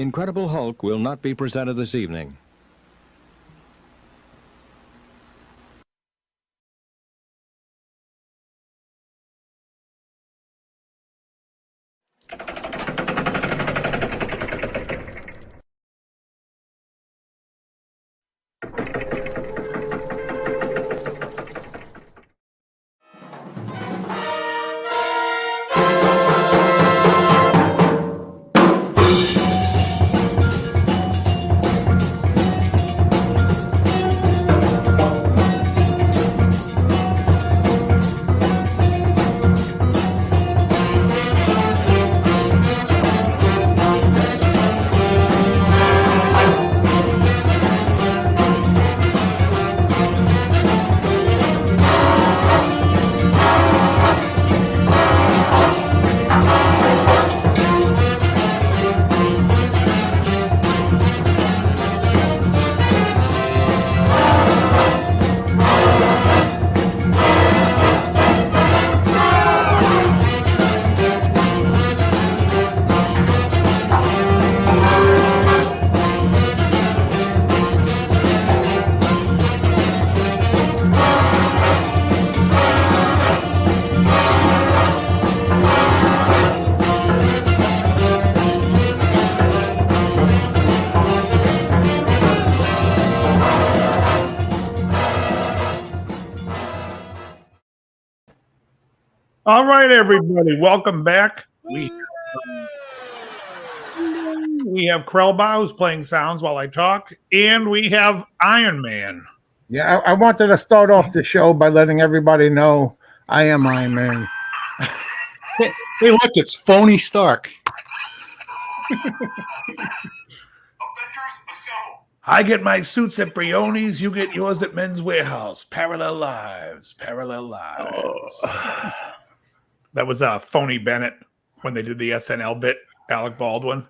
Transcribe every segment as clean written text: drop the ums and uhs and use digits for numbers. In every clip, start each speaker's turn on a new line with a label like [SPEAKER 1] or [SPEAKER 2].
[SPEAKER 1] The Incredible Hulk will not be presented this evening.
[SPEAKER 2] All right, everybody, welcome back. We have Krellba, who's playing sounds while I talk, and we have Iron Man.
[SPEAKER 3] Yeah, I wanted to start off the show by letting everybody know I am Iron Man.
[SPEAKER 4] Hey, look, it's Phony Stark.
[SPEAKER 2] I get my suits at Brioni's, you get yours at Men's Warehouse. Parallel lives, parallel lives. Oh. That was Phony Bennett when they did the SNL bit, Alec Baldwin.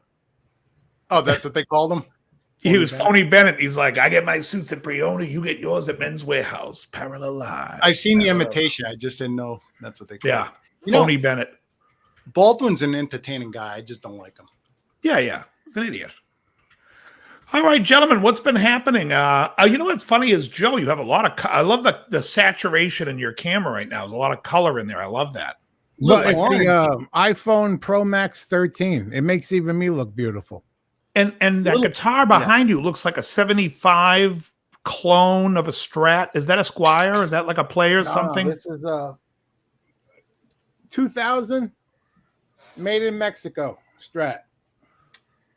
[SPEAKER 4] Oh, that's what they called him?
[SPEAKER 2] He was Phony Bennett. He's like, I get my suits at Brioni, you get yours at Men's Warehouse. Parallel lives.
[SPEAKER 4] I've seen the imitation. I just didn't know that's what they called him.
[SPEAKER 2] Phony Bennett.
[SPEAKER 4] Baldwin's an entertaining guy. I just don't like him.
[SPEAKER 2] Yeah. He's an idiot. All right, gentlemen, what's been happening? You know what's funny is, Joe, you have a lot of I love the saturation in your camera right now. There's a lot of color in there. I love that.
[SPEAKER 3] Look, it's the iPhone Pro Max 13. It makes even me look beautiful.
[SPEAKER 2] And that guitar behind you looks like a 75 clone of a Strat. Is that a Squire? Is that like a Player or something?
[SPEAKER 3] This is a 2000 made in Mexico Strat.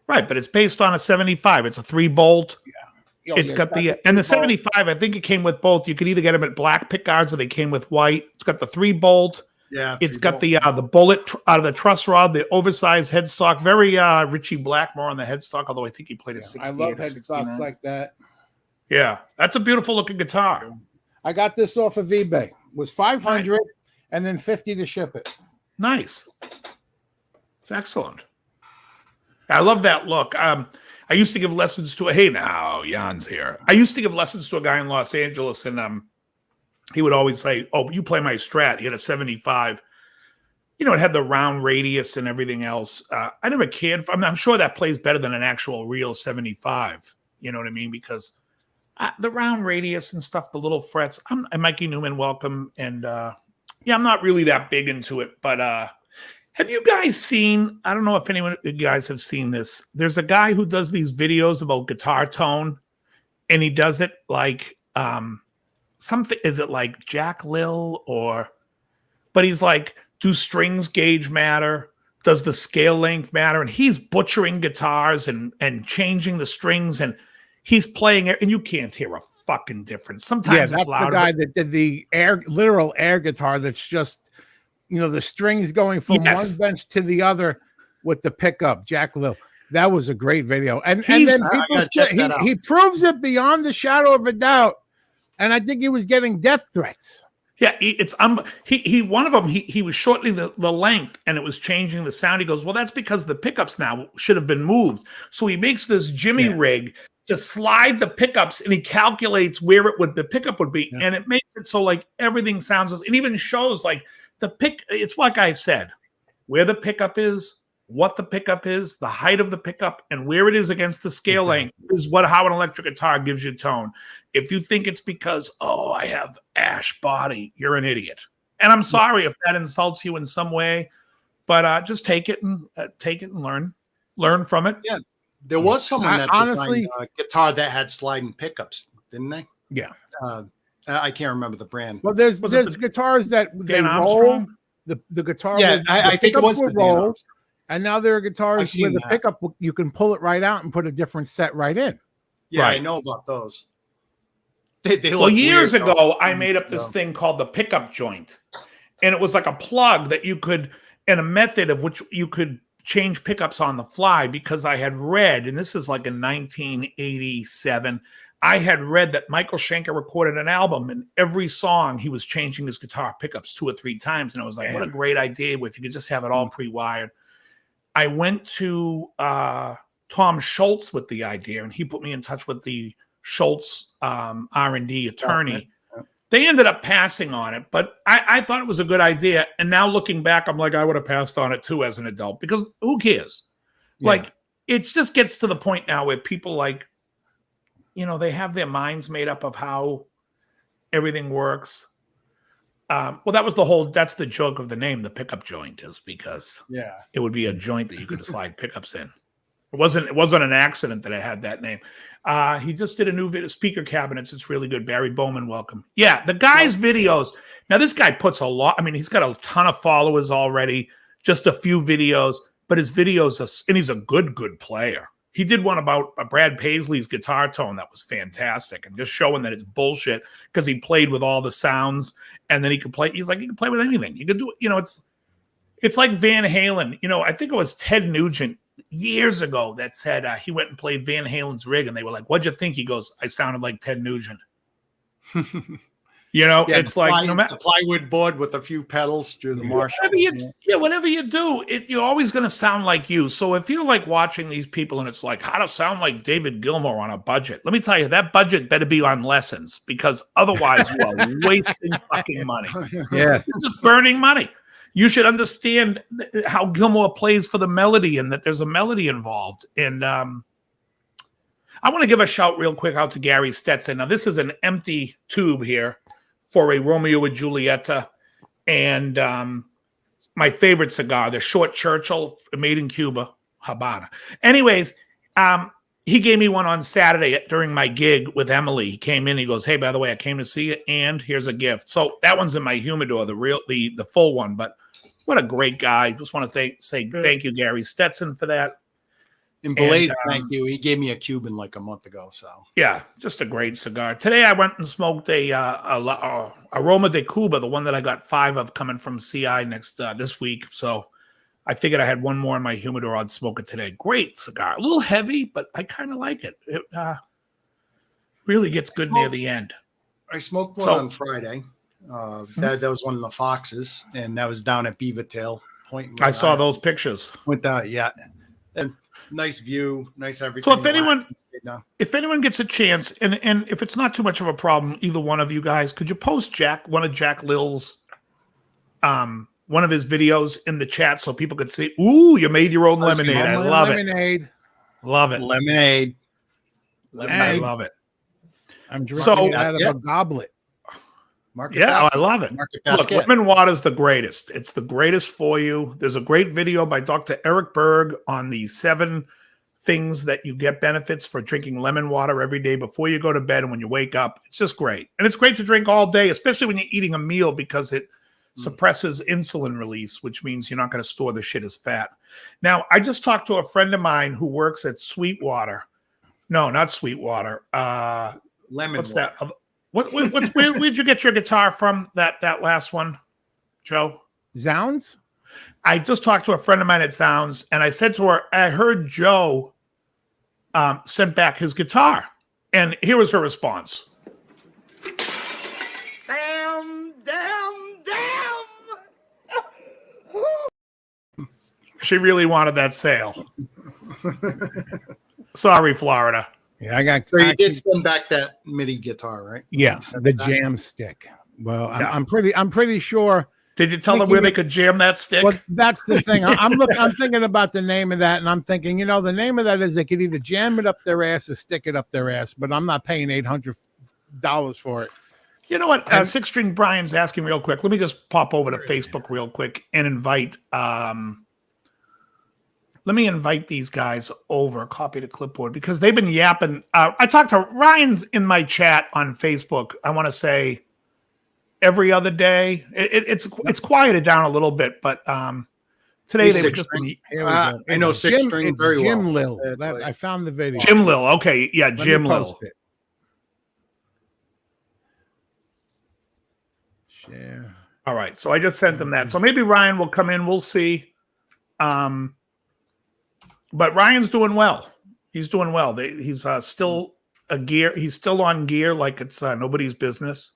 [SPEAKER 2] Right, but it's based on a 75. It's a 3-bolt.
[SPEAKER 3] Yeah.
[SPEAKER 2] It's got the 75. I think it came with both. You could either get them at black pickguards or they came with white. It's got the 3-bolt.
[SPEAKER 4] Yeah,
[SPEAKER 2] it's got the bullet out of the truss rod, the oversized headstock, very Richie Blackmore on the headstock. Although I think he played a 68.
[SPEAKER 3] I love headstocks like that.
[SPEAKER 2] Yeah, that's a beautiful looking guitar.
[SPEAKER 3] I got this off of eBay. It was $500 and then $50 to ship it.
[SPEAKER 2] Nice. It's excellent. I love that look. I used to give lessons to Jan's here. I used to give lessons to a guy in Los Angeles, and he would always say, "Oh, you play my Strat." He had a 75. You know, it had the round radius and everything else. I never cared. I'm sure that plays better than an actual real 75. You know what I mean? Because the round radius and stuff, the little frets. And Mikey Newman, welcome. And I'm not really that big into it, but have you guys seen? I don't know if anyone of you guys have seen this. There's a guy who does these videos about guitar tone, and he does it like something. Is it like Jack Lil or? But he's like, do strings gauge matter? Does the scale length matter? And he's butchering guitars and changing the strings, and he's playing it, and you can't hear a fucking difference. Sometimes
[SPEAKER 3] that's
[SPEAKER 2] it's louder.
[SPEAKER 3] The guy that did the literal air guitar. That's just, the strings going from one bench to the other with the pickup. Jack Lil. That was a great video, and then he proves it beyond the shadow of a doubt. And I think he was getting death threats.
[SPEAKER 2] Yeah, it's one of them. He was shortening the length, and it was changing the sound. He goes, well, that's because the pickups now should have been moved. So he makes this Jimmy rig to slide the pickups, and he calculates where the pickup would be, and it makes it so like everything sounds. It even shows like the pick. It's like I said, where the pickup is, what the pickup is, the height of the pickup, and where it is against the scale length is how an electric guitar gives you tone. If you think it's because, I have ash body, you're an idiot. And I'm sorry if that insults you in some way, but just take it and learn from it.
[SPEAKER 4] Yeah, there was someone that
[SPEAKER 3] honestly
[SPEAKER 4] designed a guitar that had sliding pickups, didn't they?
[SPEAKER 2] Yeah.
[SPEAKER 4] I can't remember the brand.
[SPEAKER 3] Well, there's guitars that they roll. The guitar.
[SPEAKER 4] Yeah, I think it was the
[SPEAKER 3] roll. And now there are guitars where the pickup, you can pull it right out and put a different set right in.
[SPEAKER 4] Yeah, right. I know about those. They
[SPEAKER 2] well, years ago, I made up this thing called the pickup joint. And it was like a plug that you could, and a method of which you could change pickups on the fly, because I had read, and this is like in 1987, I had read that Michael Schenker recorded an album, and every song he was changing his guitar pickups 2 or 3 times. And I was like, what a great idea if you could just have it all pre-wired. I went to Tom Schultz with the idea, and he put me in touch with the Schultz R&D attorney. They ended up passing on it, but I thought it was a good idea. And now looking back, I'm like, I would have passed on it too as an adult, because who cares? Yeah. Like, it just gets to the point now where people they have their minds made up of how everything works. Well, that's the joke of the name, the pickup joint, is because it would be a joint that you could slide pickups in. It wasn't an accident that it had that name. He just did a new video, speaker cabinets. It's really good. Barry Bowman, welcome. Yeah, the guy's videos. Now, this guy puts a lot. I mean, he's got a ton of followers already, just a few videos, but his videos, and he's a good player. He did one about Brad Paisley's guitar tone that was fantastic, and just showing that it's bullshit because he played with all the sounds, and then he could play. He's like, he can play with anything. You could do it. It's like Van Halen. I think it was Ted Nugent years ago that said he went and played Van Halen's rig, and they were like, "What'd you think?" He goes, "I sounded like Ted Nugent." It's like
[SPEAKER 4] the plywood board with a few pedals through the Marshall.
[SPEAKER 2] Whatever you do, you're always going to sound like you. So if you're like watching these people and it's like how to sound like David Gilmour on a budget, let me tell you, that budget better be on lessons, because otherwise you are wasting fucking money.
[SPEAKER 3] Yeah,
[SPEAKER 2] you're just burning money. You should understand how Gilmour plays for the melody, and that there's a melody involved. And I want to give a shout real quick out to Gary Stetson. Now, this is an empty tube here for a Romeo and Julieta, and my favorite cigar, the Short Churchill, made in Cuba, Habana. Anyways, he gave me one on Saturday during my gig with Emily. He came in, he goes, "Hey, by the way, I came to see you, and here's a gift." So that one's in my humidor, the full one. But what a great guy! Just want to say thank you, Gary Stetson, for that.
[SPEAKER 4] And belated thank you. He gave me a Cuban like a month ago. So
[SPEAKER 2] yeah, just a great cigar. Today I went and smoked a Aroma de Cuba, the one that I got 5 of coming from CI this week. So I figured I had one more in my humidor. I'd smoke it today. Great cigar, a little heavy, but I kind of like it. It really gets good near the end.
[SPEAKER 4] I smoked one on Friday. That was one of the Foxes, and that was down at Beavertail Point.
[SPEAKER 2] I saw those pictures.
[SPEAKER 4] Went down, yeah. And nice view, nice everything.
[SPEAKER 2] So if anyone gets a chance, and if it's not too much of a problem, either one of you guys, could you post one of Jack Lil's one of his videos in the chat so people could see? Ooh, you made your own lemonade. I love it. Love it.
[SPEAKER 4] Lemonade.
[SPEAKER 2] I love it.
[SPEAKER 3] I'm drinking out of a goblet.
[SPEAKER 2] I love it. Look, lemon water is the greatest. It's the greatest for you. There's a great video by Dr. Eric Berg on the 7 things that you get benefits for drinking lemon water every day before you go to bed and when you wake up. It's just great. And it's great to drink all day, especially when you're eating a meal, because it suppresses insulin release, which means you're not going to store the shit as fat. Now, I just talked to a friend of mine who works at Sweetwater. No, not Sweetwater.
[SPEAKER 4] Lemon
[SPEAKER 2] what's
[SPEAKER 4] water.
[SPEAKER 2] That? Where'd you get your guitar from? That last one, Joe?
[SPEAKER 3] Zounds?
[SPEAKER 2] I just talked to a friend of mine at Sounds, and I said to her, I heard Joe sent back his guitar. And here was her response.
[SPEAKER 5] Damn.
[SPEAKER 2] She really wanted that sale. Sorry, Florida.
[SPEAKER 3] Yeah, I got.
[SPEAKER 4] So you did send back that MIDI guitar, right?
[SPEAKER 3] Yeah, the jam stick. Well, I'm pretty sure
[SPEAKER 2] Did you tell them where they could jam that stick?
[SPEAKER 3] Well, that's the thing. I'm thinking about the name of that, and I'm thinking, the name of that is they could either jam it up their ass or stick it up their ass, but I'm not paying $800 for it.
[SPEAKER 2] You know what? Six String Brian's asking real quick. Let me just pop over to Facebook real quick and invite. Let me invite these guys over. Copy the clipboard because they've been yapping. I talked to Ryan's in my chat on Facebook. I want to say every other day. It's quieted down a little bit, but today they were just.
[SPEAKER 4] I know Six String very well.
[SPEAKER 3] Jim Lil. I found the video.
[SPEAKER 2] Jim Lil. Okay, yeah, Jim Lil.
[SPEAKER 3] Share.
[SPEAKER 2] All right, so I just sent them that. So maybe Ryan will come in. We'll see. But Ryan's doing well. He's doing well. He's still He's still on gear like it's nobody's business.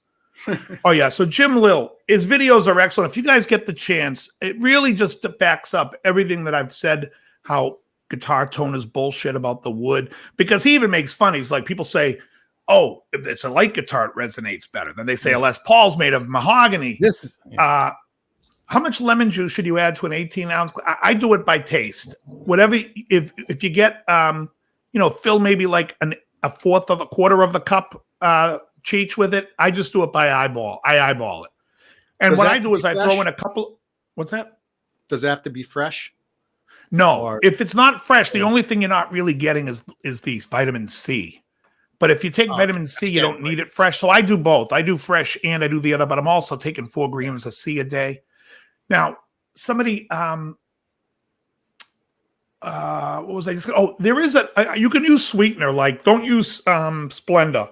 [SPEAKER 2] Oh yeah. So Jim Lil, his videos are excellent. If you guys get the chance, it really just backs up everything that I've said. How guitar tone is bullshit about the wood, because he even makes fun. He's like, people say, oh, if it's a light guitar, it resonates better. Then they say a Les Paul's made of mahogany. How much lemon juice should you add to an 18-ounce? I do it by taste. Whatever, if you get, fill maybe like a quarter of the cup Cheech with it. I just do it by eyeball. I eyeball it. And what I do is I throw in a couple. What's that?
[SPEAKER 4] Does it have to be fresh?
[SPEAKER 2] No. If it's not fresh, the only thing you're not really getting is these vitamin C. But if you take vitamin C, you don't need it fresh. So I do both. I do fresh and I do the other, but I'm also taking 4 grams of C a day. Now, somebody, what was I just? Oh, there is you can use sweetener. Like, don't use Splenda.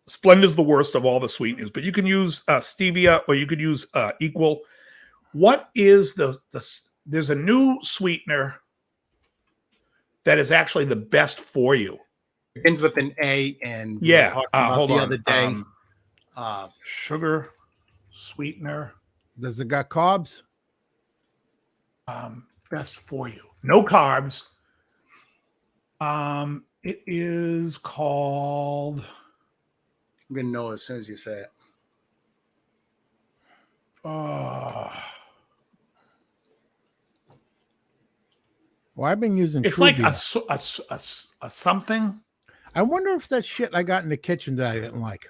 [SPEAKER 2] Splenda's the worst of all the sweeteners, but you can use stevia or you could use Equal. What is there's a new sweetener that is actually the best for you.
[SPEAKER 4] Begins with an A, and
[SPEAKER 2] hold on.
[SPEAKER 4] Other day,
[SPEAKER 2] sugar sweetener.
[SPEAKER 3] Does it got carbs?
[SPEAKER 2] Best for you. No carbs. It is called.
[SPEAKER 4] I'm gonna know as soon as you say it.
[SPEAKER 3] Well, I've been using.
[SPEAKER 2] It's
[SPEAKER 3] Truvia.
[SPEAKER 2] Like a something.
[SPEAKER 3] I wonder if that shit I got in the kitchen that I didn't like.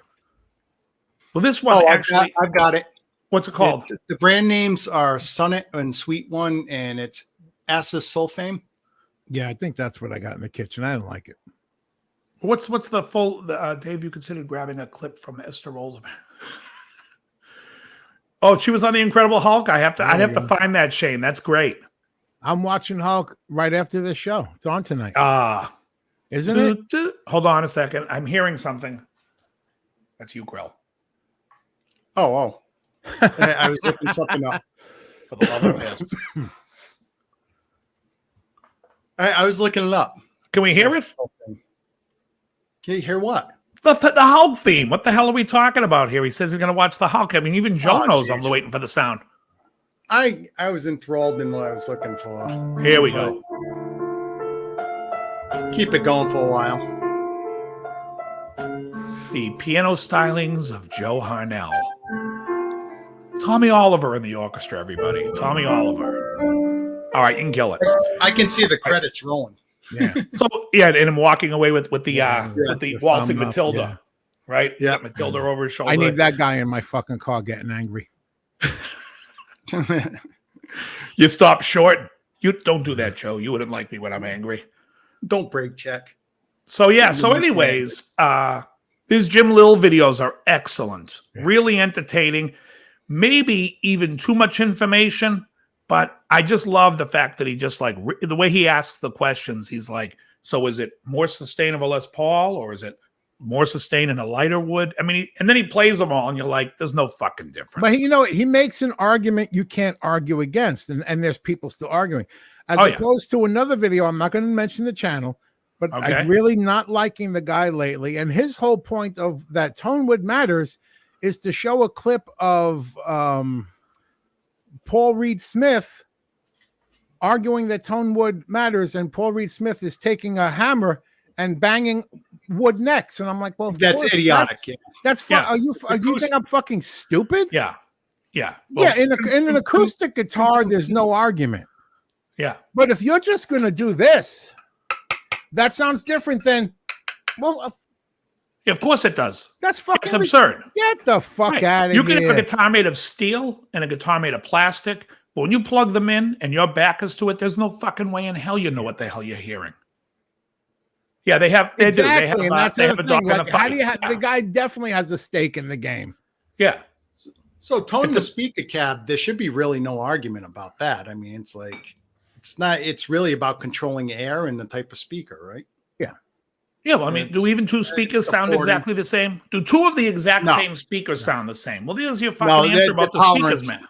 [SPEAKER 2] Well, this one actually,
[SPEAKER 4] I've got it.
[SPEAKER 2] What's it called?
[SPEAKER 4] The brand names are Sunnet and Sweet One, and it's acesulfame.
[SPEAKER 3] Yeah, I think that's what I got in the kitchen. I didn't like it.
[SPEAKER 2] What's the full? Dave, you considered grabbing a clip from Esther Roosevelt. Oh, she was on the Incredible Hulk. I'd have to find that, Shane. That's great.
[SPEAKER 3] I'm watching Hulk right after this show. It's on tonight. Isn't it?
[SPEAKER 2] Hold on a second. I'm hearing something. That's you, Grill.
[SPEAKER 4] Oh. I was looking something up.
[SPEAKER 2] For the love of this.
[SPEAKER 4] I was looking it up.
[SPEAKER 2] Can we hear it?
[SPEAKER 4] Can you hear what?
[SPEAKER 2] The Hulk theme. What the hell are we talking about here? He says he's going to watch the Hulk. I mean, even Joe knows I'm waiting for the sound.
[SPEAKER 4] I was enthralled in what I was looking for.
[SPEAKER 2] Here we go.
[SPEAKER 4] Keep it going for a while.
[SPEAKER 2] The piano stylings of Joe Harnell. Tommy Oliver in the orchestra, everybody. Tommy Oliver. All right, you can kill it.
[SPEAKER 4] I can see the credits rolling.
[SPEAKER 3] Yeah.
[SPEAKER 2] So and him walking away with the waltzing Matilda, right?
[SPEAKER 4] Yeah,
[SPEAKER 2] Matilda over his shoulder.
[SPEAKER 3] I need that guy in my fucking car getting angry.
[SPEAKER 2] You stop short. You don't do that, Joe. You wouldn't like me when I'm angry.
[SPEAKER 4] Don't break check.
[SPEAKER 2] So yeah. So anyways, these Jim Lil videos are excellent. Yeah. Really entertaining. Maybe even too much information, but I just love the fact that he just like the way he asks the questions. He's like, so is it more sustainable Les Paul or is it more sustain in a lighter wood? I mean, and then he plays them all and you're like, there's no fucking difference.
[SPEAKER 3] But he makes an argument you can't argue against. And there's people still arguing. As opposed to another video, I'm not going to mention the channel, but I'm really not liking the guy lately. And his whole point of that Tonewood matters is to show a clip of Paul Reed Smith arguing that Tonewood matters, and Paul Reed Smith is taking a hammer and banging wood necks. And I'm like, well,
[SPEAKER 4] that's idiotic.
[SPEAKER 3] That's fun. Are you think I'm fucking stupid?
[SPEAKER 2] Yeah. Yeah. Well,
[SPEAKER 3] in an acoustic guitar, there's no argument.
[SPEAKER 2] Yeah.
[SPEAKER 3] But if you're just going to do this, that sounds different than, well,
[SPEAKER 2] yeah, of course it does.
[SPEAKER 3] That's fucking
[SPEAKER 2] It's absurd.
[SPEAKER 3] Get the fuck out of here.
[SPEAKER 2] You can have a guitar made of steel and a guitar made of plastic, but when you plug them in and your back is to it, there's no fucking way in hell you know what the hell you're hearing. Yeah, they have. They
[SPEAKER 3] exactly,
[SPEAKER 2] do.
[SPEAKER 3] And that's
[SPEAKER 2] they
[SPEAKER 3] the
[SPEAKER 2] have
[SPEAKER 3] thing.
[SPEAKER 2] a
[SPEAKER 3] Like, how do you have, the guy definitely has a stake in the game.
[SPEAKER 2] Yeah.
[SPEAKER 4] So tone the speaker cab, there should be really no argument about that. I mean, it's like, it's really about controlling air and the type of speaker, right?
[SPEAKER 3] Yeah.
[SPEAKER 2] Yeah, well, I mean, do even two speakers sound exactly the same? Do two of the exact same speakers sound the same? Well, there's your fucking answer about the speakers, man.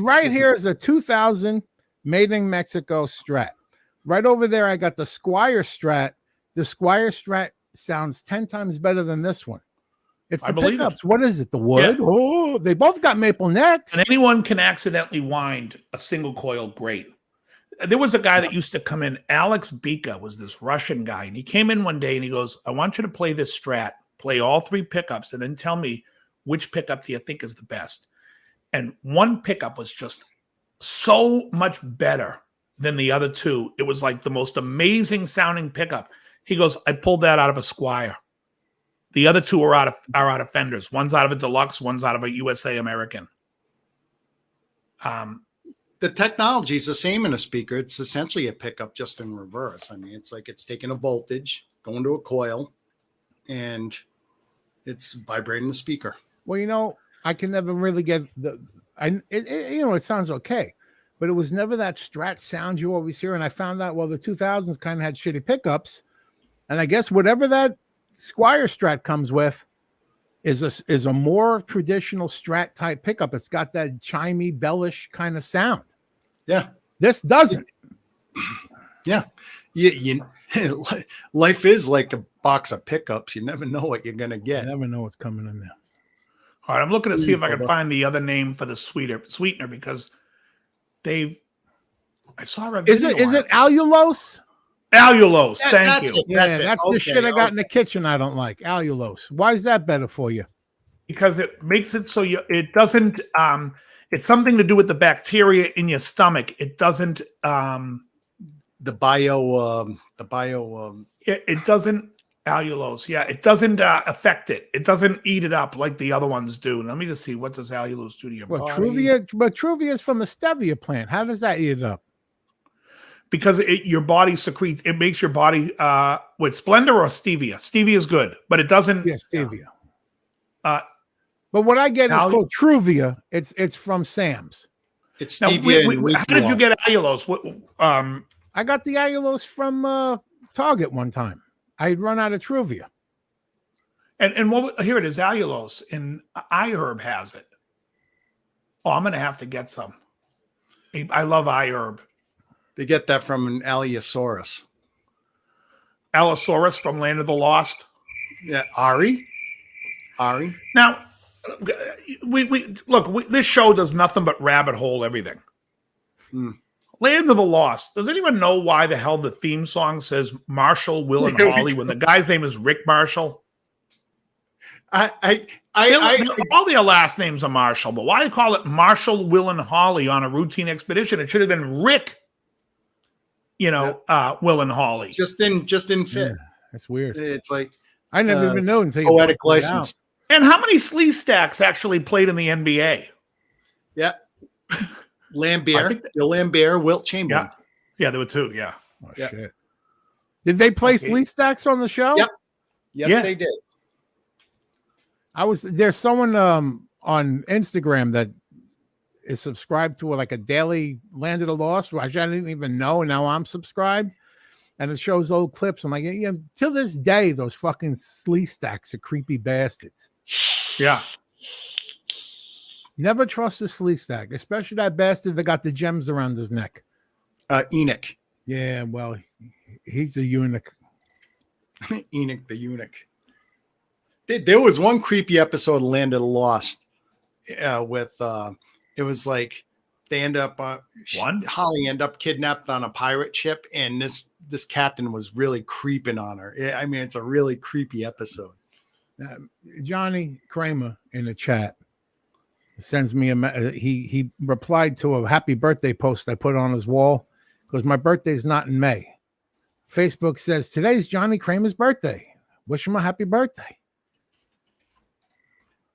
[SPEAKER 3] Right here is a 2000 made in Mexico Strat. Right over there, I got the Squire Strat. The Squire Strat sounds 10 times better than this one. It's the pickups. What is it? The wood? Yeah. Oh, they both got maple necks.
[SPEAKER 2] And anyone can accidentally wind a single coil great. There was a guy that used to come in. Alex Bika was this Russian guy. And he came in one day and he goes, I want you to play this Strat, play all three pickups, and then tell me which pickup do you think is the best. And one pickup was just so much better than the other two. It was like the most amazing sounding pickup. He goes, I pulled that out of a Squire. The other two are out of Fenders. One's out of a Deluxe. One's out of a USA American.
[SPEAKER 4] The technology is the same in a speaker. It's essentially a pickup just in reverse. I mean, it's like it's taking a voltage, going to a coil, and it's vibrating the speaker.
[SPEAKER 3] Well, I can never really get it sounds okay, but it was never that Strat sound you always hear. And I found out, the 2000s kind of had shitty pickups, and I guess whatever that Squire Strat comes with is a more traditional Strat type pickup. It's got that chimey, bellish kind of sound.
[SPEAKER 4] Yeah,
[SPEAKER 3] this doesn't.
[SPEAKER 4] Yeah, life is like a box of pickups. You never know what you're gonna get.
[SPEAKER 3] You never know what's coming in there.
[SPEAKER 2] All right, I'm looking to see if I can find the other name for the sweetener because I saw a video.
[SPEAKER 3] Is it allulose?
[SPEAKER 2] Allulose, thank you.
[SPEAKER 3] That's the shit I got in the kitchen I don't like. Allulose. Why is that better for you?
[SPEAKER 2] Because it makes it so it doesn't it's something to do with the bacteria in your stomach. It doesn't
[SPEAKER 4] it
[SPEAKER 2] doesn't allulose. Yeah, it doesn't affect it. It doesn't eat it up like the other ones do. Let me just see, what does allulose do to your body?
[SPEAKER 3] Truvia is from the stevia plant. How does that eat it up?
[SPEAKER 2] Because your body secretes, it makes your body with Splendor or stevia. Stevia is good, but it doesn't.
[SPEAKER 3] Yeah, stevia. But what I get is called Truvia. It's from Sam's.
[SPEAKER 4] It's stevia.
[SPEAKER 2] How did you get allulose?
[SPEAKER 3] I got the allulose from Target one time. I'd run out of Truvia.
[SPEAKER 2] And here it is, allulose, and iHerb has it. Oh, I'm gonna have to get some. I love iHerb.
[SPEAKER 4] They get that from an Allosaurus.
[SPEAKER 2] Allosaurus from Land of the Lost.
[SPEAKER 4] Yeah, Ari.
[SPEAKER 2] Now, this show does nothing but rabbit hole everything. Land of the Lost. Does anyone know why the hell the theme song says Marshall, Will, and Holly when the guy's name is Rick Marshall? All their last names are Marshall, but why do you call it Marshall, Will, and Holly on a routine expedition? It should have been Rick. Will and Holly.
[SPEAKER 4] Just didn't fit.
[SPEAKER 3] Yeah, that's weird.
[SPEAKER 4] It's like
[SPEAKER 3] I never even knew until you
[SPEAKER 4] poetic license.
[SPEAKER 2] And how many Slee Stacks actually played in the NBA?
[SPEAKER 4] Yeah. Lambert, Bill Lambert, Wilt Chamberlain.
[SPEAKER 2] Yeah, there were two. Yeah.
[SPEAKER 3] Oh, shit. Did they play Slee Stacks on the show?
[SPEAKER 4] Yep. Yes, they did.
[SPEAKER 3] There's someone on Instagram that is subscribed to a daily Land of the Lost, which I didn't even know, and now I'm subscribed, and it shows old clips. I'm like, yeah, till this day, those fucking Slee Stacks are creepy bastards.
[SPEAKER 2] Yeah.
[SPEAKER 3] Never trust a Slee Stack, especially that bastard that got the gems around his neck.
[SPEAKER 4] Enoch.
[SPEAKER 3] Yeah, well, he's a eunuch.
[SPEAKER 4] Enoch the eunuch. There was one creepy episode of Land of the Lost with it was like they end up Holly end up kidnapped on a pirate ship, and this captain was really creeping on her. I mean, it's a really creepy episode.
[SPEAKER 3] Johnny Kramer in the chat sends me he replied to a happy birthday post I put on his wall because my birthday's not in May. Facebook says today's Johnny Kramer's birthday. Wish him a happy birthday.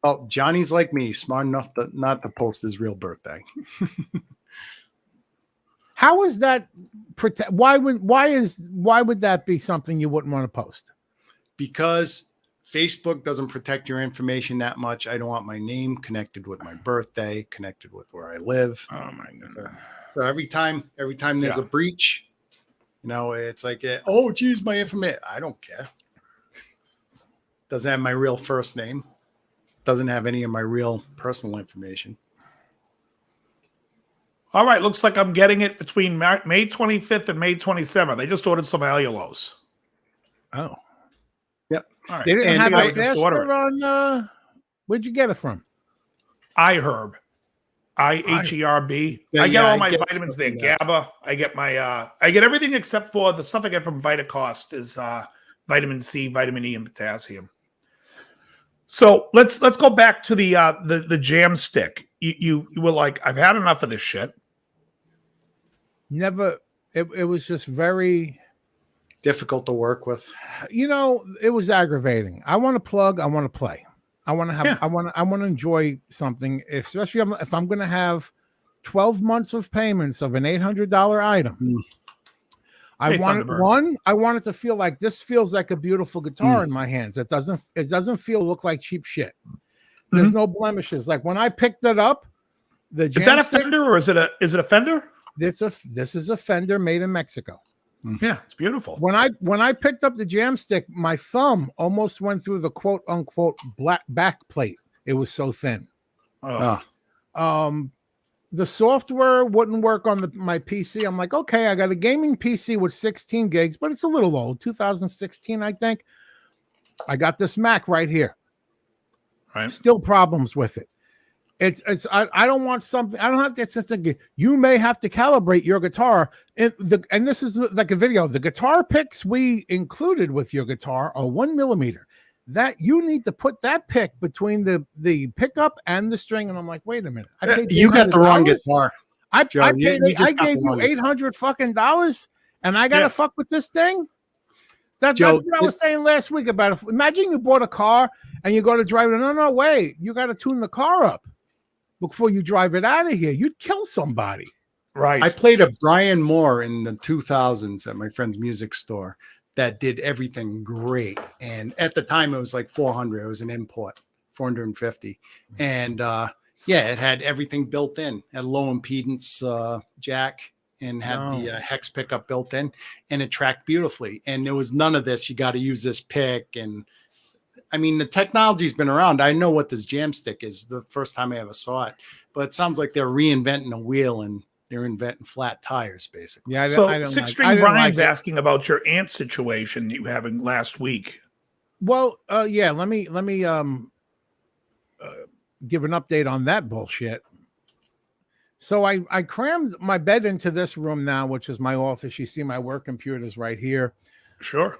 [SPEAKER 4] Oh, Johnny's like me, smart enough not to post his real birthday.
[SPEAKER 3] How is that? Why would that be something you wouldn't want to post?
[SPEAKER 4] Because Facebook doesn't protect your information that much. I don't want my name connected with my birthday, connected with where I live.
[SPEAKER 3] Oh my goodness!
[SPEAKER 4] So every time there's a breach, it's like, oh geez, my information. I don't care. Doesn't have my real first name. Doesn't have any of my real personal information.
[SPEAKER 2] All right, looks like I'm getting it between May 25th and May 27th. I just ordered some allulose.
[SPEAKER 3] Oh.
[SPEAKER 4] Yep.
[SPEAKER 2] All right.
[SPEAKER 3] They didn't have a faster on, where'd you get it from?
[SPEAKER 2] iHerb. IHERB. I get all my vitamins there. GABA. I get everything except for the stuff I get from VitaCost is vitamin C, vitamin E, and potassium. So let's go back to the jam stick. You were like, I've had enough of this shit.
[SPEAKER 3] Never. It was just very
[SPEAKER 4] difficult to work with.
[SPEAKER 3] It was aggravating. I want to plug. I want to play. I want to have. Yeah. I want to enjoy something, especially if I'm going to have 12 months of payments of an $800 item. I want it to feel like this feels like a beautiful guitar in my hands. It doesn't look like cheap shit. There's no blemishes. Like when I picked it up, is
[SPEAKER 2] that a Fender or is it a Fender?
[SPEAKER 3] This is a Fender made in Mexico.
[SPEAKER 2] Yeah, it's beautiful.
[SPEAKER 3] When I picked up the jam stick, my thumb almost went through the quote unquote black back plate. It was so thin. The software wouldn't work on my PC. I'm like, okay, I got a gaming PC with 16 gigs, but it's a little old, 2016, I think. I got this Mac right here.
[SPEAKER 2] Right.
[SPEAKER 3] Still problems with it. I don't want something. I don't have to. You may have to calibrate your guitar. And this is like a video. The guitar picks we included with your guitar are 1 millimeter. That you need to put that pick between the pickup and the string. And I'm like, wait a minute.
[SPEAKER 4] You got the wrong guitar.
[SPEAKER 3] I gave you $800 fucking dollars, and I gotta fuck with this thing. That's what I was saying last week about it. Imagine you bought a car and you go to drive it. No, wait. You got to tune the car up before you drive it out of here. You'd kill somebody.
[SPEAKER 2] Right.
[SPEAKER 4] I played a Brian Moore in the 2000s at my friend's music store that did everything great. And at the time it was like 400. It was an import, 450. And it had everything built in. Had low impedance jack and had the hex pickup built in, and it tracked beautifully. And there was none of this. You got to use this pick. And I mean, the technology's been around. I know what this jam stick is. The first time I ever saw it, but it sounds like they're reinventing a wheel and they're inventing flat tires, basically.
[SPEAKER 2] Yeah. So Six String Brian's asking about your ant situation you having last week.
[SPEAKER 3] Well, let me give an update on that bullshit. So I crammed my bed into this room now, which is my office. You see my work computers right here.
[SPEAKER 2] Sure.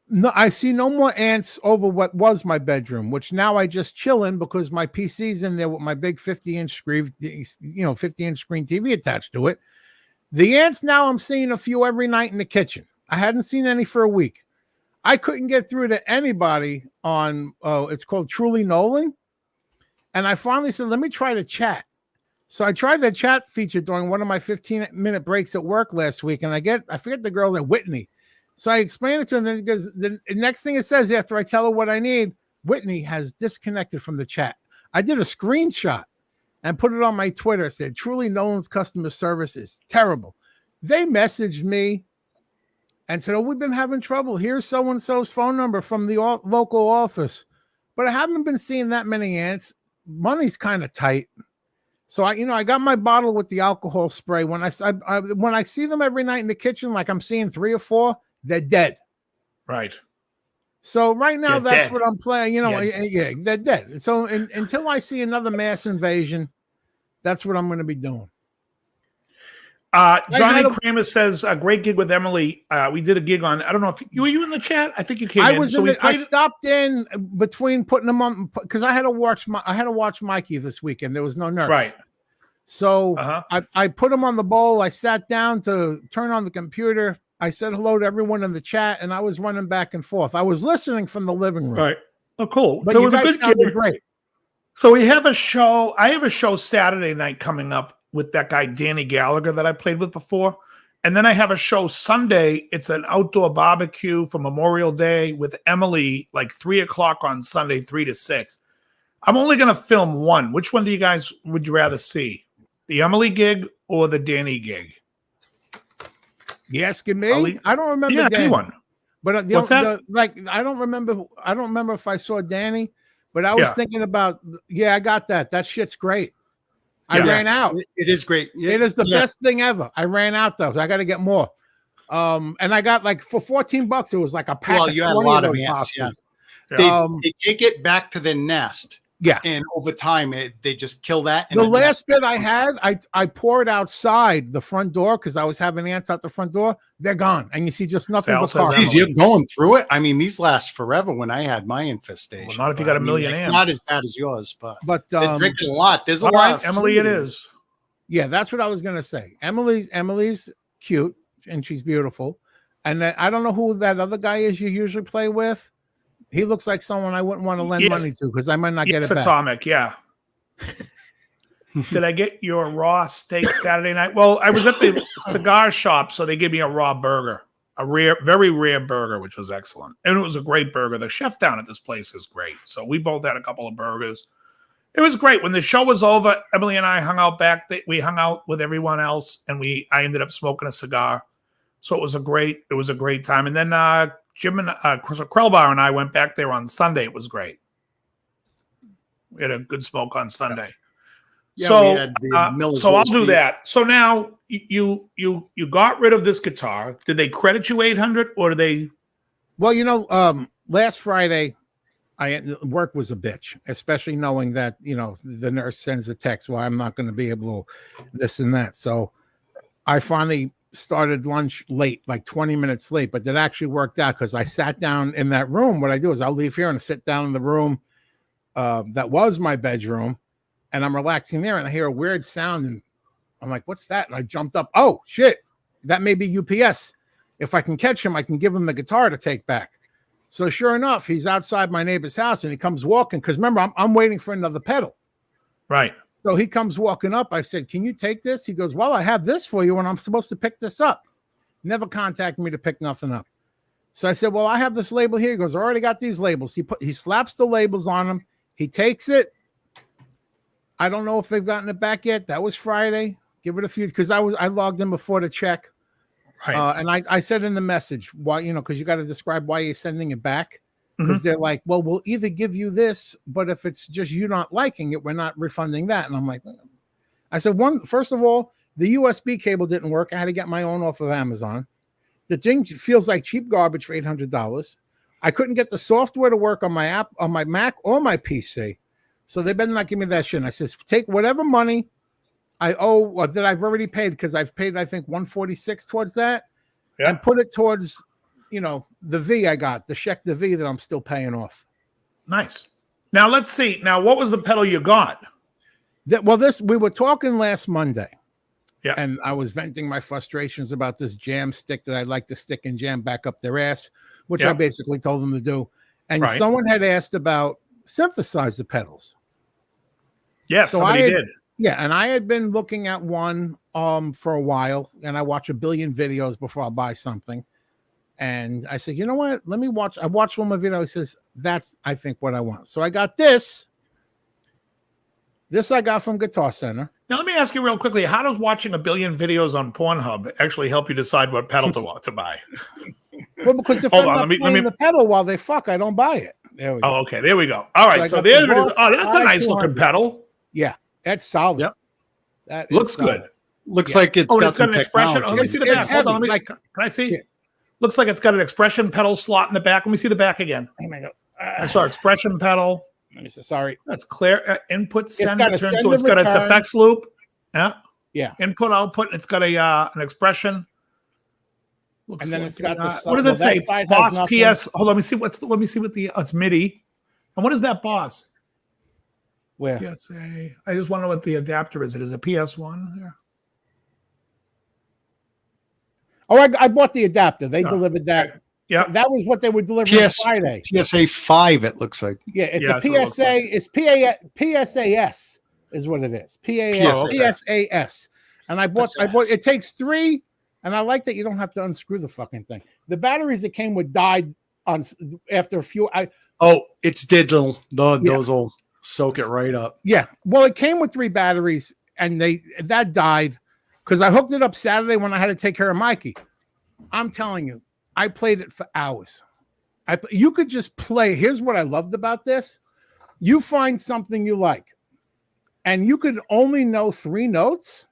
[SPEAKER 3] No, I see no more ants over what was my bedroom, which now I just chill in because my PC's in there with my big 50-inch screen, 50-inch screen TV attached to it. The ants now I'm seeing a few every night in the kitchen. I hadn't seen any for a week. I couldn't get through to anybody on it's called Truly Nolan. And I finally said, let me try to chat. So I tried the chat feature during one of my 15-minute breaks at work last week. And I forget the girl name, Whitney. So I explained it to him. Then because the next thing it says after I tell her what I need, Whitney has disconnected from the chat. I did a screenshot and put it on my Twitter. It said, Truly Nolan's customer service is terrible. They messaged me and said, we've been having trouble. Here's so-and-so's phone number from the local office. But I haven't been seeing that many ants. Money's kind of tight. So I got my bottle with the alcohol spray. When I see them every night in the kitchen, like I'm seeing 3 or 4, they're dead.
[SPEAKER 2] Right.
[SPEAKER 3] So right now that's what I'm playing. They're dead. So until I see another mass invasion, that's what I'm going to be doing.
[SPEAKER 2] Johnny Kramer says a great gig with Emily. We did a gig on. I don't know if were you in the chat. I think you came.
[SPEAKER 3] I stopped in between putting them on because I had to watch Mikey this weekend. There was no nurse,
[SPEAKER 2] right?
[SPEAKER 3] So I put them on the bowl. I sat down to turn on the computer. I said hello to everyone in the chat, and I was running back and forth. I was listening from the living room.
[SPEAKER 2] Right. Oh, cool.
[SPEAKER 3] But so it was a good gig. Great.
[SPEAKER 2] So we have a show. I have a show Saturday night coming up with that guy Danny Gallagher that I played with before. And then I have a show Sunday. It's an outdoor barbecue for Memorial Day with Emily, like 3:00 on Sunday, 3 to 6. I'm only going to film one. Which one do you guys would you rather see? The Emily gig or the Danny gig?
[SPEAKER 3] You asking me? I don't remember.
[SPEAKER 2] Yeah,
[SPEAKER 3] Danny.
[SPEAKER 2] anyone.
[SPEAKER 3] But I don't remember. I don't remember if I saw Danny, but I was thinking about, I got that. That shit's great. I ran out.
[SPEAKER 4] It is great.
[SPEAKER 3] It is the best thing ever. I ran out though. I got to get more. And I got like for $14, it was like a pack.
[SPEAKER 4] Well, you had a lot of boxes. Yeah. They take it back to the nest.
[SPEAKER 3] Yeah.
[SPEAKER 4] And over time, they just kill that.
[SPEAKER 3] The last bit I had, I poured outside the front door because I was having ants out the front door. They're gone. And you see just nothing but cars.
[SPEAKER 4] Geez, you're going through it. I mean, these last forever when I had my infestation.
[SPEAKER 2] Well, not if you got a million ants.
[SPEAKER 4] Not as bad as yours, but they're drinking a lot. There's a lot.
[SPEAKER 2] Right,
[SPEAKER 4] of
[SPEAKER 2] Emily, it is.
[SPEAKER 3] Yeah, that's what I was going to say. Emily's cute and she's beautiful. And I don't know who that other guy is you usually play with. He looks like someone I wouldn't want to lend money to because I might not get it back.
[SPEAKER 2] Atomic, yeah. Did I get your raw steak Saturday night? Well, I was at the cigar shop, so they gave me a raw burger, a very rare burger, which was excellent. And it was a great burger. The chef down at this place is great. So we both had a couple of burgers. It was great. When the show was over, Emily and I hung out back. We hung out with everyone else, and I ended up smoking a cigar. So it was a great time. And then Jim and Chris Krellbauer and I went back there on Sunday. It was great. We had a good smoke on Sunday.
[SPEAKER 4] Yeah,
[SPEAKER 2] so I'll do that. So now you got rid of this guitar. Did they credit you $800 or did they?
[SPEAKER 3] Well, last Friday, work was a bitch, especially knowing that the nurse sends a text. Well, I'm not going to be able to this and that. So I finally started lunch late, like 20 minutes late, but that actually worked out because I sat down in that room. What I do is I'll leave here and sit down in the room that was my bedroom, and I'm relaxing there, and I hear a weird sound, and I'm like, what's that? And I jumped up. Oh, shit. That may be UPS. If I can catch him, I can give him the guitar to take back. So sure enough, he's outside my neighbor's house, and he comes walking because remember, I'm waiting for another pedal.
[SPEAKER 2] Right.
[SPEAKER 3] So he comes walking up. I said, can you take this? He goes, well, I have this for you, and I'm supposed to pick this up. Never contacted me to pick nothing up. So I said, well, I have this label here. He goes, I already got these labels. He slaps the labels on them. He takes it. I don't know if they've gotten it back yet. That was Friday. Give it a few, because I logged in before to check. Right. And I said in the message, why, because you got to describe why you're sending it back. Because they're like, well, we'll either give you this, but if it's just you not liking it, we're not refunding that. And I'm like, I said, first of all, the USB cable didn't work. I had to get my own off of Amazon. The thing feels like cheap garbage for $800. I couldn't get the software to work on my app, on my Mac or my PC. So they better not give me that shit. And I says, take whatever money I owe or that I've already paid, because I've paid, I think, $146 towards that, and put it towards, the V I got, the check the V that I'm still paying off.
[SPEAKER 2] Nice. Now let's see. Now, what was the pedal you got?
[SPEAKER 3] We were talking last Monday.
[SPEAKER 2] Yeah.
[SPEAKER 3] And I was venting my frustrations about this jam stick that I'd like to stick and jam back up their ass, which I basically told them to do. And someone had asked about synthesizer pedals.
[SPEAKER 2] Yes, so somebody did.
[SPEAKER 3] Yeah, and I had been looking at one for a while, and I watch a billion videos before I buy something. And I said, you know what? Let me watch. I watched one of my videos. It says, that's, I think, what I want. So I got this. This I got from Guitar Center.
[SPEAKER 2] Now, let me ask you real quickly. How does watching a billion videos on Pornhub actually help you decide what pedal to buy?
[SPEAKER 3] Well, because if I'm not playing the pedal while they fuck, I don't buy it. There we go.
[SPEAKER 2] Oh, okay. There we go. All right. So there it is. Oh, that's a nice looking pedal.
[SPEAKER 3] Yeah. That's solid.
[SPEAKER 2] Yep.
[SPEAKER 3] That
[SPEAKER 2] looks good.
[SPEAKER 4] Looks like it's got some
[SPEAKER 2] an expression. Oh, let me see the back. Hold on. Can I see? Yeah. Looks like it's got an expression pedal slot in the back. Let me see the back again. I saw expression pedal.
[SPEAKER 3] Let me see. Sorry.
[SPEAKER 2] That's clear. Input, send, return. So it's got its effects loop. Yeah.
[SPEAKER 3] Yeah.
[SPEAKER 2] Input, output. And it's got a an expression. Looks
[SPEAKER 3] And then
[SPEAKER 2] like
[SPEAKER 3] it's got the
[SPEAKER 2] what does it say? Boss PS. Hold on, let me see let me see what the it's MIDI. And what is that boss?
[SPEAKER 3] Where?
[SPEAKER 2] PSA. I just want to know what the adapter is. It is a PS1 there.
[SPEAKER 3] Oh, I bought the adapter. They delivered that. Okay.
[SPEAKER 2] Yeah,
[SPEAKER 3] that was what they would deliver on Friday.
[SPEAKER 4] PSA 5, it looks like.
[SPEAKER 3] Yeah, it's a PSA. It's PSAS is what it is. PSAS. And I bought. It takes 3, and I like that you don't have to unscrew the fucking thing. The batteries that came with died on after a few.
[SPEAKER 4] It's digital. Those will soak it right up.
[SPEAKER 3] Yeah. Well, it came with 3 batteries, and that died because I hooked it up Saturday when I had to take care of Mikey. I'm telling you, I played it for hours. You could just play. Here's what I loved about this. You find something you like, and you could only know 3 notes,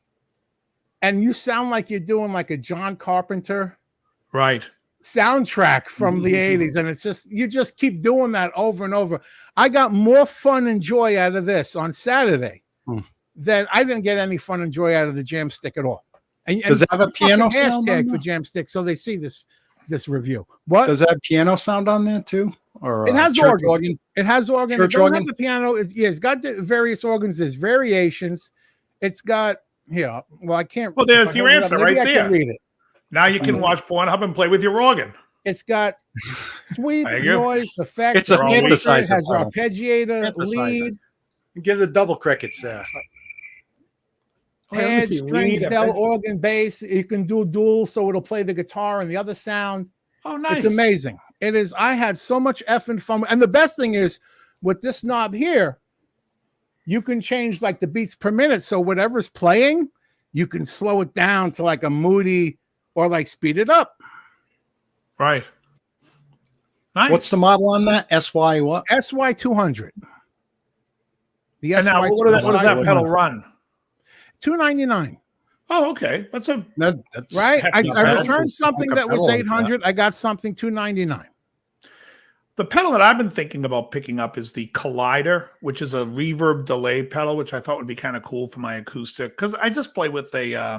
[SPEAKER 3] and you sound like you're doing like a John Carpenter soundtrack from the 80s. And it's just, you just keep doing that over and over. I got more fun and joy out of this on Saturday than I didn't get any fun and joy out of the Jam Stick at all. And
[SPEAKER 4] does it have a piano sound
[SPEAKER 3] for Jam Stick? So they see this review. What
[SPEAKER 4] does that have piano sound on there too? Or
[SPEAKER 3] it has organ. It has organ.
[SPEAKER 4] Church
[SPEAKER 3] it doesn't
[SPEAKER 4] organ?
[SPEAKER 3] have the piano. It's got the various organs. There's variations. It's got here. Well, I can't.
[SPEAKER 2] Well, there's your answer right there.
[SPEAKER 3] I can read it.
[SPEAKER 2] Now you can watch Pornhub and play with your organ.
[SPEAKER 3] It's got sweep, noise, effect.
[SPEAKER 4] It's a synthesizer.
[SPEAKER 3] It has arpeggiator, lead.
[SPEAKER 4] Give the double crickets there.
[SPEAKER 3] Pad, strings, bell, organ, bass. You can do dual, so it'll play the guitar and the other sound.
[SPEAKER 2] Oh, nice.
[SPEAKER 3] It's amazing. It is. I had so much effing fun. And the best thing is, with this knob here, you can change like the beats per minute. So whatever's playing, you can slow it down to like a moody or like speed it up.
[SPEAKER 2] Right. Nice.
[SPEAKER 4] What's the model on that? SY what?
[SPEAKER 3] SY 200. The
[SPEAKER 2] SY. Now, what does that pedal run?
[SPEAKER 3] $299.
[SPEAKER 2] Oh, okay. That's
[SPEAKER 3] right. I returned something that was $800. I got something $299.
[SPEAKER 2] The pedal that I've been thinking about picking up is the Collider, which is a reverb delay pedal, which I thought would be kind of cool for my acoustic because I just play with a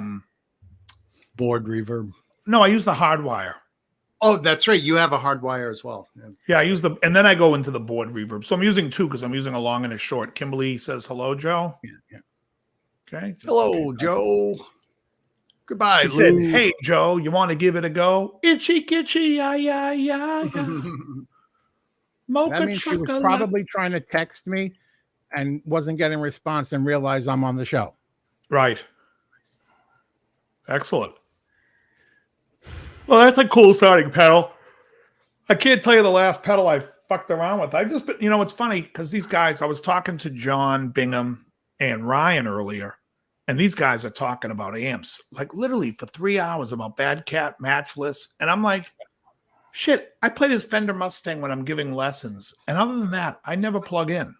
[SPEAKER 4] board reverb.
[SPEAKER 2] No, I use the hardwire.
[SPEAKER 4] Oh, that's right. You have a hardwire as well.
[SPEAKER 2] Yeah, I use and then I go into the board reverb. So I'm using 2 because I'm using a long and a short. Kimberly says hello, Joe.
[SPEAKER 4] Yeah.
[SPEAKER 2] Okay.
[SPEAKER 4] Hello, Joe. Goodbye,
[SPEAKER 2] Lou. Said, hey, Joe, you want to give it a go? Itchy, kitchy, yeah.
[SPEAKER 3] Mocha that means chocolate. She was probably trying to text me and wasn't getting a response and realized I'm on the show.
[SPEAKER 2] Right. Excellent. Well, that's a cool starting pedal. I can't tell you the last pedal I fucked around with. It's funny because these guys, I was talking to John Bingham and Ryan earlier, and these guys are talking about amps, like literally for 3 hours about Bad Cat, Matchless. And I'm like, shit, I play this Fender Mustang when I'm giving lessons. And other than that, I never plug in.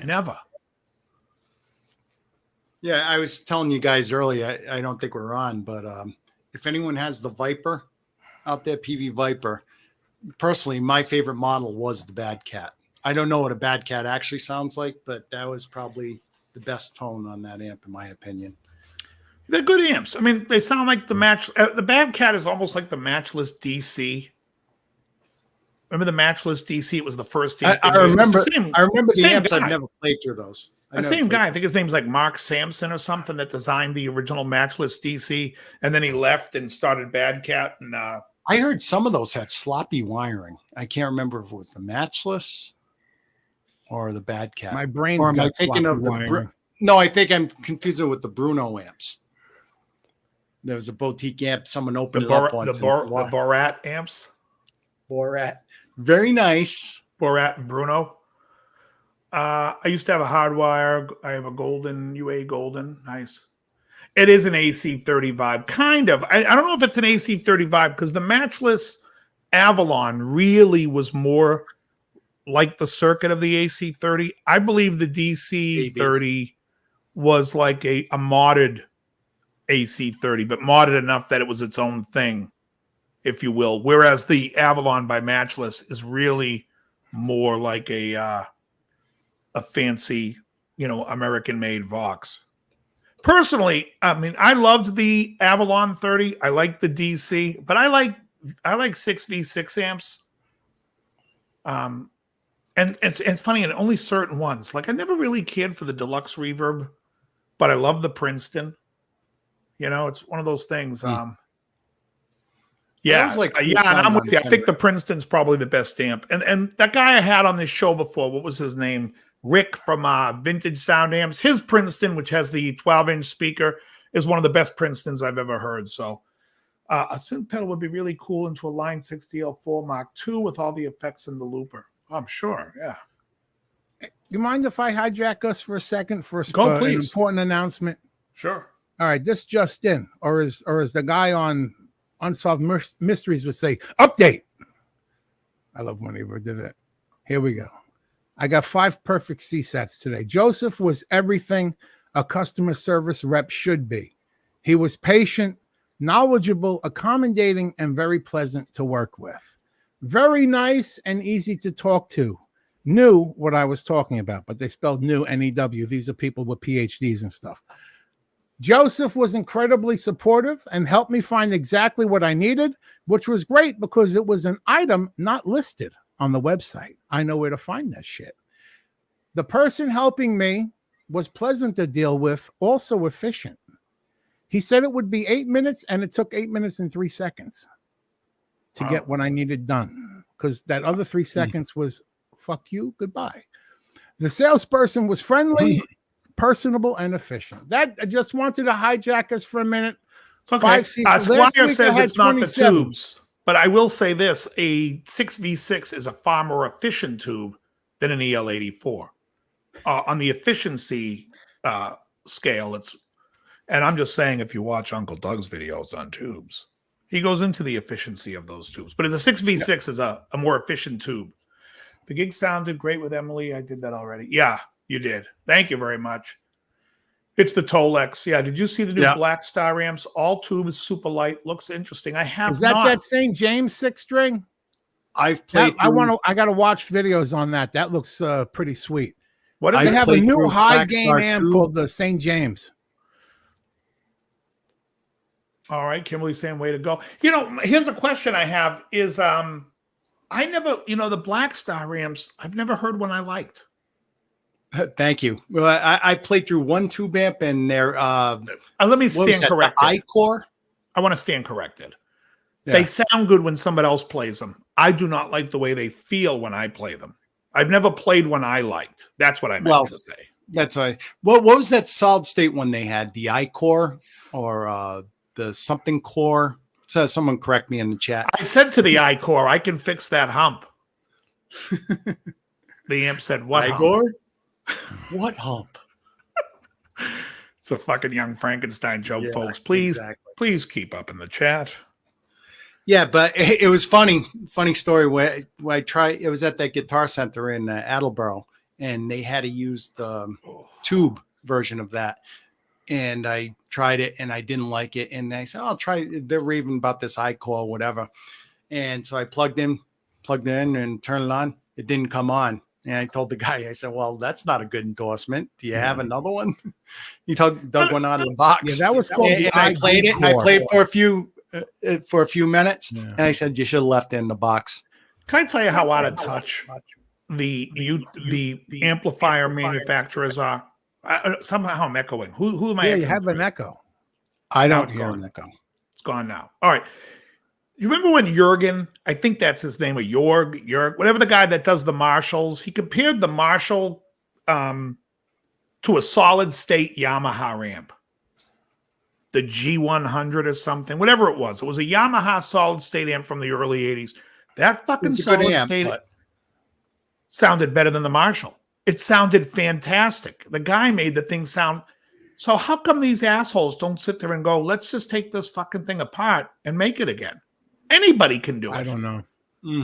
[SPEAKER 2] Never.
[SPEAKER 4] Yeah, I was telling you guys earlier, I don't think we're on, but if anyone has the Viper out there, PV Viper, personally, my favorite model was the Bad Cat. I don't know what a Bad Cat actually sounds like, but that was probably the best tone on that amp, in my opinion.
[SPEAKER 2] They're good amps. I mean, they sound like the the Bad Cat is almost like the Matchless DC. Remember the Matchless DC? It was the first amp.
[SPEAKER 4] I remember the amps. I've never played through those.
[SPEAKER 2] The same guy. I think his name's like Mark Sampson or something that designed the original Matchless DC, and then he left and started Bad Cat. And
[SPEAKER 4] I heard some of those had sloppy wiring. I can't remember if it was the Matchless or the Bad Cat.
[SPEAKER 3] My brain's or am I thinking of
[SPEAKER 4] the No, I think I'm confusing with the Bruno amps. There was a boutique amp. Someone opened it up once.
[SPEAKER 2] The Borat amps.
[SPEAKER 4] Borat. Very nice.
[SPEAKER 2] Borat and Bruno. I used to have a hardwire. I have a golden UA golden. Nice. It is an AC30 vibe, kind of. I don't know if it's an AC30 vibe because the Matchless Avalon really was more like the circuit of the AC30. I believe the DC30 was like a modded AC30, but modded enough that it was its own thing, if you will. Whereas the Avalon by Matchless is really more like a fancy, American-made Vox. Personally, I mean, I loved the Avalon 30. I like the DC, but I like 6v6 amps. And it's funny, and only certain ones. Like I never really cared for the deluxe reverb, but I love the Princeton. You know, it's one of those things. Yeah, and I'm with you. I think the Princeton's probably the best amp. And that guy I had on this show before, what was his name? Rick from Vintage Sound Amps. His Princeton, which has the 12-inch speaker, is one of the best Princetons I've ever heard. So a synth pedal would be really cool into a Line 60L4 Mark II with all the effects in the looper. I'm sure, yeah.
[SPEAKER 3] You mind if I hijack us for a second for
[SPEAKER 2] Go, please.
[SPEAKER 3] An important announcement?
[SPEAKER 2] Sure.
[SPEAKER 3] All right, this just in, or as the guy on Unsolved Mysteries would say, update. I love when he did that. Here we go. I got 5 perfect C sets today. Joseph was everything a customer service rep should be. He was patient, knowledgeable, accommodating, and very pleasant to work with. Very nice and easy to talk to. Knew what I was talking about, but they spelled new, N-E-W. These are people with PhDs and stuff. Joseph was incredibly supportive and helped me find exactly what I needed, which was great because it was an item not listed on the website. I know where to find that shit. The person helping me was pleasant to deal with, also efficient. He said it would be 8 minutes, and it took 8 minutes and 3 seconds to get what I needed done, because that other 3 seconds was fuck you, goodbye. The salesperson was friendly, personable, and efficient. That I just wanted to hijack us for a minute.
[SPEAKER 2] Okay. Squire says it's not the tubes, but I will say this: a 6v6 is a far more efficient tube than an EL84. On the efficiency scale, it's, and I'm just saying, if you watch Uncle Doug's videos on tubes, he goes into the efficiency of those tubes. But the 6v6 is a more efficient tube. The gig sounded great with Emily. I did that already. Yeah, you did. Thank you very much. It's the Tolex. Yeah. Did you see the new Black Star amps? All tubes, super light. Looks interesting. I have.
[SPEAKER 3] Is that St. James 6-string?
[SPEAKER 4] I've played.
[SPEAKER 3] I got to watch videos on that. That looks pretty sweet.
[SPEAKER 2] What
[SPEAKER 3] they have a new high gain amp called the St. James.
[SPEAKER 2] All right, Kimberly saying way to go. You know, here's a question I have is I never, the Black Star amps, I've never heard one I liked.
[SPEAKER 4] Thank you. Well, I played through one tube amp and their
[SPEAKER 2] let me stand corrected.
[SPEAKER 4] I-Core?
[SPEAKER 2] I want to stand corrected. Yeah. They sound good when somebody else plays them. I do not like the way they feel when I play them. I've never played one I liked. That's what I meant to say.
[SPEAKER 4] That's right. What was that solid state one they had? The I-Core or the something core? So someone correct me in the chat.
[SPEAKER 2] I said to the I-Core, I can fix that hump. The amp said, what
[SPEAKER 4] I-Core? What hump?
[SPEAKER 2] It's a fucking Young Frankenstein joke, folks. Please keep up in the chat.
[SPEAKER 4] Yeah, but it was funny story where I tried. It was at that Guitar Center in Attleboro, and they had to use the tube version of that. And I tried it, and I didn't like it. And I said, "I'll try." They're raving about this I-Core or whatever. And so I plugged in, and turned it on. It didn't come on. And I told the guy, I said, "Well, that's not a good endorsement. Do you have another one?" He dug one out of the box.
[SPEAKER 3] Yeah, that was called.
[SPEAKER 4] And I played it. And I played for a few minutes, and I said, "You should have left it in the box."
[SPEAKER 2] Can I tell you how out of touch the amplifier manufacturers are? Somehow I'm echoing. Who am I?
[SPEAKER 3] Yeah, you have an echo.
[SPEAKER 4] I don't hear an echo.
[SPEAKER 2] It's gone now. All right. You remember when Jurgen, I think that's his name, or Jörg, whatever the guy that does the Marshalls, he compared the Marshall to a solid state Yamaha amp. The G100 or something, whatever it was. It was a Yamaha solid state amp from the early 80s. That fucking solid state sounded better than the Marshall. It sounded fantastic. The guy made the thing sound. So how come these assholes don't sit there and go, let's just take this fucking thing apart and make it again? Anybody can do it.
[SPEAKER 3] I don't know.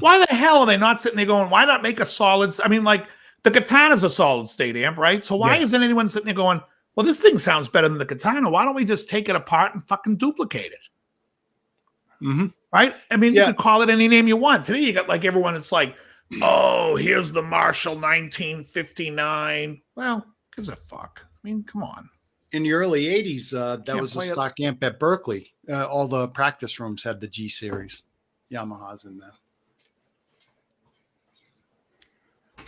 [SPEAKER 2] Why the hell are they not sitting there going, why not make a solid? I mean, like the Katana's a solid state amp, right? So why isn't anyone sitting there going, well, this thing sounds better than the Katana. Why don't we just take it apart and fucking duplicate it?
[SPEAKER 4] Mm-hmm.
[SPEAKER 2] Right? I mean, you can call it any name you want. Today you got like everyone, it's like, oh, here's the Marshall 1959. Well, gives a fuck. I mean, come on.
[SPEAKER 4] in the early 80s, that
[SPEAKER 2] Can't
[SPEAKER 4] was the
[SPEAKER 2] play it.
[SPEAKER 4] stock amp at Berkeley. All the practice rooms had the G series Yamahas in there.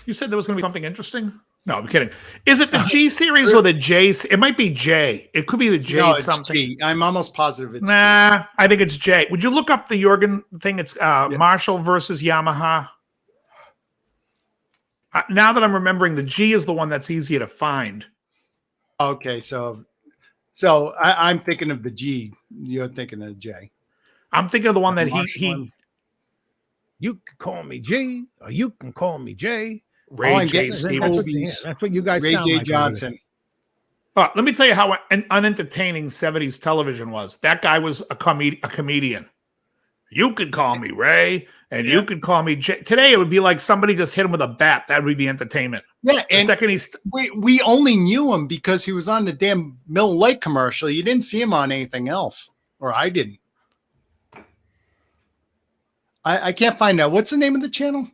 [SPEAKER 2] You said there was going to be something interesting? No, I'm kidding. Is it the G series or the J? It might be J. It could be the J
[SPEAKER 4] No, it's
[SPEAKER 2] something.
[SPEAKER 4] G. I'm almost positive it's G.
[SPEAKER 2] I think it's J. Would you look up the Jorgen thing? It's Marshall versus Yamaha. Now that I'm remembering, the G is the one that's easier to find.
[SPEAKER 4] Okay, so I'm thinking of the G. You're thinking of the J.
[SPEAKER 2] I'm thinking of the one that
[SPEAKER 4] Marshall
[SPEAKER 2] he
[SPEAKER 4] one.
[SPEAKER 3] You can call me G, or you can call me J.
[SPEAKER 2] Ray
[SPEAKER 4] I'm
[SPEAKER 2] J.
[SPEAKER 4] getting
[SPEAKER 2] Stevens.
[SPEAKER 3] That's what you guys
[SPEAKER 4] Ray
[SPEAKER 3] sound
[SPEAKER 4] J.
[SPEAKER 3] like.
[SPEAKER 4] Johnson.
[SPEAKER 2] Let me tell you how unentertaining 70s television was. That guy was a comedian. You could call me Ray, and you could call me J. Today, it would be like somebody just hit him with a bat. That would be the entertainment.
[SPEAKER 4] Yeah,
[SPEAKER 2] The
[SPEAKER 4] and
[SPEAKER 2] second
[SPEAKER 4] we only knew him because he was on the damn Miller Lite commercial. You didn't see him on anything else, or I didn't. I can't find out. What's the name of the channel?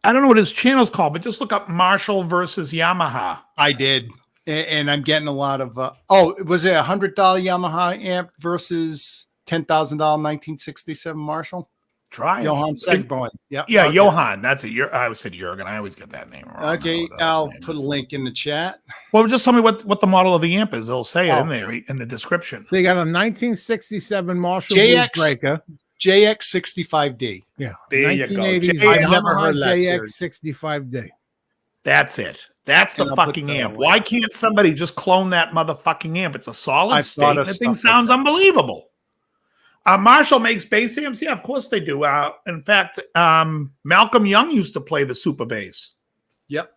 [SPEAKER 2] I don't know what his channel's called, but just look up Marshall versus Yamaha.
[SPEAKER 4] I did, and I'm getting a lot of. Was it $100 Yamaha amp versus $10,000 1967 Marshall?
[SPEAKER 2] Try it.
[SPEAKER 4] Johann Segborn.
[SPEAKER 2] Yeah,
[SPEAKER 4] okay.
[SPEAKER 2] Johann. That's it. I always said Jurgen. I always get that name wrong.
[SPEAKER 4] Okay, I'll put a link in the chat.
[SPEAKER 2] Well, just tell me what the model of the amp is. They'll say it in there in the description.
[SPEAKER 3] So you got a 1967 Marshall
[SPEAKER 4] JX
[SPEAKER 3] Breaker.
[SPEAKER 4] JX65D.
[SPEAKER 3] Yeah,
[SPEAKER 2] There you go.
[SPEAKER 3] 1980s
[SPEAKER 4] I've never
[SPEAKER 3] Yamaha
[SPEAKER 4] heard that series.
[SPEAKER 3] JX65D.
[SPEAKER 2] That's it. That's the
[SPEAKER 4] And I'll put
[SPEAKER 2] fucking
[SPEAKER 4] the
[SPEAKER 2] amp.
[SPEAKER 4] link.
[SPEAKER 2] Why can't somebody just clone that motherfucking amp? It's a solid
[SPEAKER 4] I've
[SPEAKER 2] state.
[SPEAKER 4] thought of
[SPEAKER 2] That thing
[SPEAKER 4] stuff like
[SPEAKER 2] sounds
[SPEAKER 4] that.
[SPEAKER 2] unbelievable. Marshall makes bass amps. Yeah, of course they do. In fact, Malcolm Young used to play the super bass.
[SPEAKER 4] Yep.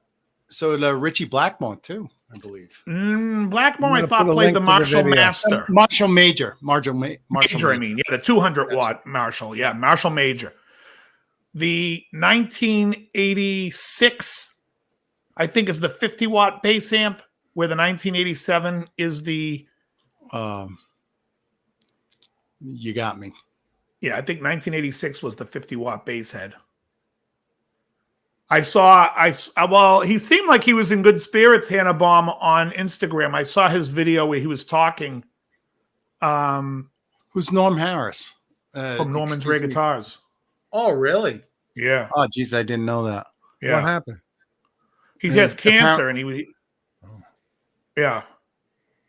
[SPEAKER 4] So the Richie Blackmore too, I believe.
[SPEAKER 2] Blackmore, I
[SPEAKER 3] I'm gonna
[SPEAKER 2] thought,
[SPEAKER 3] put a
[SPEAKER 2] played
[SPEAKER 3] link
[SPEAKER 2] the
[SPEAKER 3] to the
[SPEAKER 2] Marshall
[SPEAKER 3] video.
[SPEAKER 2] Master.
[SPEAKER 4] Marshall Major. Marshall
[SPEAKER 2] Major, I mean. Yeah, the 200 watt Marshall. Yeah, Marshall Major. The 1986, I think, is the 50 watt bass amp, where the 1987 is the.
[SPEAKER 4] You got me.
[SPEAKER 2] Yeah, I think 1986 was the 50 watt bass head. Well, he seemed like he was in good spirits, Hannah Baum, on Instagram. I saw his video where he was talking.
[SPEAKER 4] Who's Norm Harris?
[SPEAKER 2] From Norman's Ray Guitars.
[SPEAKER 4] Oh, really?
[SPEAKER 2] Yeah.
[SPEAKER 4] Oh, geez, I didn't know that.
[SPEAKER 2] Yeah.
[SPEAKER 3] What happened?
[SPEAKER 2] He has cancer, and he was. Yeah.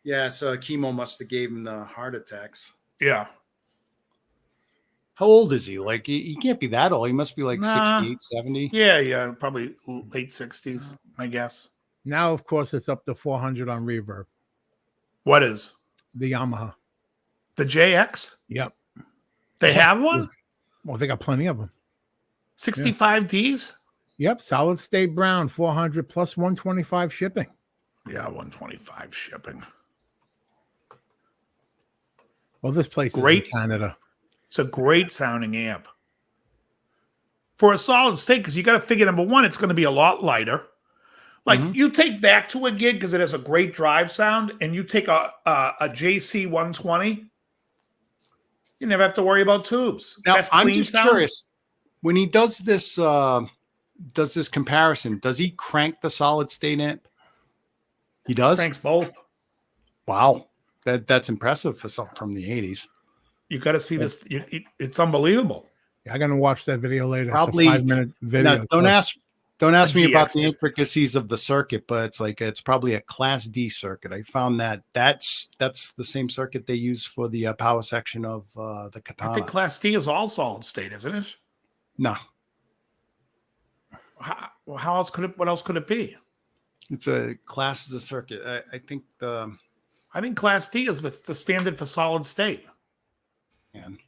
[SPEAKER 4] Yeah, so chemo must have gave him the heart attacks.
[SPEAKER 2] Yeah.
[SPEAKER 4] How old is he? Like, he can't be that old. He must be like
[SPEAKER 2] Nah.
[SPEAKER 4] 68, 70.
[SPEAKER 2] Yeah, probably late 60s, I guess.
[SPEAKER 3] Now, of course, it's up to 400 on reverb.
[SPEAKER 2] What is?
[SPEAKER 3] The Yamaha.
[SPEAKER 2] The JX?
[SPEAKER 3] Yep.
[SPEAKER 2] They have one?
[SPEAKER 3] Well, they got plenty of them.
[SPEAKER 2] 65Ds?
[SPEAKER 3] Yep. Solid state brown, 400 plus 125 shipping.
[SPEAKER 2] Yeah, 125 shipping.
[SPEAKER 3] Well, this place
[SPEAKER 2] Great.
[SPEAKER 3] is in Canada.
[SPEAKER 2] It's a great sounding amp. For a solid state, because you got to figure, number one, it's going to be a lot lighter. Like, you take that to a gig because it has a great drive sound, and you take a JC 120, you never have to worry about tubes.
[SPEAKER 4] Now,
[SPEAKER 2] That's
[SPEAKER 4] I'm
[SPEAKER 2] clean
[SPEAKER 4] just
[SPEAKER 2] sound.
[SPEAKER 4] curious. When he does this comparison, does he crank the solid state amp? He does?
[SPEAKER 2] Thanks, both.
[SPEAKER 4] Wow. That's impressive for something from the 80s.
[SPEAKER 2] You got to see this. It's unbelievable.
[SPEAKER 3] I'm going to watch that video later.
[SPEAKER 4] Probably-
[SPEAKER 3] It's a 5-minute video.
[SPEAKER 4] Now, don't ask me
[SPEAKER 2] GX.
[SPEAKER 4] about the intricacies of the circuit, but it's probably a Class D circuit. I found that's the same circuit they use for the power section of the
[SPEAKER 2] I
[SPEAKER 4] Katana.
[SPEAKER 2] think Class D is all solid state, isn't it?
[SPEAKER 4] No,
[SPEAKER 2] How else could it? What else could it be?
[SPEAKER 4] it's a class as a circuit. I think
[SPEAKER 2] I think Class D is the standard for solid state.
[SPEAKER 4] man.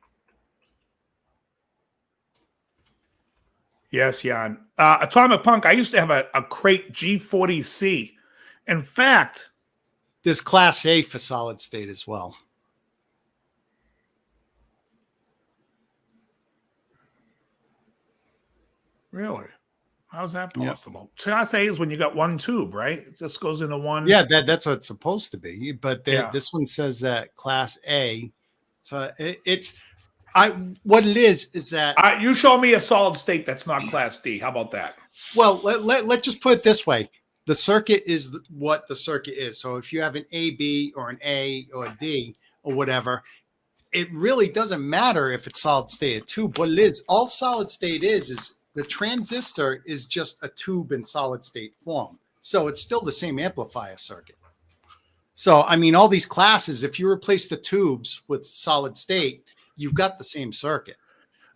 [SPEAKER 2] Yes, Jan. Atomic Punk, I used to have a crate G40C. In fact,
[SPEAKER 4] There's Class A for solid state as well.
[SPEAKER 2] really, how's that possible? Class A is when you got one tube, right? It just goes into one.
[SPEAKER 4] Yeah, that's what it's supposed to be. But
[SPEAKER 2] Yeah.
[SPEAKER 4] this one says that Class A. So what it is that
[SPEAKER 2] You show me a solid state that's not Class D. How about that?
[SPEAKER 4] well, let's just put it this way. the circuit is what the circuit is. So if you have an AB or an A or a D or whatever, it really doesn't matter if it's solid state or tube. What it is, all solid state is the transistor is just a tube in solid state form. So it's still the same amplifier circuit. So, I mean, all these classes, if you replace the tubes with solid state, you've got the same circuit.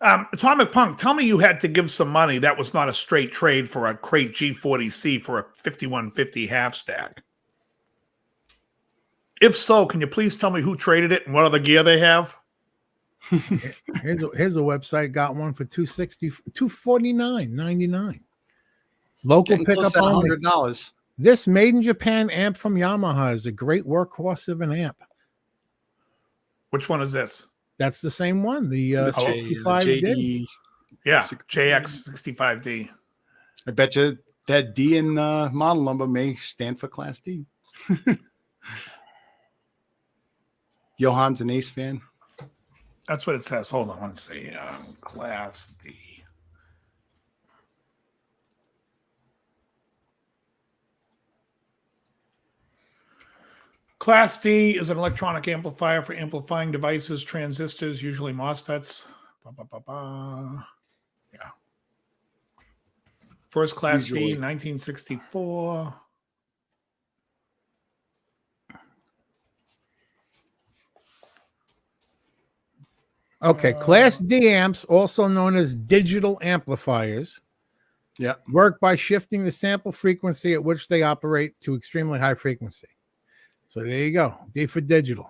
[SPEAKER 2] Atomic Punk, tell me you had to give some money. That was not a straight trade for a crate G40C for a 5150 half stack. If so, can you please tell me who traded it and what other gear they have?
[SPEAKER 3] Here's a website. Got one for $249.99. Local pickup only.
[SPEAKER 4] $100.
[SPEAKER 3] This made in Japan amp from Yamaha is a great workhorse of an amp.
[SPEAKER 2] Which one is this?
[SPEAKER 3] That's the same one. The 65D.
[SPEAKER 2] Yeah, JX65D.
[SPEAKER 4] I bet you that D in model number may stand for Class D. Johan's an Ace fan.
[SPEAKER 2] That's what it says. Hold on, let's see. Class D. Class D is an electronic amplifier for amplifying devices, transistors, usually MOSFETs. Yeah. First Class D, 1964.
[SPEAKER 3] Okay, Class D amps, also known as digital amplifiers, work by shifting the sample frequency at which they operate to extremely high frequency. So there you go. D for digital.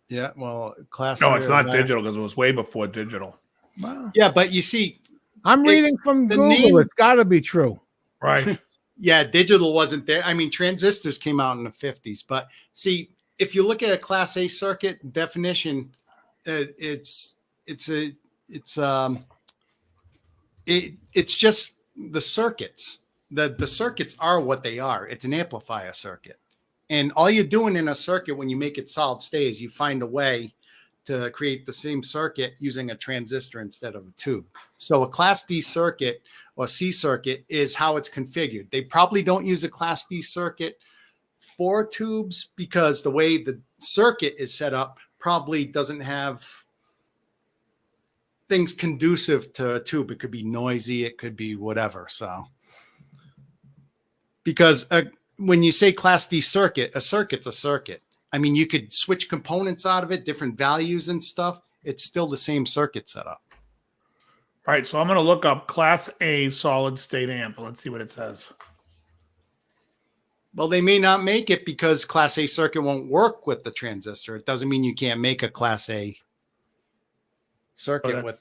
[SPEAKER 4] Yeah, well, Class.
[SPEAKER 2] No, it's not digital because it was way before digital.
[SPEAKER 3] Wow.
[SPEAKER 4] Yeah, but you see,
[SPEAKER 3] I'm reading from Google. It's got to be true.
[SPEAKER 2] Right.
[SPEAKER 4] Yeah, digital wasn't there. I mean, transistors came out in the 50s. But see, if you look at a Class A circuit definition, it's just the circuits. The circuits are what they are. It's an amplifier circuit. And all you're doing in a circuit when you make it solid state is you find a way to create the same circuit using a transistor instead of a tube. So a Class D circuit or C circuit is how it's configured. They probably don't use a Class D circuit for tubes because the way the circuit is set up probably doesn't have things conducive to a tube. It could be noisy. It could be whatever. So because when you say Class D circuit, a circuit's a circuit. I mean, you could switch components out of it, different values and stuff. It's still the same circuit setup.
[SPEAKER 2] All right, so I'm going to look up Class A solid state amp. Let's see what it says.
[SPEAKER 4] Well, they may not make it because Class A circuit won't work with the transistor. It doesn't mean you can't make a Class A circuit with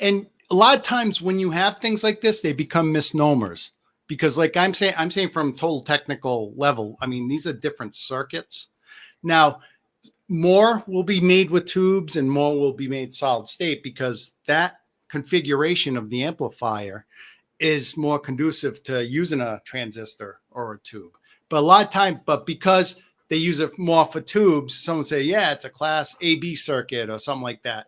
[SPEAKER 4] and a lot of times when you have things like this, they become misnomers because like I'm saying from total technical level, I mean, these are different circuits. Now, more will be made with tubes and more will be made solid state because that configuration of the amplifier is more conducive to using a transistor or a tube. But a lot of time, but because they use it more for tubes, someone say, yeah, it's a Class AB circuit or something like that.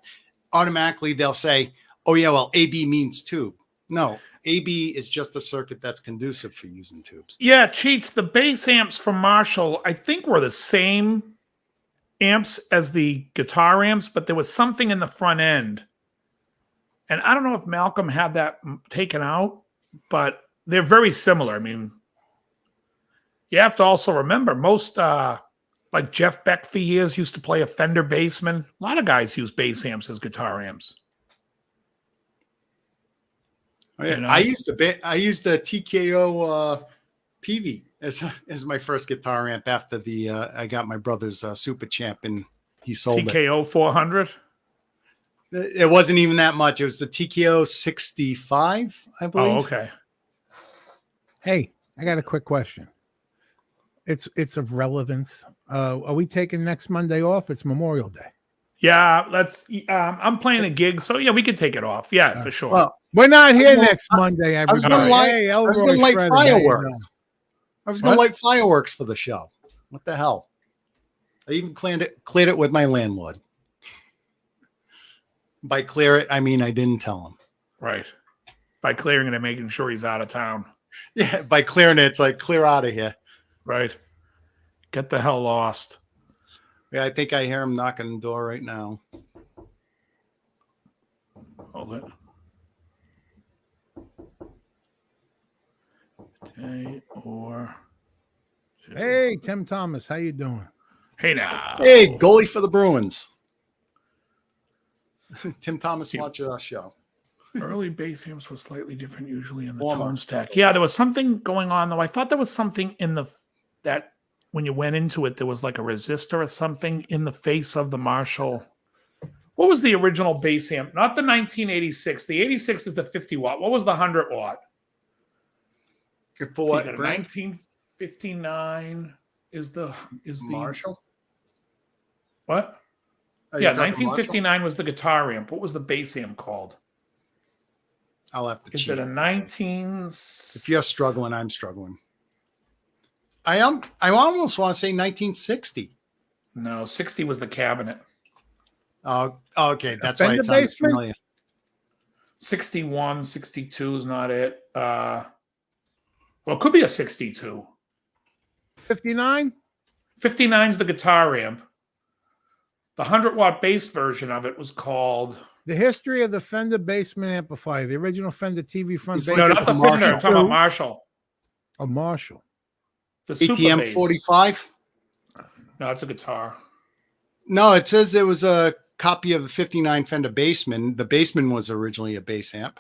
[SPEAKER 4] Automatically, they'll say, oh, yeah, well, AB means tube. No, AB is just a circuit that's conducive for using tubes.
[SPEAKER 2] Yeah, Cheats, the bass amps from Marshall, I think were the same amps as the guitar amps, but there was something in the front end. And I don't know if Malcolm had that taken out, but they're very similar. I mean, you have to also remember most, like Jeff Beck for years used to play a Fender Bassman. A lot of guys use bass amps as guitar amps.
[SPEAKER 4] Oh, yeah. You know? I used a TKO PV as my first guitar amp after I got my brother's Super Champ and he sold
[SPEAKER 2] TKO 400.
[SPEAKER 4] It wasn't even that much. It was the TKO 65, I believe.
[SPEAKER 2] Oh, okay.
[SPEAKER 3] Hey, I got a quick question. It's of relevance. Are we taking next Monday off? It's Memorial Day.
[SPEAKER 2] Yeah, let's. I'm playing a gig, so yeah, we could take it off. Yeah, for sure.
[SPEAKER 3] Well, we're not here next Monday.
[SPEAKER 4] I was going to light fireworks. I was going to light fireworks for the show. What the hell? I even cleared it with my landlord. By clear it, I mean I didn't tell him.
[SPEAKER 2] Right. By clearing it and making sure he's out of town.
[SPEAKER 4] Yeah, by clearing it, it's like clear out of here.
[SPEAKER 2] Right. Get the hell lost.
[SPEAKER 4] Yeah, I think I hear him knocking the door right now.
[SPEAKER 2] Hold it. Day or...
[SPEAKER 3] Hey, Tim Thomas, how you doing?
[SPEAKER 2] Hey now.
[SPEAKER 4] Hey, goalie for the Bruins. Tim Thomas watches our show.
[SPEAKER 2] Early bass amps were slightly different usually in the
[SPEAKER 4] Former.
[SPEAKER 2] tone stack. Yeah, there was something going on though. I thought there was something in that when you went into it, there was like a resistor or something in the face of the Marshall. What was the original bass amp? Not the 1986. The 86 is the 50 watt. What was the 100 watt?
[SPEAKER 4] For what?
[SPEAKER 2] 1959 is the
[SPEAKER 4] Marshall?
[SPEAKER 2] What? Yeah, 1959 was the guitar amp. What was the bass amp called?
[SPEAKER 4] I'll have to check.
[SPEAKER 2] Is it a 19?
[SPEAKER 4] If you're struggling, I'm struggling. I almost want to say 1960.
[SPEAKER 2] No, 60 was the cabinet.
[SPEAKER 4] Oh, okay. That's why
[SPEAKER 3] Fender
[SPEAKER 4] it sounds
[SPEAKER 3] Basement?
[SPEAKER 4] familiar.
[SPEAKER 2] 61, 62 is not it. Well, it could be a 62.
[SPEAKER 3] 59?
[SPEAKER 2] 59 is the guitar amp. The 100 watt bass version of it was called...
[SPEAKER 3] The history of the Fender Basement Amplifier, the original Fender TV front bass.
[SPEAKER 2] No, not the Fender. I'm talking about Marshall.
[SPEAKER 3] A Marshall.
[SPEAKER 2] The Super
[SPEAKER 4] ATM
[SPEAKER 2] Bass.
[SPEAKER 4] 45?
[SPEAKER 2] No, it's a guitar.
[SPEAKER 4] No, it says it was a copy of the 59 Fender Bassman. The Bassman was originally a bass amp.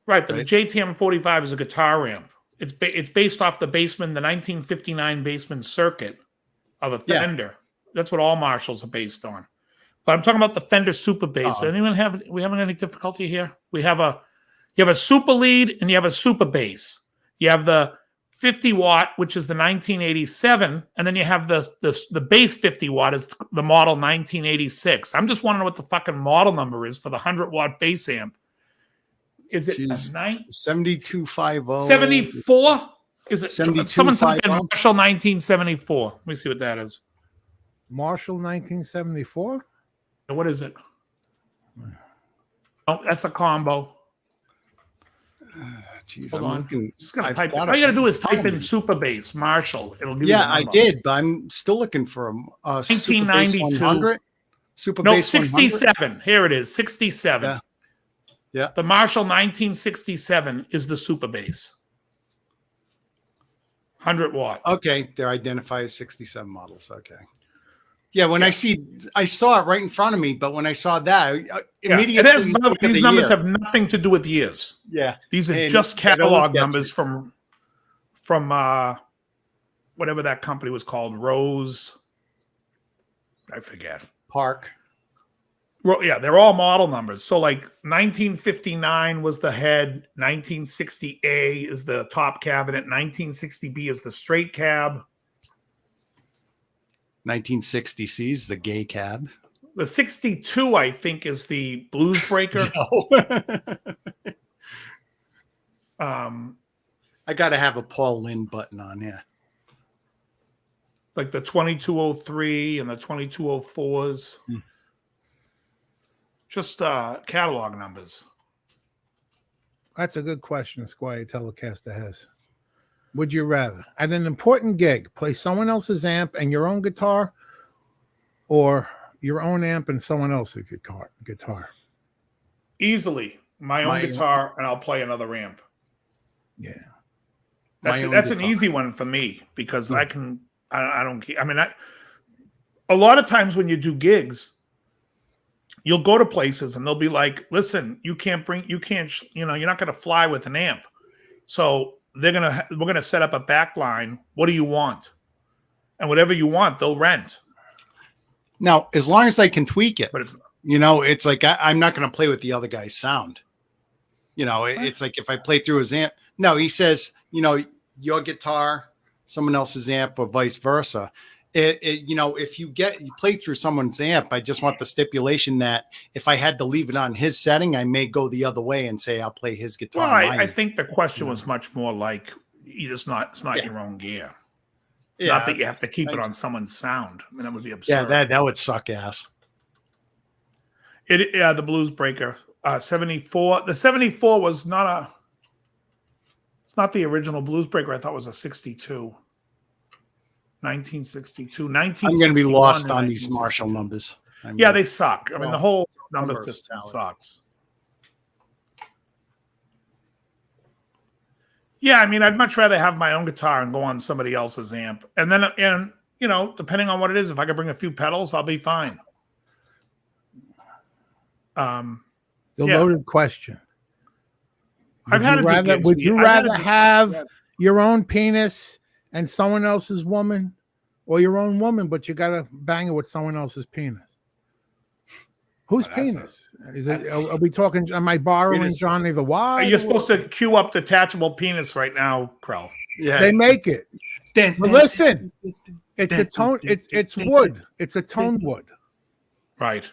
[SPEAKER 2] Right, but the JTM 45 is a guitar amp. It's based off the Bassman, the 1959 Bassman circuit of a Fender. Yeah. That's what all Marshalls are based on. But I'm talking about the Fender Super Bass. Does anyone have? We having any difficulty here? You have a Super Lead and you have a Super Bass. You have the 50 watt, which is the 1987, and then you have the base 50 watt is the model 1986. I'm just wondering what the fucking model number is for the 100 watt bass amp. Is it
[SPEAKER 4] 7250?
[SPEAKER 2] 74? Is it
[SPEAKER 4] 7250?
[SPEAKER 2] Someone type in Marshall 1974. Let me see what that is.
[SPEAKER 3] Marshall 1974?
[SPEAKER 2] What is it? Oh, that's a combo.
[SPEAKER 4] Jeez,
[SPEAKER 2] Hold
[SPEAKER 4] I'm
[SPEAKER 2] on.
[SPEAKER 4] looking.
[SPEAKER 2] Just gonna type. All you gotta do is type in Super Bass Marshall. It'll give you the
[SPEAKER 4] I
[SPEAKER 2] number.
[SPEAKER 4] did, but I'm still looking for a Super Bass 100. Super Bass
[SPEAKER 2] 67.
[SPEAKER 4] 100?
[SPEAKER 2] Here it is. 67.
[SPEAKER 4] Yeah.
[SPEAKER 2] The Marshall 1967 is the Super Bass. 100 watt.
[SPEAKER 4] Okay, they're identified as 67 models. Okay. Yeah, when I saw it right in front of me, but when I saw that, immediately
[SPEAKER 2] these numbers have nothing to do with years.
[SPEAKER 4] Yeah,
[SPEAKER 2] these are just catalog numbers from whatever that company was called, Rose. I forget.
[SPEAKER 4] Park.
[SPEAKER 2] Well, yeah, they're all model numbers. So, like 1959 was the head, 1960A is the top cabinet, 1960B is the straight cab.
[SPEAKER 4] 1960C is the gay cab.
[SPEAKER 2] The 62, I think, is the blues breaker.
[SPEAKER 4] I got to have a Paul Lynde button on here.
[SPEAKER 2] Like the 2203 and the 2204s. Just catalog numbers.
[SPEAKER 3] That's a good question, Squire Telecaster has. Would you rather, at an important gig, play someone else's amp and your own guitar, or your own amp and someone else's guitar?
[SPEAKER 2] Easily my own guitar, and I'll play another amp.
[SPEAKER 3] Yeah.
[SPEAKER 2] That's an easy one for me because I don't care. I mean, a lot of times when you do gigs, you'll go to places and they'll be like, listen, you're not going to fly with an amp. So we're going to set up a back line. What do you want? And whatever you want, they'll rent.
[SPEAKER 4] Now, as long as I can tweak it,
[SPEAKER 2] but
[SPEAKER 4] it's like I'm not going to play with the other guy's sound. It's like if I play through his amp. No, he says, your guitar, someone else's amp, or vice versa. If you play through someone's amp, I just want the stipulation that if I had to leave it on his setting, I may go the other way and say I'll play his guitar.
[SPEAKER 2] Well, I think the question was much more like it's not your own gear. Yeah, not that you have to keep it on someone's sound. I mean, that would be absurd.
[SPEAKER 4] Yeah, that would suck ass.
[SPEAKER 2] The Blues Breaker 74. The 74 was not a. It's not the original Blues Breaker. I thought it was a 62. 1962.
[SPEAKER 4] I'm going to be lost on these Marshall numbers.
[SPEAKER 2] Yeah, they suck. I mean, the whole number just sucks. Yeah, I mean, I'd much rather have my own guitar and go on somebody else's amp. And then, depending on what it is, if I could bring a few pedals, I'll be fine.
[SPEAKER 3] Loaded question.
[SPEAKER 2] Would
[SPEAKER 3] you rather have your own penis and someone else's woman, or your own woman, but you got to bang it with someone else's penis? Whose penis? Are we talking? Am I borrowing Johnny the Wide?
[SPEAKER 2] You're supposed to queue up detachable penis right now, Krell.
[SPEAKER 3] Yeah, they make it. But listen, it's a tone. It's wood. It's a Tonewood.
[SPEAKER 2] Right.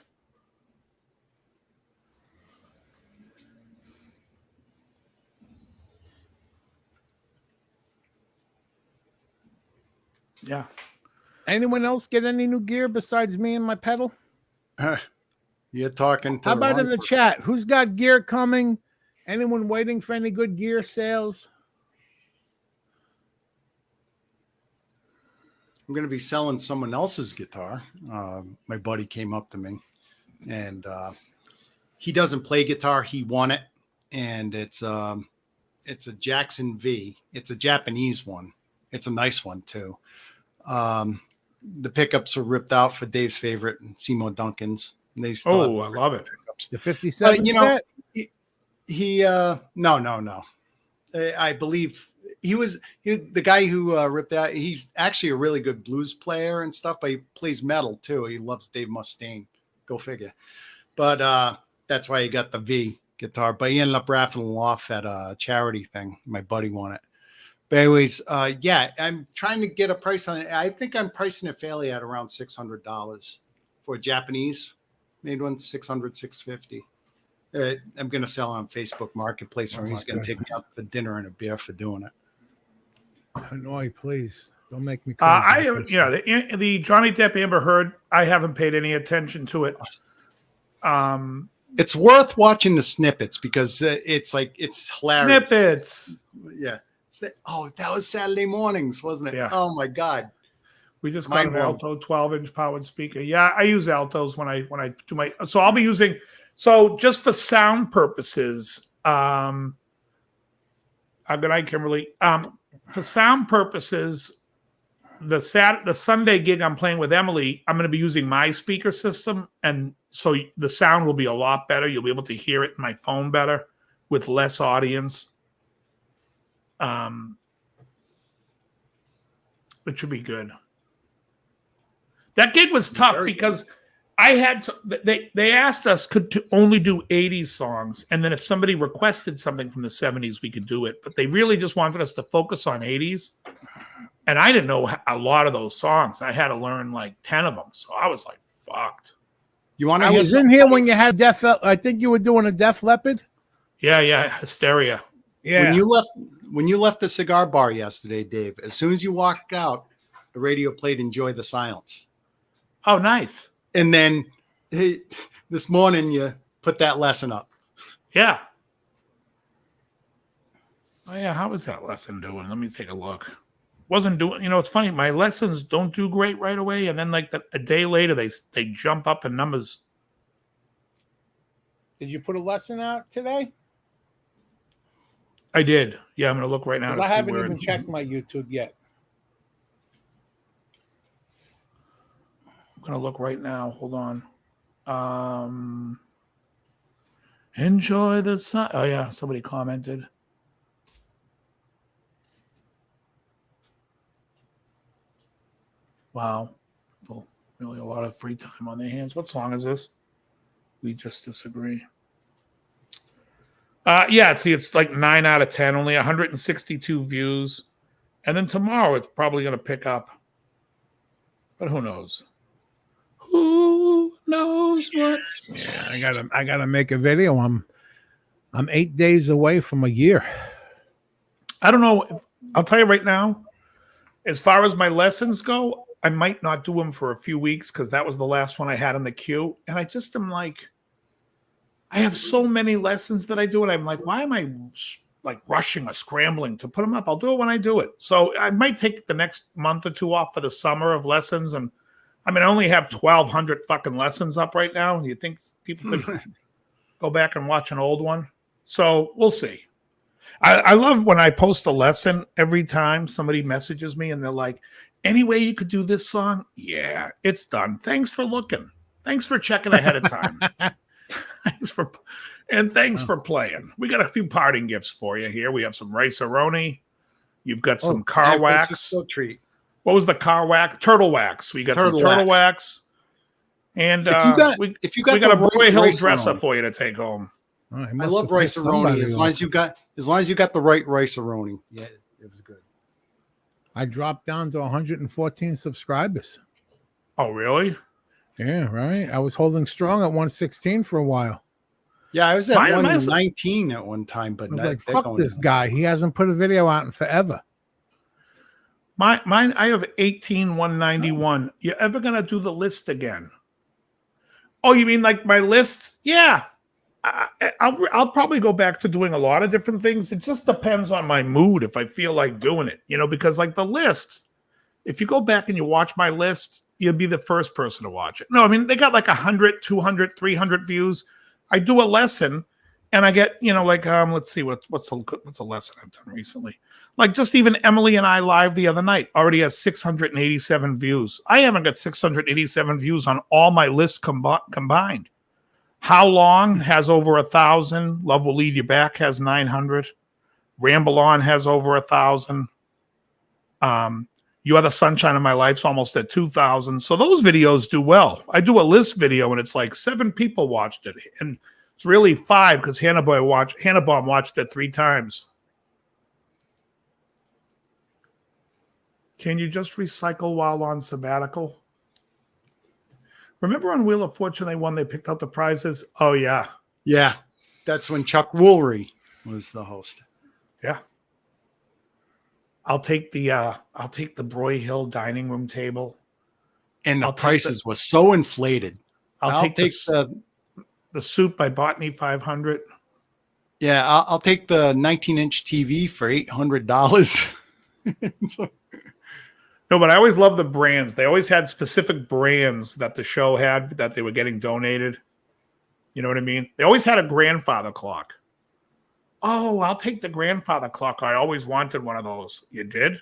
[SPEAKER 2] Yeah.
[SPEAKER 3] Anyone else get any new gear besides me and my pedal?
[SPEAKER 4] You're talking to.
[SPEAKER 3] How about in the chat? Who's got gear coming? Anyone waiting for any good gear sales?
[SPEAKER 4] I'm going to be selling someone else's guitar. My buddy came up to me, and he doesn't play guitar. He won it, and it's a Jackson V. It's a Japanese one. It's a nice one too. The pickups are ripped out for Dave's favorite, Seymour Duncan's. They still
[SPEAKER 2] I love it.
[SPEAKER 4] Pickups.
[SPEAKER 3] The 57.
[SPEAKER 4] No. I believe he was the guy who ripped out. He's actually a really good blues player and stuff, but he plays metal too. He loves Dave Mustaine. Go figure. But that's why he got the V guitar. But he ended up raffling off at a charity thing. My buddy won it. But anyways, I'm trying to get a price on it. I think I'm pricing it fairly at around $600 for a Japanese made one, $600, $650. I'm going to sell on Facebook Marketplace for him. He's going to take me out for dinner and a beer for doing it.
[SPEAKER 3] Hanoi, please don't make me crazy.
[SPEAKER 2] The Johnny Depp Amber Heard, I haven't paid any attention to it.
[SPEAKER 4] It's worth watching the snippets because it's hilarious.
[SPEAKER 2] Snippets.
[SPEAKER 4] Yeah. That was Saturday mornings, wasn't it?
[SPEAKER 2] Yeah.
[SPEAKER 4] Oh my God.
[SPEAKER 2] We just got an Alto 12-inch powered speaker. Yeah, I use Altos when I do my. So I'll be using. So just for sound purposes, good night, Kimberly. For sound purposes, the Sunday gig I'm playing with Emily, I'm going to be using my speaker system, and so the sound will be a lot better. You'll be able to hear it in my phone better with less audience. It should be good. That gig was tough because I had to. They asked us to only do 80s songs, and then if somebody requested something from the 70s, we could do it. But they really just wanted us to focus on 80s, and I didn't know a lot of those songs. I had to learn like 10 of them, so I was like fucked.
[SPEAKER 4] You want to?
[SPEAKER 3] I was in here when you had Def. I think you were doing a Def Leppard.
[SPEAKER 2] Yeah, Hysteria.
[SPEAKER 3] Yeah.
[SPEAKER 4] When you left the cigar bar yesterday, Dave, as soon as you walked out, the radio played "Enjoy the Silence."
[SPEAKER 2] Oh, nice.
[SPEAKER 4] And then this morning you put that lesson up.
[SPEAKER 2] Yeah. Oh yeah, how was that lesson doing? Let me take a look. Wasn't doing. It's funny. My lessons don't do great right away, and then like a day later, they jump up in numbers.
[SPEAKER 3] Did you put a lesson out today?
[SPEAKER 2] I did. Yeah, I'm going to look right now.
[SPEAKER 3] I haven't even checked my YouTube yet.
[SPEAKER 2] I'm going to look right now. Hold on. Enjoy the sun. Oh, yeah. Somebody commented. Wow. Well, really a lot of free time on their hands. What song is this? We Just Disagree. It's like 9 out of 10, only 162 views. And then tomorrow it's probably going to pick up. But who knows? Who knows what?
[SPEAKER 3] Yeah, I gotta make a video. I'm 8 days away from a year.
[SPEAKER 2] I don't know. I'll tell you right now, as far as my lessons go, I might not do them for a few weeks because that was the last one I had in the queue. And I just am like, I have so many lessons that I do, and I'm like, why am I like rushing or scrambling to put them up? I'll do it when I do it. So I might take the next month or two off for the summer of lessons. And I mean, I only have 1,200 fucking lessons up right now. Do you think people could go back and watch an old one? So we'll see. I love when I post a lesson every time somebody messages me and they're like, any way you could do this song? Yeah, it's done. Thanks for looking. Thanks for checking ahead of time. Thanks for playing. We got a few parting gifts for you here. We have some rice-a-roni. You've got some car wax.
[SPEAKER 4] Treat.
[SPEAKER 2] What was the car wax? Turtle wax. We got some turtle wax. And if you got a Broy Hill dress up for you to take home.
[SPEAKER 4] Oh, I love rice-a-roni as long as you got the right rice-a-roni. Yeah, it was good.
[SPEAKER 3] I dropped down to 114 subscribers.
[SPEAKER 2] Oh, really?
[SPEAKER 3] Yeah, right. I was holding strong at 116 for a while.
[SPEAKER 4] Yeah, I was at 119 at one time, but
[SPEAKER 3] like, fuck this guy. He hasn't put a video out in forever.
[SPEAKER 2] Mine, I have 19191. You ever gonna do the list again? Oh, you mean like my list? Yeah. I'll probably go back to doing a lot of different things. It just depends on my mood if I feel like doing it, because like the lists, if you go back and you watch my list, you'll be the first person to watch it. No, I mean, they got like 100, 200, 300 views. I do a lesson and I get, let's see, what's a lesson I've done recently? Like just even Emily and I live the other night already has 687 views. I haven't got 687 views on all my lists combined. How Long has over 1,000. Love Will Lead You Back has 900. Ramble On has over 1,000. You Are the Sunshine of My Life's almost at 2,000. So those videos do well. I do a list video and it's like 7 people watched it. And it's really 5 because Hannah Baum watched it 3 times. Can you just recycle while on sabbatical? Remember on Wheel of Fortune they picked out the prizes? Oh yeah.
[SPEAKER 4] Yeah. That's when Chuck Woolery was the host.
[SPEAKER 2] Yeah. I'll take the Broy Hill dining room table.
[SPEAKER 4] And the prices were so inflated.
[SPEAKER 2] I'll take the suit by Botany 500.
[SPEAKER 4] Yeah, I'll take the 19-inch TV for $800.
[SPEAKER 2] No, but I always love the brands. They always had specific brands that the show had that they were getting donated. You know what I mean? They always had a grandfather clock. Oh, I'll take the grandfather clock. I always wanted one of those. You did?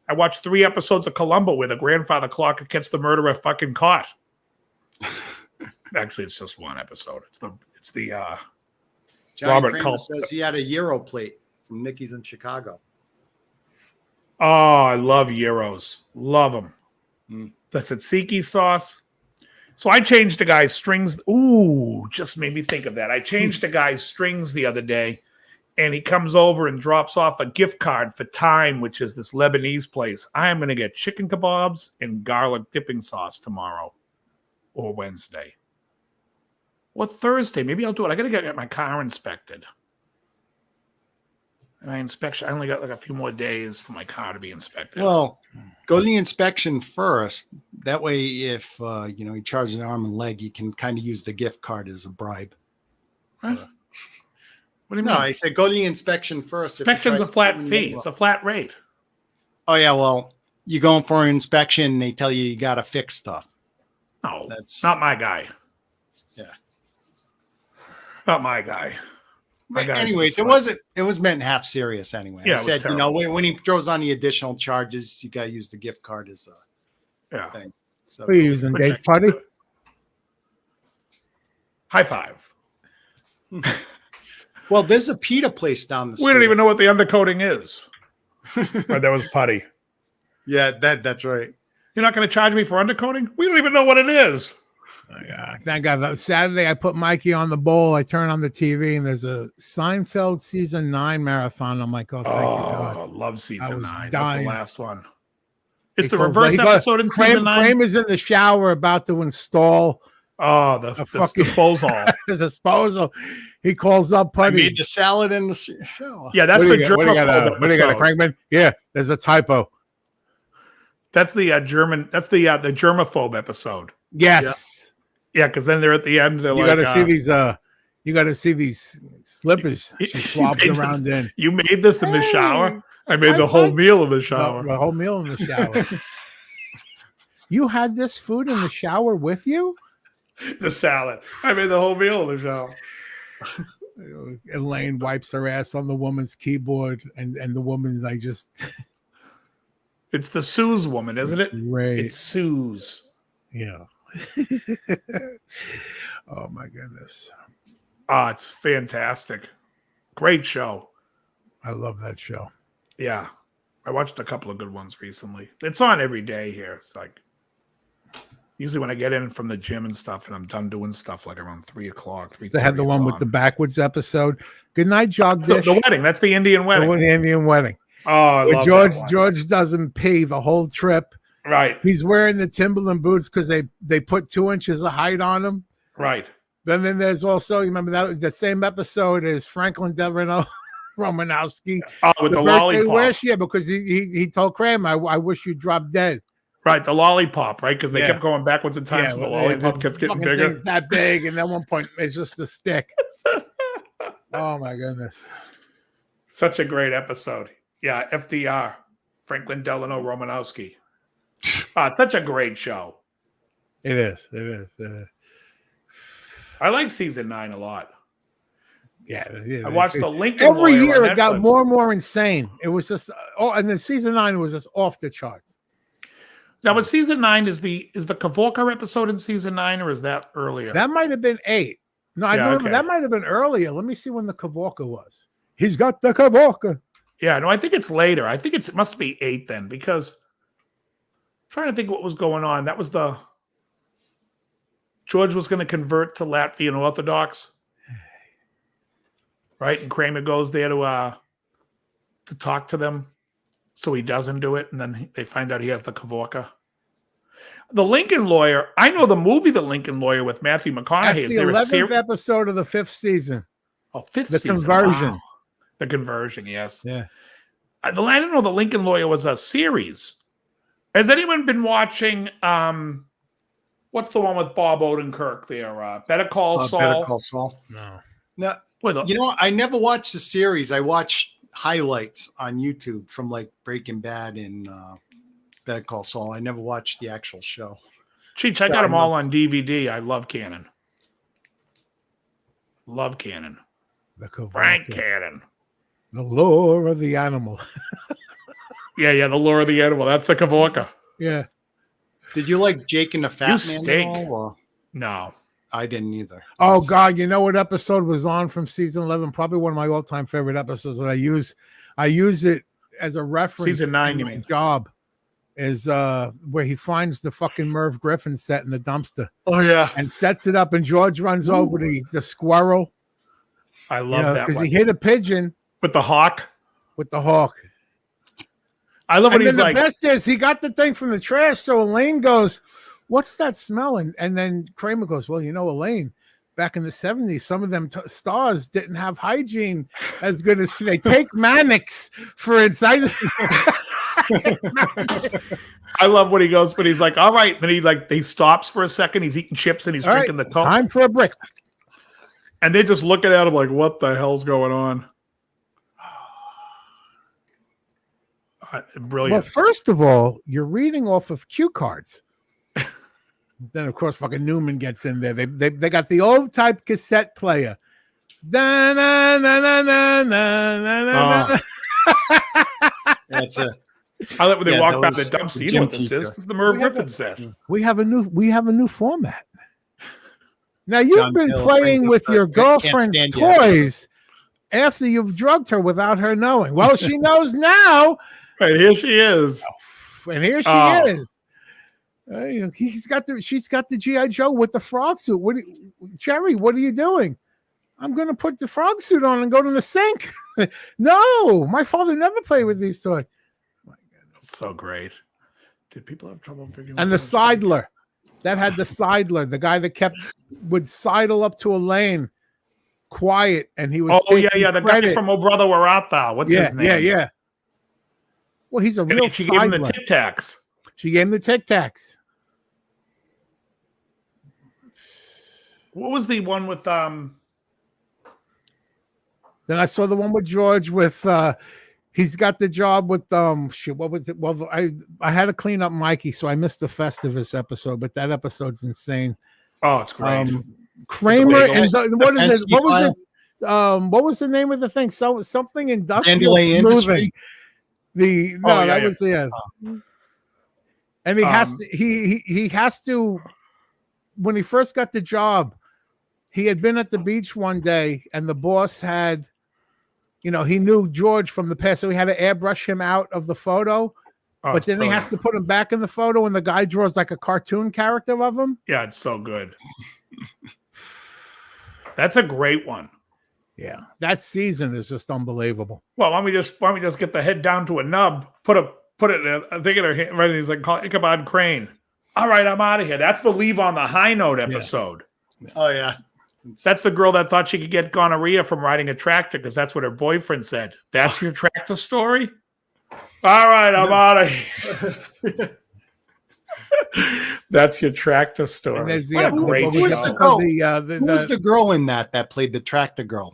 [SPEAKER 2] I watched 3 episodes of Columbo where the grandfather clock gets the murderer fucking caught. Actually, it's just one episode. It's the
[SPEAKER 4] Johnny
[SPEAKER 2] Robert
[SPEAKER 4] Kramer
[SPEAKER 2] Culp
[SPEAKER 4] says he had a Euro plate from Nikki's in Chicago.
[SPEAKER 2] Oh, I love gyros. Love them. That's tzatziki sauce. So I changed the guy's strings. Ooh, just made me think of that. I changed the guy's strings the other day, and he comes over and drops off a gift card for Time, which is this Lebanese place. I am going to get chicken kebabs and garlic dipping sauce tomorrow or Wednesday. Or Thursday. Maybe I'll do it. I got to get my car inspected. My inspection, I only got like a few more days for my car to be inspected.
[SPEAKER 4] Well, go to the inspection first. That way, if he charges an arm and leg, you can kind of use the gift card as a bribe.
[SPEAKER 2] What do you mean?
[SPEAKER 4] No, I said go to the inspection first.
[SPEAKER 2] Inspection's a flat fee. It's a flat rate.
[SPEAKER 4] Oh yeah, well, you go in for an inspection, and they tell you got to fix stuff.
[SPEAKER 2] No, that's not my guy.
[SPEAKER 4] Yeah,
[SPEAKER 2] not my guy.
[SPEAKER 4] Anyways, it was meant half serious anyway.
[SPEAKER 2] Yeah,
[SPEAKER 4] I said, when he throws on the additional charges, you got to use the gift card as a thing. So
[SPEAKER 3] what are you using, Date Party?
[SPEAKER 2] High five.
[SPEAKER 4] Well, there's a pita place down the street.
[SPEAKER 2] We don't even know what the undercoating is. Right, that was putty.
[SPEAKER 4] Yeah, that's right.
[SPEAKER 2] You're not going to charge me for undercoating? We don't even know what it is.
[SPEAKER 3] Yeah, thank God. Saturday, I put Mikey on the bowl. I turn on the TV, and there's a Seinfeld season 9 marathon. I'm like, oh, thank you, God.
[SPEAKER 2] I love season 9.
[SPEAKER 3] Dying.
[SPEAKER 2] That's the last one. It's the reverse episode in season 9.
[SPEAKER 3] Kramer's in the shower about to install.
[SPEAKER 2] Oh, the disposal.
[SPEAKER 3] The disposal. He calls up Putty.
[SPEAKER 4] I made the salad in the shower.
[SPEAKER 2] Yeah, that's the
[SPEAKER 3] germaphobe. What do you got, Crankman? Yeah, there's a typo.
[SPEAKER 2] That's the German. That's the germaphobe episode.
[SPEAKER 3] Yes.
[SPEAKER 2] Yeah, because then they're at the end. They're
[SPEAKER 3] you got to see these. You got to see these slippers she swaps around in.
[SPEAKER 2] You made this in the shower? I made the whole meal in the shower.
[SPEAKER 3] The whole meal in the shower. You had this food in the shower with you?
[SPEAKER 2] The salad. I made the whole meal in the shower.
[SPEAKER 3] Elaine wipes her ass on the woman's keyboard, and the woman, I just...
[SPEAKER 2] It's the Sue's woman, isn't it?
[SPEAKER 3] Right.
[SPEAKER 2] It's Sue's.
[SPEAKER 3] Yeah. Oh, my goodness.
[SPEAKER 2] Oh, it's fantastic. Great show.
[SPEAKER 3] I love that show.
[SPEAKER 2] Yeah. I watched a couple of good ones recently. It's on every day here. It's like, usually when I get in from the gym and stuff and I'm done doing stuff like around 3 o'clock.
[SPEAKER 3] They had the one with the backwards episode. Good night, Jogdish.
[SPEAKER 2] The wedding. That's the Indian wedding.
[SPEAKER 3] The Indian wedding.
[SPEAKER 2] Oh, I love
[SPEAKER 3] George,
[SPEAKER 2] that one.
[SPEAKER 3] George doesn't pee the whole trip.
[SPEAKER 2] Right.
[SPEAKER 3] He's wearing the Timberland boots because they put 2 inches of height on him.
[SPEAKER 2] Right.
[SPEAKER 3] Then there's also, you remember that same episode is Franklin Delano Romanowski.
[SPEAKER 2] Oh, with the lollipop.
[SPEAKER 3] Wish, yeah, because he told Kramer, I wish you dropped dead.
[SPEAKER 2] Right, the lollipop, right? Because they kept going backwards in time, so the lollipop kept getting bigger.
[SPEAKER 3] It's that big, and at one point it's just a stick. Oh my goodness.
[SPEAKER 2] Such a great episode. Yeah, FDR, Franklin Delano Romanowski. Such a great show.
[SPEAKER 3] It is.
[SPEAKER 2] I like season 9 a lot.
[SPEAKER 3] Yeah.
[SPEAKER 2] I watched the Lincoln
[SPEAKER 3] every
[SPEAKER 2] Lawyer
[SPEAKER 3] year.
[SPEAKER 2] on
[SPEAKER 3] It got
[SPEAKER 2] Netflix.
[SPEAKER 3] more and more insane. It was just, and then season 9 was just off the charts.
[SPEAKER 2] Now, but season 9 is the Kavorka episode in season 9, or is that earlier?
[SPEAKER 3] That might have been 8. No, I don't know. That might have been earlier. Let me see when the Kavorka was. He's got the Kavorka.
[SPEAKER 2] Yeah, no, I think it's later. I think it must be 8 then, because I'm trying to think what was going on. That was George was going to convert to Latvian Orthodox, right? And Kramer goes there to talk to them, so he doesn't do it, and then they find out he has the Kavorka. The Lincoln Lawyer. I know the movie The Lincoln Lawyer with Matthew McConaughey.
[SPEAKER 3] That's the 11th episode of the 5th season.
[SPEAKER 2] Oh, fifth
[SPEAKER 3] the
[SPEAKER 2] season.
[SPEAKER 3] Conversion.
[SPEAKER 2] Wow. The Conversion, yes.
[SPEAKER 3] Yeah.
[SPEAKER 2] I didn't know The Lincoln Lawyer was a series. Has anyone been watching, what's the one with Bob Odenkirk there? Better Call Saul?
[SPEAKER 4] Better Call Saul. No. You know, I never watched the series. I watched highlights on YouTube from like Breaking Bad and Better Call Saul. I never watched the actual show.
[SPEAKER 2] Cheech, I got them all on DVD. I love Cannon. Love Cannon. Frank Cannon.
[SPEAKER 3] The lore of the animal.
[SPEAKER 2] Yeah, the lore of the animal. That's the Kavorka.
[SPEAKER 3] Yeah.
[SPEAKER 4] Did you like Jake and the Fat Man?
[SPEAKER 2] Stink. No.
[SPEAKER 4] I didn't either.
[SPEAKER 3] Oh, God. You know what episode was on from season 11? Probably one of my all-time favorite episodes that I use it as a reference.
[SPEAKER 2] Season 9, you mean?
[SPEAKER 3] Job is where he finds the fucking Merv Griffin set in the dumpster.
[SPEAKER 4] Oh, yeah.
[SPEAKER 3] And sets it up, and George runs over the squirrel.
[SPEAKER 2] I love that
[SPEAKER 3] because he hit a pigeon.
[SPEAKER 2] With the hawk?
[SPEAKER 3] With the hawk.
[SPEAKER 2] I love when he's like...
[SPEAKER 3] the best is he got the thing from the trash, so Elaine goes, what's that smell? And then Kramer goes, well, Elaine, back in the 70s, some of them stars didn't have hygiene as good as they take Mannix for inside.
[SPEAKER 2] I love when he goes, but he's like, all right. Then he stops for a second. He's eating chips and he's drinking the Coke.
[SPEAKER 3] Time for a break.
[SPEAKER 2] And they're just looking at him like, what the hell's going on? Brilliant.
[SPEAKER 3] Well, first of all, you're reading off of cue cards. Then, of course, fucking Newman gets in there. They got the old type cassette player. That's
[SPEAKER 2] it. I love when they walk by the dumpster. You know what this is? This is the Merv Griffin set.
[SPEAKER 3] We have a new format. Now you've been playing with your girlfriend's toys after you've drugged her without her knowing. Well, she knows now.
[SPEAKER 2] Right, here she is.
[SPEAKER 3] And here she is. She's got the G.I. Joe with the frog suit. Jerry, what are you doing? I'm going to put the frog suit on and go to the sink. No, my father never played with these toys. My goodness.
[SPEAKER 2] So great. Did people have trouble figuring out?
[SPEAKER 3] And the sidler. That had the sidler, the guy that would sidle up to Elaine quiet, and he was
[SPEAKER 2] the guy from Oh Brother Where Art Thou? What's his name?
[SPEAKER 3] Yeah. Well, he's a real
[SPEAKER 2] she
[SPEAKER 3] sidler.
[SPEAKER 2] gave him the Tic Tacs.
[SPEAKER 3] She gave him the Tic Tacs.
[SPEAKER 2] What was the one with
[SPEAKER 3] Then I saw the one with George with he's got the job with what was it? Well, I had to clean up Mikey, so I missed the Festivus episode, but that episode's insane.
[SPEAKER 2] Oh, it's great.
[SPEAKER 3] Kramer and what is it? What was it? What was the name of the thing? So something industrial smoothing. Was the and he has to he has to when he first got the job, he had been at the beach one day and the boss had, he knew George from the past, so he had to airbrush him out of the photo. But then he has to put him back in the photo, and the guy draws like a cartoon character of him.
[SPEAKER 2] Yeah, it's so good. That's a great one.
[SPEAKER 3] Yeah, that season is just unbelievable.
[SPEAKER 2] Well, why don't we just get the head down to a nub, put it in a thing in her hand, right? And he's like, call Ichabod Crane. All right, I'm out of here. That's the Leave on the High Note episode.
[SPEAKER 4] Yeah. Oh yeah,
[SPEAKER 2] that's the girl that thought she could get gonorrhea from riding a tractor because that's what her boyfriend said. That's your tractor story. All right, I'm out of here. That's your tractor story.
[SPEAKER 4] Who was the girl? Who was the girl in that played the tractor girl?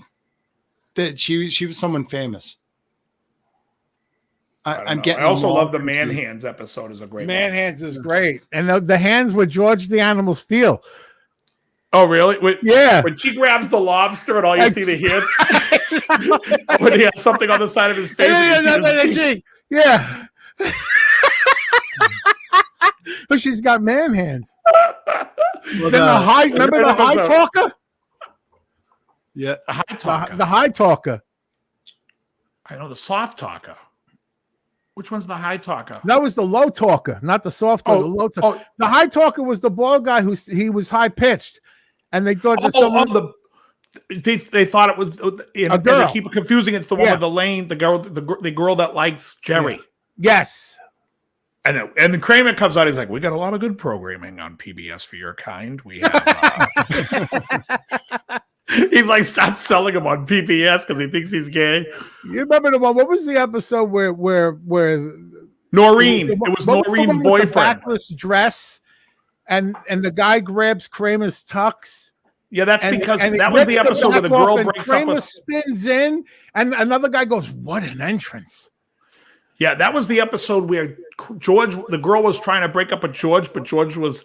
[SPEAKER 4] That she was someone famous. I'm getting.
[SPEAKER 2] I also love the Man Hands episode. Is a great
[SPEAKER 3] Man Hands is great, and the hands with George the Animal Steel.
[SPEAKER 2] Oh really?
[SPEAKER 3] Yeah.
[SPEAKER 2] When she grabs the lobster and all you see the hit, when he has something on the side of his face.
[SPEAKER 3] Yeah. But she's got man hands. Well, then remember the high talker?
[SPEAKER 2] Yeah, the high talker.
[SPEAKER 3] The high talker.
[SPEAKER 2] I know the soft talker. Which one's the high talker?
[SPEAKER 3] That was the low talker, not the soft talker. The low talker. The high talker was the bald guy he was high pitched, and they thought that someone.
[SPEAKER 2] They thought it was a girl. They keep confusing. It's the one with the lane, the girl that likes Jerry.
[SPEAKER 3] Yeah. Yes.
[SPEAKER 2] And then Kramer comes out. He's like, "We got a lot of good programming on PBS for your kind. We have." He's like, "Stop selling him on PBS because he thinks he's gay."
[SPEAKER 3] You remember the one? What was the episode where
[SPEAKER 2] Noreen? It was Noreen's boyfriend.
[SPEAKER 3] The backless dress, and the guy grabs Kramer's tux.
[SPEAKER 2] Yeah, that's because that was the episode where the girl breaks up.
[SPEAKER 3] Kramer spins in, and another guy goes, "What an entrance!"
[SPEAKER 2] Yeah, that was the episode where the girl was trying to break up with George, but George was,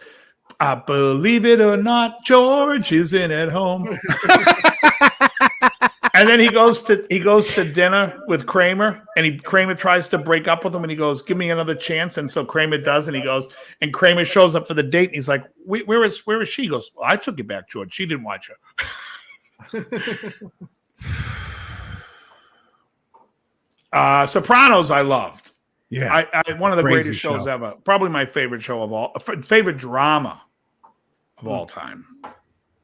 [SPEAKER 2] believe it or not, George is in at home. And then he goes to dinner with Kramer, and Kramer tries to break up with him, and he goes, "Give me another chance." And so Kramer does, and he goes, and Kramer shows up for the date, and he's like, "Where is she?" He goes, "Well, I took you back, George. She didn't watch her." Sopranos, I loved.
[SPEAKER 3] Yeah,
[SPEAKER 2] I one of the greatest shows ever. Probably my favorite show of all. Favorite drama of all time.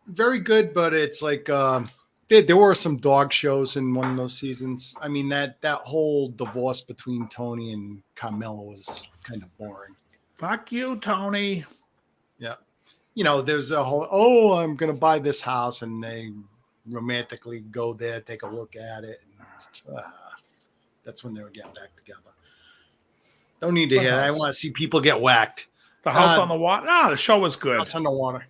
[SPEAKER 4] Very good, but it's like there were some dog shows in one of those seasons. I mean that whole divorce between Tony and Carmela was kind of boring.
[SPEAKER 2] Fuck you, Tony.
[SPEAKER 4] Yeah, there's a whole. I'm gonna buy this house, and they romantically go there, take a look at it. And, that's when they were getting back together. Don't need to hear that. I want to see people get whacked.
[SPEAKER 2] The House on the Water. No, the show was good.
[SPEAKER 4] House on the Water.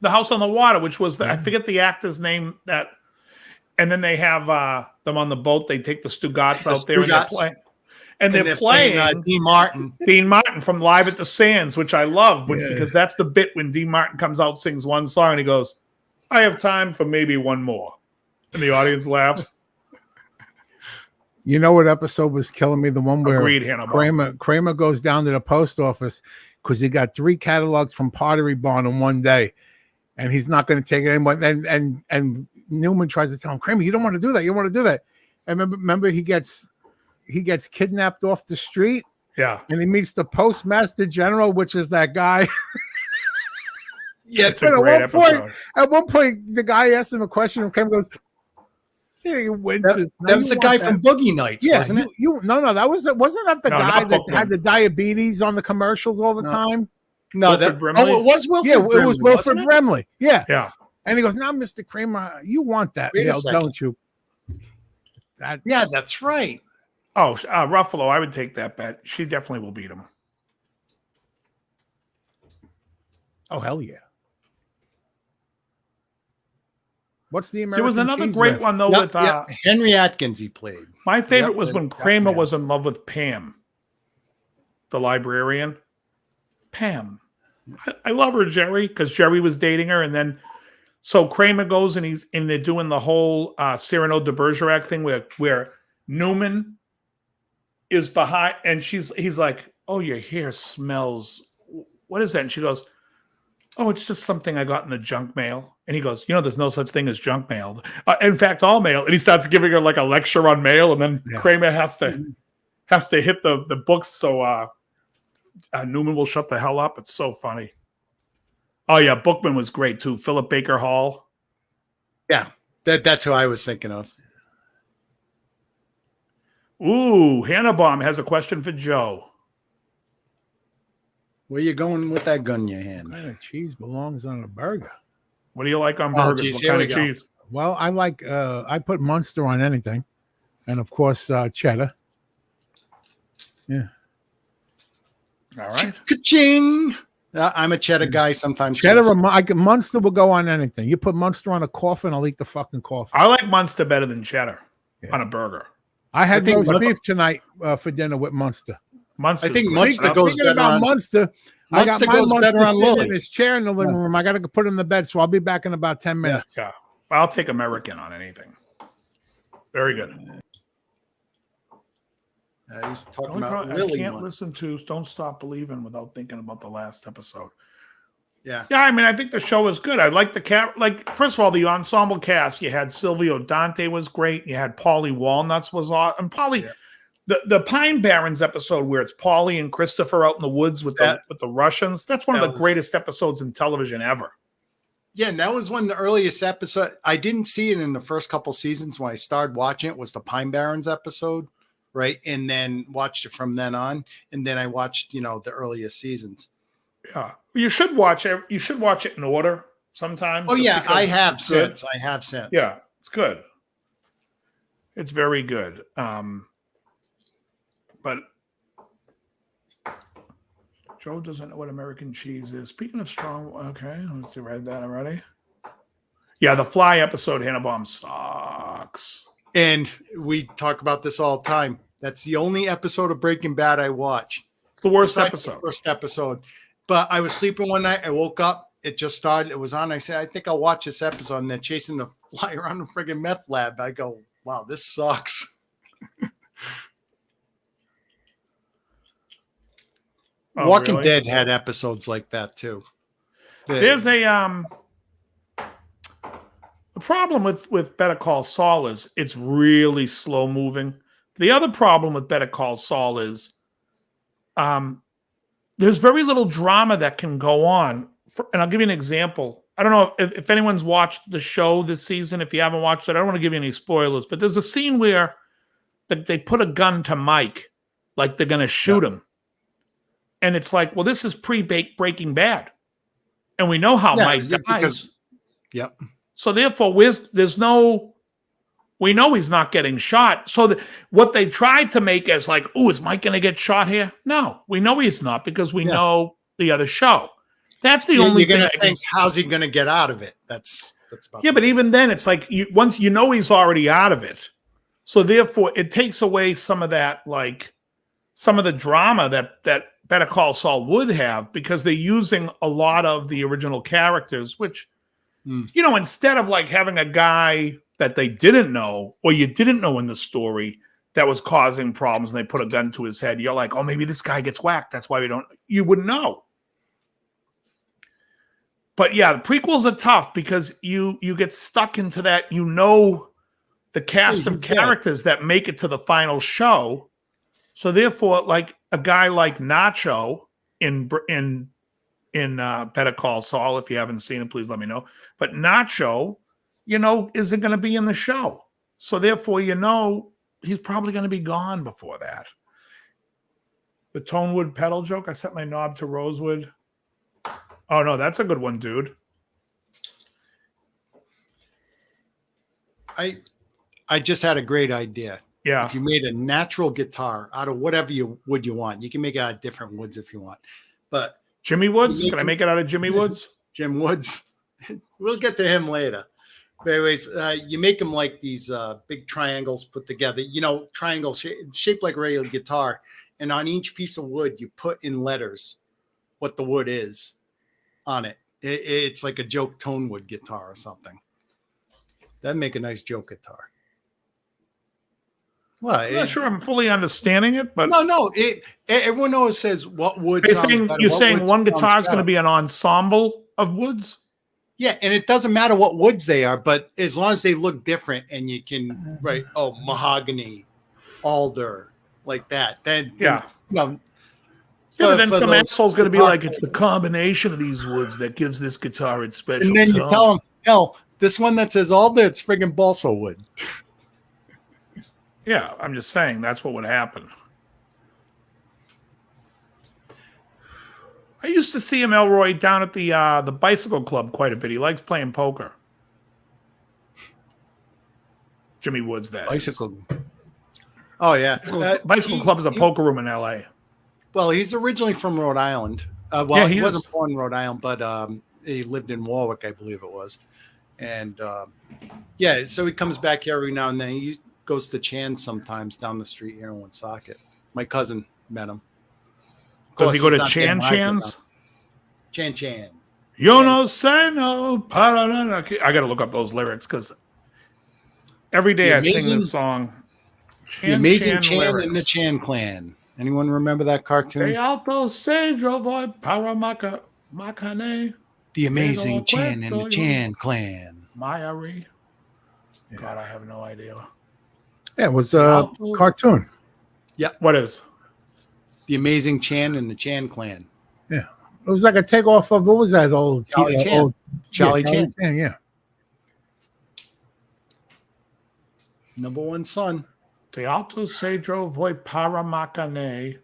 [SPEAKER 2] The House on the Water, which was I forget the actor's name. And then they have them on the boat. They take the Stugatz out there and they're playing. And they're playing
[SPEAKER 4] Dean Martin.
[SPEAKER 2] Dean Martin from Live at the Sands, which I love because that's the bit when Dean Martin comes out, sings one song, and he goes, "I have time for maybe one more," and the audience laughs.
[SPEAKER 3] You know what episode was killing me? The one where
[SPEAKER 2] Hannibal.
[SPEAKER 3] Kramer goes down to the post office because he got 3 catalogs from Pottery Barn in one day, and he's not going to take it anymore. And Newman tries to tell him, "Kramer, you don't want to do that. You don't want to do that." And remember he gets kidnapped off the street.
[SPEAKER 2] Yeah,
[SPEAKER 3] and he meets the Postmaster General, which is that guy.
[SPEAKER 2] Yeah, it's a great episode.
[SPEAKER 3] At one point, the guy asked him a question, and Kramer goes, "Hey, Winston."
[SPEAKER 4] That was the guy from Boogie Nights, wasn't it?
[SPEAKER 3] Wasn't that the guy that had the diabetes on the commercials all the time?
[SPEAKER 2] No,
[SPEAKER 4] it was Wilford.
[SPEAKER 3] Yeah, it was Wilford Brimley. Yeah,
[SPEAKER 2] yeah.
[SPEAKER 3] And he goes, "Now, Mr. Kramer, you want that, don't you?"
[SPEAKER 4] Yeah, that's right.
[SPEAKER 2] Oh, Ruffalo, I would take that bet. She definitely will beat him.
[SPEAKER 3] Oh, hell yeah. What's the American?
[SPEAKER 2] There was another
[SPEAKER 3] cheese
[SPEAKER 2] great
[SPEAKER 3] riff?
[SPEAKER 2] one though with
[SPEAKER 4] Henry Atkins. He played.
[SPEAKER 2] My favorite was when Kramer
[SPEAKER 3] yeah.
[SPEAKER 2] was in love with Pam, the librarian. Pam, I love her, Jerry, because Jerry was dating her, and then so Kramer goes and they're doing the whole Cyrano de Bergerac thing where Newman is behind, and he's like, "Oh, your hair smells. What is that?" And she goes, "Oh, it's just something I got in the junk mail." And he goes, "There's no such thing as junk mail. In fact, all mail." And he starts giving her like a lecture on mail, and then Kramer has to hit the books so Newman will shut the hell up. It's so funny. Oh yeah, Bookman was great too. Philip Baker Hall.
[SPEAKER 4] Yeah, that's who I was thinking of.
[SPEAKER 2] Ooh, Hannahbaum has a question for Joe.
[SPEAKER 4] Where you going with that gun in your hand?
[SPEAKER 3] What kind of cheese belongs on a burger?
[SPEAKER 2] What do you like on burgers?
[SPEAKER 4] Geez,
[SPEAKER 2] what
[SPEAKER 4] here
[SPEAKER 2] kind
[SPEAKER 4] we
[SPEAKER 2] of
[SPEAKER 4] go.
[SPEAKER 2] cheese?
[SPEAKER 3] Well, I like I put Munster on anything, and of course cheddar. Yeah.
[SPEAKER 2] All right.
[SPEAKER 4] Ka-ching! I'm a cheddar guy. Sometimes
[SPEAKER 3] Cheddar or Munster will go on anything. You put Munster on a coffin, I'll eat the fucking coffin.
[SPEAKER 2] I like Munster better than cheddar on a burger.
[SPEAKER 3] I had
[SPEAKER 4] think
[SPEAKER 3] roast
[SPEAKER 4] Munster-
[SPEAKER 3] beef tonight for dinner with Munster.
[SPEAKER 2] Munster.
[SPEAKER 4] I think Munster goes
[SPEAKER 3] Speaking
[SPEAKER 4] better
[SPEAKER 3] about
[SPEAKER 4] on.
[SPEAKER 3] Munster, I got
[SPEAKER 4] Munster
[SPEAKER 3] my
[SPEAKER 4] goes
[SPEAKER 3] Munster
[SPEAKER 4] better on
[SPEAKER 3] sitting
[SPEAKER 4] Lily.
[SPEAKER 3] in his chair in the living room. I got to put it in the bed, so I'll be back in about 10 minutes.
[SPEAKER 2] Yeah. I'll take American on anything. Very good.
[SPEAKER 4] He's talking
[SPEAKER 2] Only
[SPEAKER 4] about
[SPEAKER 2] problem- I
[SPEAKER 4] Lily.
[SPEAKER 2] can't
[SPEAKER 4] Munster.
[SPEAKER 2] listen to Don't Stop Believing without thinking about the last episode.
[SPEAKER 4] Yeah.
[SPEAKER 2] Yeah, I mean, I think the show is good. I like the first of all, the ensemble cast. You had Silvio Dante was great. You had Paulie Walnuts was awesome. And Paulie, the Pine Barrens episode where it's Paulie and Christopher out in the woods with the Russians. That's one of the greatest episodes in television ever.
[SPEAKER 4] Yeah, and that was one of the earliest episodes. I didn't see it in the first couple seasons. When I started watching it, was the Pine Barrens episode, right? And then watched it from then on. And then I watched, the earliest seasons.
[SPEAKER 2] Yeah, you should watch it. You should watch it in order sometimes.
[SPEAKER 4] Oh yeah, I have
[SPEAKER 2] it's good.
[SPEAKER 4] since. I have since.
[SPEAKER 2] Yeah, it's good. It's very good. But Joe doesn't know what American cheese is. Speaking of strong, okay, let's see, read that already. Yeah, the Fly episode, Hannahbaum sucks.
[SPEAKER 4] And we talk about this all the time. That's the only episode of Breaking Bad I watch.
[SPEAKER 2] The worst
[SPEAKER 4] Besides
[SPEAKER 2] episode.
[SPEAKER 4] the first episode. But I was sleeping one night. I woke up. It just started. It was on. I said, I think I'll watch this episode. And then chasing the fly around the friggin' meth lab. I go, wow, this sucks. Walking
[SPEAKER 2] really?
[SPEAKER 4] Dead had episodes like that too.
[SPEAKER 2] There's a the problem with Better Call Saul is it's really slow moving. The other problem with Better Call Saul is there's very little drama that can go on. And I'll give you an example. I don't know if anyone's watched the show this season. If you haven't watched it, I don't want to give you any spoilers, but there's a scene where they put a gun to Mike, like they're going to shoot him. And it's like, well, this is pre-Breaking Bad. And we know how Mike dies. So therefore, we know he's not getting shot. So what they tried to make as like, oh, is Mike going to get shot here? No, we know he's not because we know the other show. That's the only thing.
[SPEAKER 4] I think, how's he going to get out of it? That's about
[SPEAKER 2] but even then, it's like once you know he's already out of it. So therefore, it takes away some of that, like some of the drama that Better Call Saul would have because they're using a lot of the original characters, which, instead of like having a guy that they didn't know or you didn't know in the story that was causing problems and they put a gun to his head, you're like, oh, maybe this guy gets whacked. That's why you wouldn't know. But yeah, the prequels are tough because you get stuck into that, the cast of characters that make it to the final show. So therefore, like a guy like Nacho in Better Call Saul, if you haven't seen it, please let me know. But Nacho, isn't going to be in the show. So therefore, he's probably going to be gone before that. The Tonewood pedal joke. I set my knob to rosewood. Oh no, that's a good one, dude.
[SPEAKER 4] I just had a great idea.
[SPEAKER 2] Yeah.
[SPEAKER 4] If you made a natural guitar out of whatever wood you want, you can make it out of different woods if you want. But
[SPEAKER 2] Jimmy Woods? Can I make it out of Jimmy Woods?
[SPEAKER 4] Jim Woods. We'll get to him later. But anyways, you make them like these big triangles put together. You know, triangles shaped like a regular guitar, and on each piece of wood, you put in letters what the wood is on it. It's like a joke Tonewood guitar or something. That'd make a nice joke guitar. Well,
[SPEAKER 2] I'm not sure I'm fully understanding it, but
[SPEAKER 4] no. Everyone always says what wood sounds better.
[SPEAKER 2] You're saying one guitar is going to be an ensemble of woods?
[SPEAKER 4] Yeah, and it doesn't matter what woods they are, but as long as they look different and you can write, mahogany, alder, like that, then
[SPEAKER 2] yeah.
[SPEAKER 4] But
[SPEAKER 2] then some asshole's going to be like, it's the combination of these woods that gives this guitar its special
[SPEAKER 4] And then
[SPEAKER 2] tone.
[SPEAKER 4] you tell them, no, this one that says alder, it's friggin' balsa wood.
[SPEAKER 2] Yeah, I'm just saying that's what would happen. I used to see him, Elroy, down at the bicycle club quite a bit. He likes playing poker. Jimmy Woods, that
[SPEAKER 4] bicycle. Oh yeah,
[SPEAKER 2] bicycle club is a poker room in L.A.
[SPEAKER 4] Well, he's originally from Rhode Island. He wasn't born in Rhode Island, but he lived in Warwick, I believe it was. And so he comes back here every now and then. He goes to Chan's sometimes down the street here in Woonsocket. My cousin met him.
[SPEAKER 2] Does he go to Chan's?
[SPEAKER 4] Chan.
[SPEAKER 2] Yo no say no. I got to look up those lyrics because every day I sing this song.
[SPEAKER 4] The Amazing Chan and the Chan Clan. Anyone remember that cartoon?
[SPEAKER 2] Macane.
[SPEAKER 4] The Amazing Chan and the Chan Clan.
[SPEAKER 2] Mayari. God, I have no idea.
[SPEAKER 3] Yeah, it was a cartoon.
[SPEAKER 4] Yeah.
[SPEAKER 2] What is?
[SPEAKER 4] The Amazing Chan and the Chan Clan.
[SPEAKER 3] Yeah. It was like a takeoff of, what was that old?
[SPEAKER 4] Charlie Chan. Charlie Chan.
[SPEAKER 3] Yeah.
[SPEAKER 4] Number one son.
[SPEAKER 2] Teatro Cedro voi para Macane.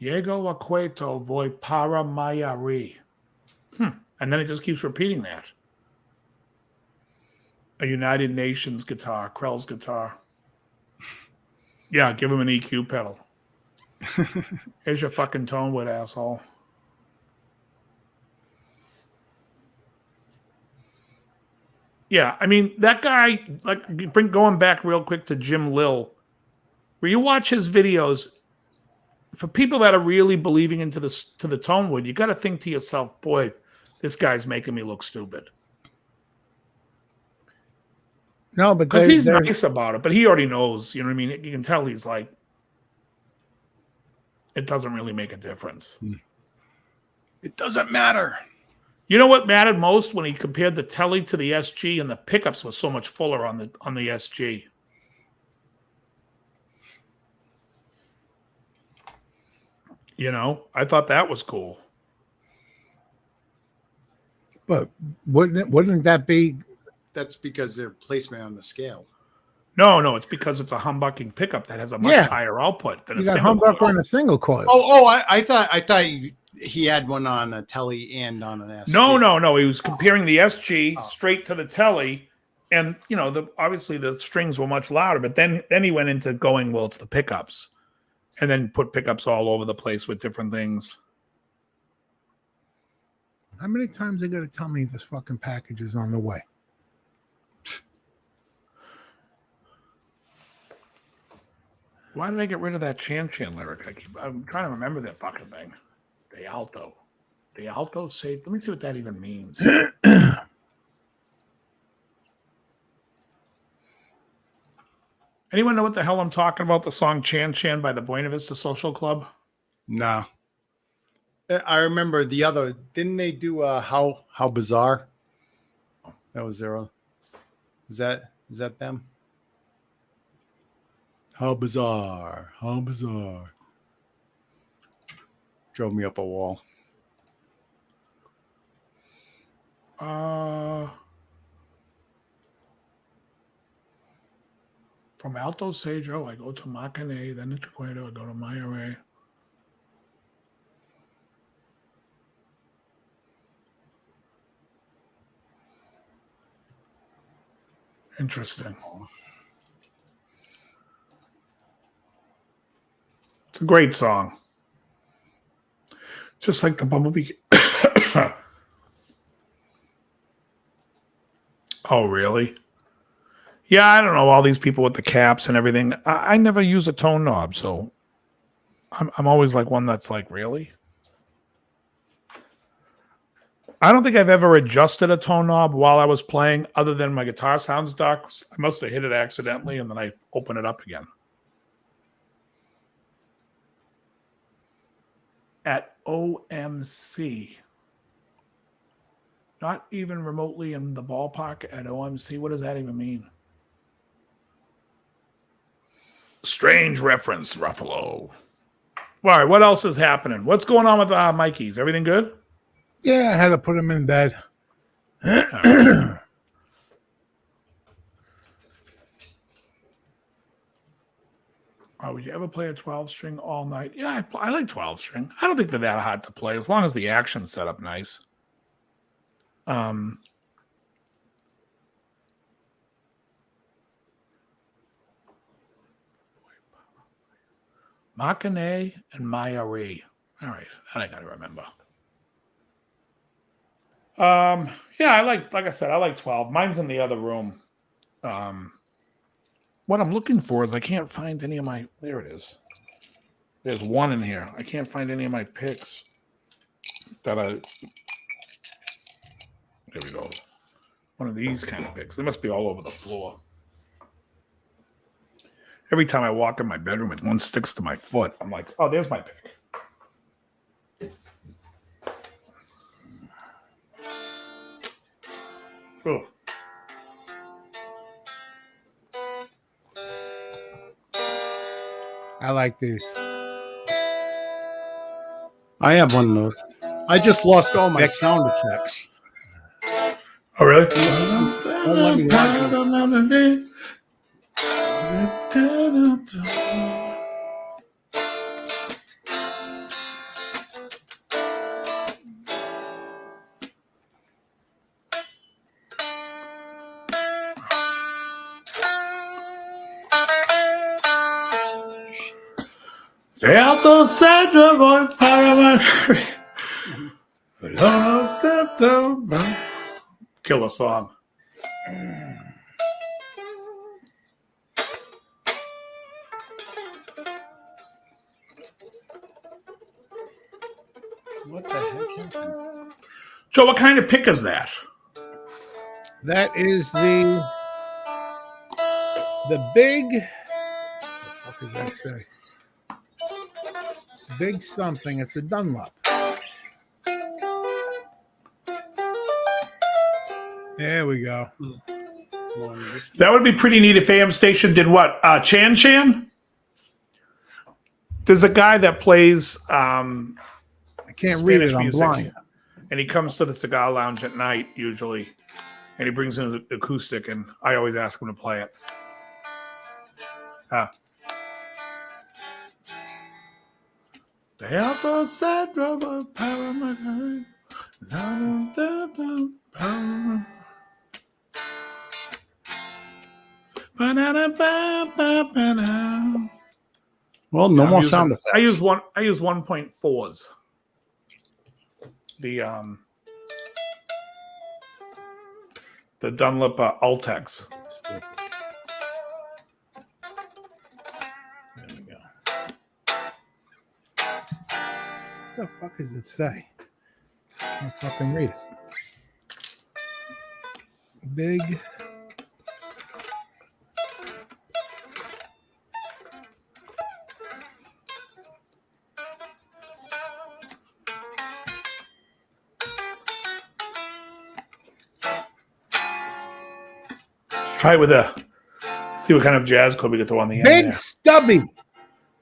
[SPEAKER 2] Llego a Cueto voi para Mayari. And then it just keeps repeating that. A United Nations guitar, Krell's guitar. Yeah, give him an EQ pedal. Here's your fucking Tonewood, asshole. Yeah, I mean, that guy, like, going back real quick to Jim Lill, where you watch his videos, for people that are really believing into the Tonewood, you got to think to yourself, boy, this guy's making me look stupid.
[SPEAKER 3] No, but
[SPEAKER 2] because he's nice about it, but he already knows, you know what I mean? You can tell he's like, it doesn't really make a difference.
[SPEAKER 4] It doesn't matter.
[SPEAKER 2] You know what mattered most when he compared the Telly to the SG, and the pickups were so much fuller on the SG. You know, I thought that was cool.
[SPEAKER 3] But wouldn't that be?
[SPEAKER 4] That's because they're placement on the scale.
[SPEAKER 2] No, it's because it's a humbucking pickup that has a much higher output than a single
[SPEAKER 3] humbucker on a single coil.
[SPEAKER 4] I thought he had one on a Telly and on an SG.
[SPEAKER 2] No. He was comparing the SG straight to the Telly, and you know, obviously the strings were much louder. But then he went into going, well, it's the pickups, and then put pickups all over the place with different things.
[SPEAKER 3] How many times are they going to tell me this fucking package is on the way?
[SPEAKER 2] Why did I get rid of that Chan lyric? I'm trying to remember that fucking thing. De alto. Say, let me see what that even means. Anyone know what the hell I'm talking about? The song Chan by the Buena Vista Social Club?
[SPEAKER 4] No. I remember the other. Didn't they do How Bizarre? That was their own. Is that them? How bizarre. Drove me up a wall.
[SPEAKER 2] From Alto Cedro, I go to Macane, then to Cueto, I go to Mayare. Interesting. It's a great song. Just like the Bumblebee. Oh, really? Yeah, I don't know. All these people with the caps and everything. I never use a tone knob, so I'm always like one that's like, really? I don't think I've ever adjusted a tone knob while I was playing, other than my guitar sounds dark. I must have hit it accidentally, and then I open it up again. At OMC. Not even remotely in the ballpark at OMC. What does that even mean? Strange reference, Ruffalo. All right, what else is happening? What's going on with Mikey's? Everything good?
[SPEAKER 3] Yeah, I had to put him in bed.
[SPEAKER 2] Right. Oh, would you ever play a 12-string all night? Yeah, I like 12-string. I don't think they're that hard to play, as long as the action's set up nice. Makane and Mayari. All right, that I gotta remember. Yeah, like I said, I like 12. Mine's in the other room. What I'm looking for is I can't find any of my. There it is. There's one in here. I can't find any of my picks that I. There we go. One of these kind of picks. They must be all over the floor. Every time I walk in my bedroom and one sticks to my foot, I'm like, oh, there's my pick. Oh.
[SPEAKER 3] I like these.
[SPEAKER 4] I have one of those. I just lost all my sound effects.
[SPEAKER 2] Oh, really?
[SPEAKER 4] Don't let me watch it.
[SPEAKER 2] Killer song.
[SPEAKER 4] What the heck happened?
[SPEAKER 2] Joe, what kind of pick is that?
[SPEAKER 3] That is the big. What the fuck does that say? Big something. It's a Dunlop. There we go.
[SPEAKER 2] That would be pretty neat if AM Station did what? Chan Chan? There's a guy that plays
[SPEAKER 3] I can't read it. I'm blind.
[SPEAKER 2] And he comes to the cigar lounge at night usually, and he brings in the acoustic, and I always ask him to play it. The health of sad rubber power my kind.
[SPEAKER 4] Well, no more sound effects.
[SPEAKER 2] I use 1.4s. The Dunlop Ultex.
[SPEAKER 3] There we go. What the fuck does it say? I can't fucking read it. Big.
[SPEAKER 2] Try it with see what kind of jazz chord we get to on the end.
[SPEAKER 3] Big
[SPEAKER 2] there.
[SPEAKER 3] Stubby.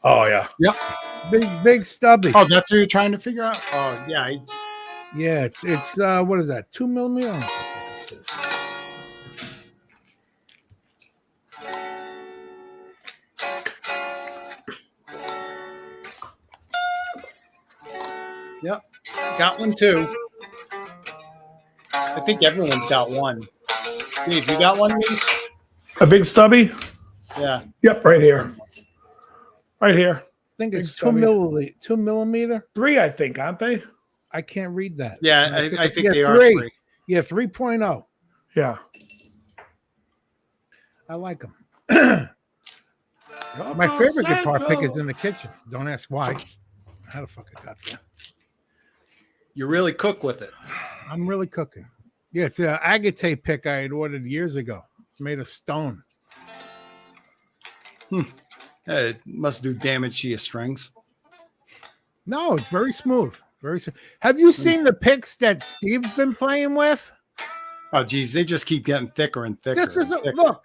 [SPEAKER 2] Oh yeah.
[SPEAKER 4] Yep.
[SPEAKER 3] Big Stubby.
[SPEAKER 4] Oh, that's what you're trying to figure out? Oh, yeah.
[SPEAKER 3] Yeah, it's what is that? 2 millimeter? I don't know what this is.
[SPEAKER 4] Yep. Got one too. I think everyone's got one. Dave, you got one of these?
[SPEAKER 2] A big stubby?
[SPEAKER 4] Yeah.
[SPEAKER 2] Yep, right here. Right here.
[SPEAKER 3] I think it's
[SPEAKER 2] Big
[SPEAKER 3] 2 millimeter.
[SPEAKER 2] 3, I think, aren't they?
[SPEAKER 3] I can't read that.
[SPEAKER 4] Yeah, I think they are
[SPEAKER 3] 3.
[SPEAKER 4] 3.
[SPEAKER 3] Yeah, 3.0.
[SPEAKER 2] Yeah.
[SPEAKER 3] I like them. My favorite guitar pick is in the kitchen. Don't ask why. How the fuck I got there?
[SPEAKER 4] You really cook with it.
[SPEAKER 3] I'm really cooking. Yeah, it's an agate pick I had ordered years ago. It's made of stone.
[SPEAKER 4] It must do damage to your strings.
[SPEAKER 3] No, it's very smooth. Very smooth. Have you seen the picks that Steve's been playing with?
[SPEAKER 4] Oh, geez, they just keep getting thicker and thicker.
[SPEAKER 3] This is a look.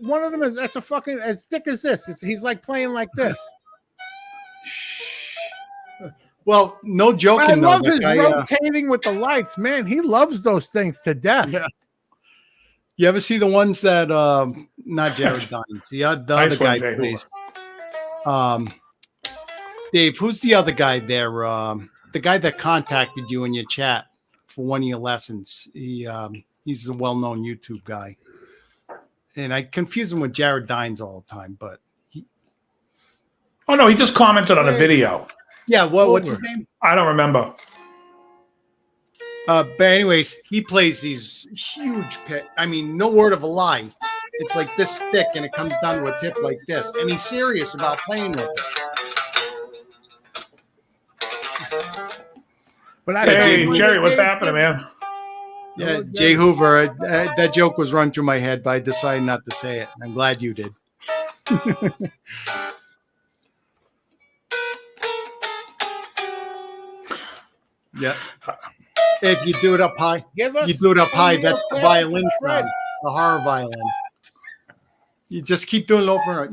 [SPEAKER 3] One of them is that's a fucking as thick as this. He's like playing like this.
[SPEAKER 4] Well, no joking.
[SPEAKER 3] I love his rotating with the lights, man. He loves those things to death.
[SPEAKER 4] Yeah. You ever see the ones that not Jared Dines, the other guy plays? Dave, who's the other guy there? The guy that contacted you in your chat for one of your lessons. He's a well-known YouTube guy. And I confuse him with Jared Dines all the time, but
[SPEAKER 2] oh no, he just commented on a video.
[SPEAKER 4] Yeah, what's his name?
[SPEAKER 2] I don't remember.
[SPEAKER 4] But anyways, he plays these huge pit. I mean, no word of a lie. It's like this thick, and it comes down to a tip like this. And he's serious about playing with it.
[SPEAKER 3] But
[SPEAKER 2] hey, Jerry, what's happening, man?
[SPEAKER 4] Yeah, Jay Hoover. That joke was run through my head, but I decided not to say it. I'm glad you did. Yeah. If you do it up high, that's the violin sound, the horror violin. You just keep doing it over and over.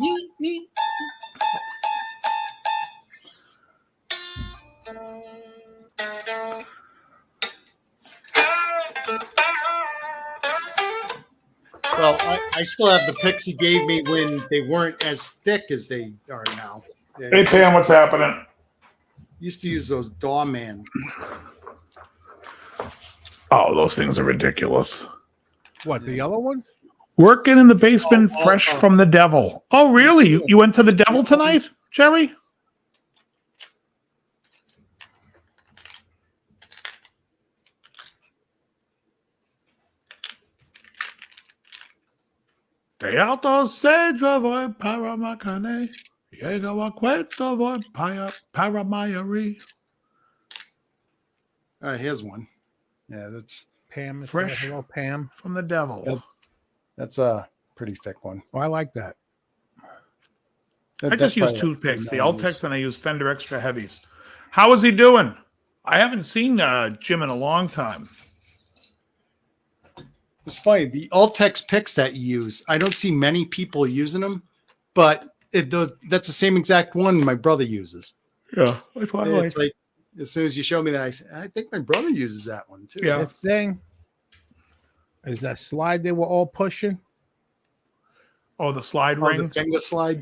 [SPEAKER 4] Well, I still have the picks he gave me when they weren't as thick as they are now.
[SPEAKER 2] Hey, Pam, what's happening?
[SPEAKER 4] Used to use those Dawman.
[SPEAKER 2] Oh, those things are ridiculous.
[SPEAKER 3] What, the yellow ones?
[SPEAKER 2] Working in the basement, fresh from the devil. Oh, really? You went to the devil tonight, Jerry? De alto cedro voy para Macane. Llego a Cueto voy para Mayari.
[SPEAKER 4] Here's one. Yeah, that's
[SPEAKER 3] Pam.
[SPEAKER 2] Fresh.
[SPEAKER 3] Hello, Pam.
[SPEAKER 2] From the devil.
[SPEAKER 4] That's a pretty thick one.
[SPEAKER 3] Oh, I like that.
[SPEAKER 2] I just use toothpicks, the Ultex, and I use Fender Extra Heavies. How is he doing? I haven't seen Jim in a long time.
[SPEAKER 4] It's funny. The Ultex picks that you use, I don't see many people using them, but that's the same exact one my brother uses.
[SPEAKER 2] Yeah. That's why
[SPEAKER 4] it's like as soon as you show me that, I think my brother uses that one too.
[SPEAKER 2] Yeah.
[SPEAKER 3] The thing is that slide they were all pushing.
[SPEAKER 2] Oh, the slide ring?
[SPEAKER 4] The finger slide.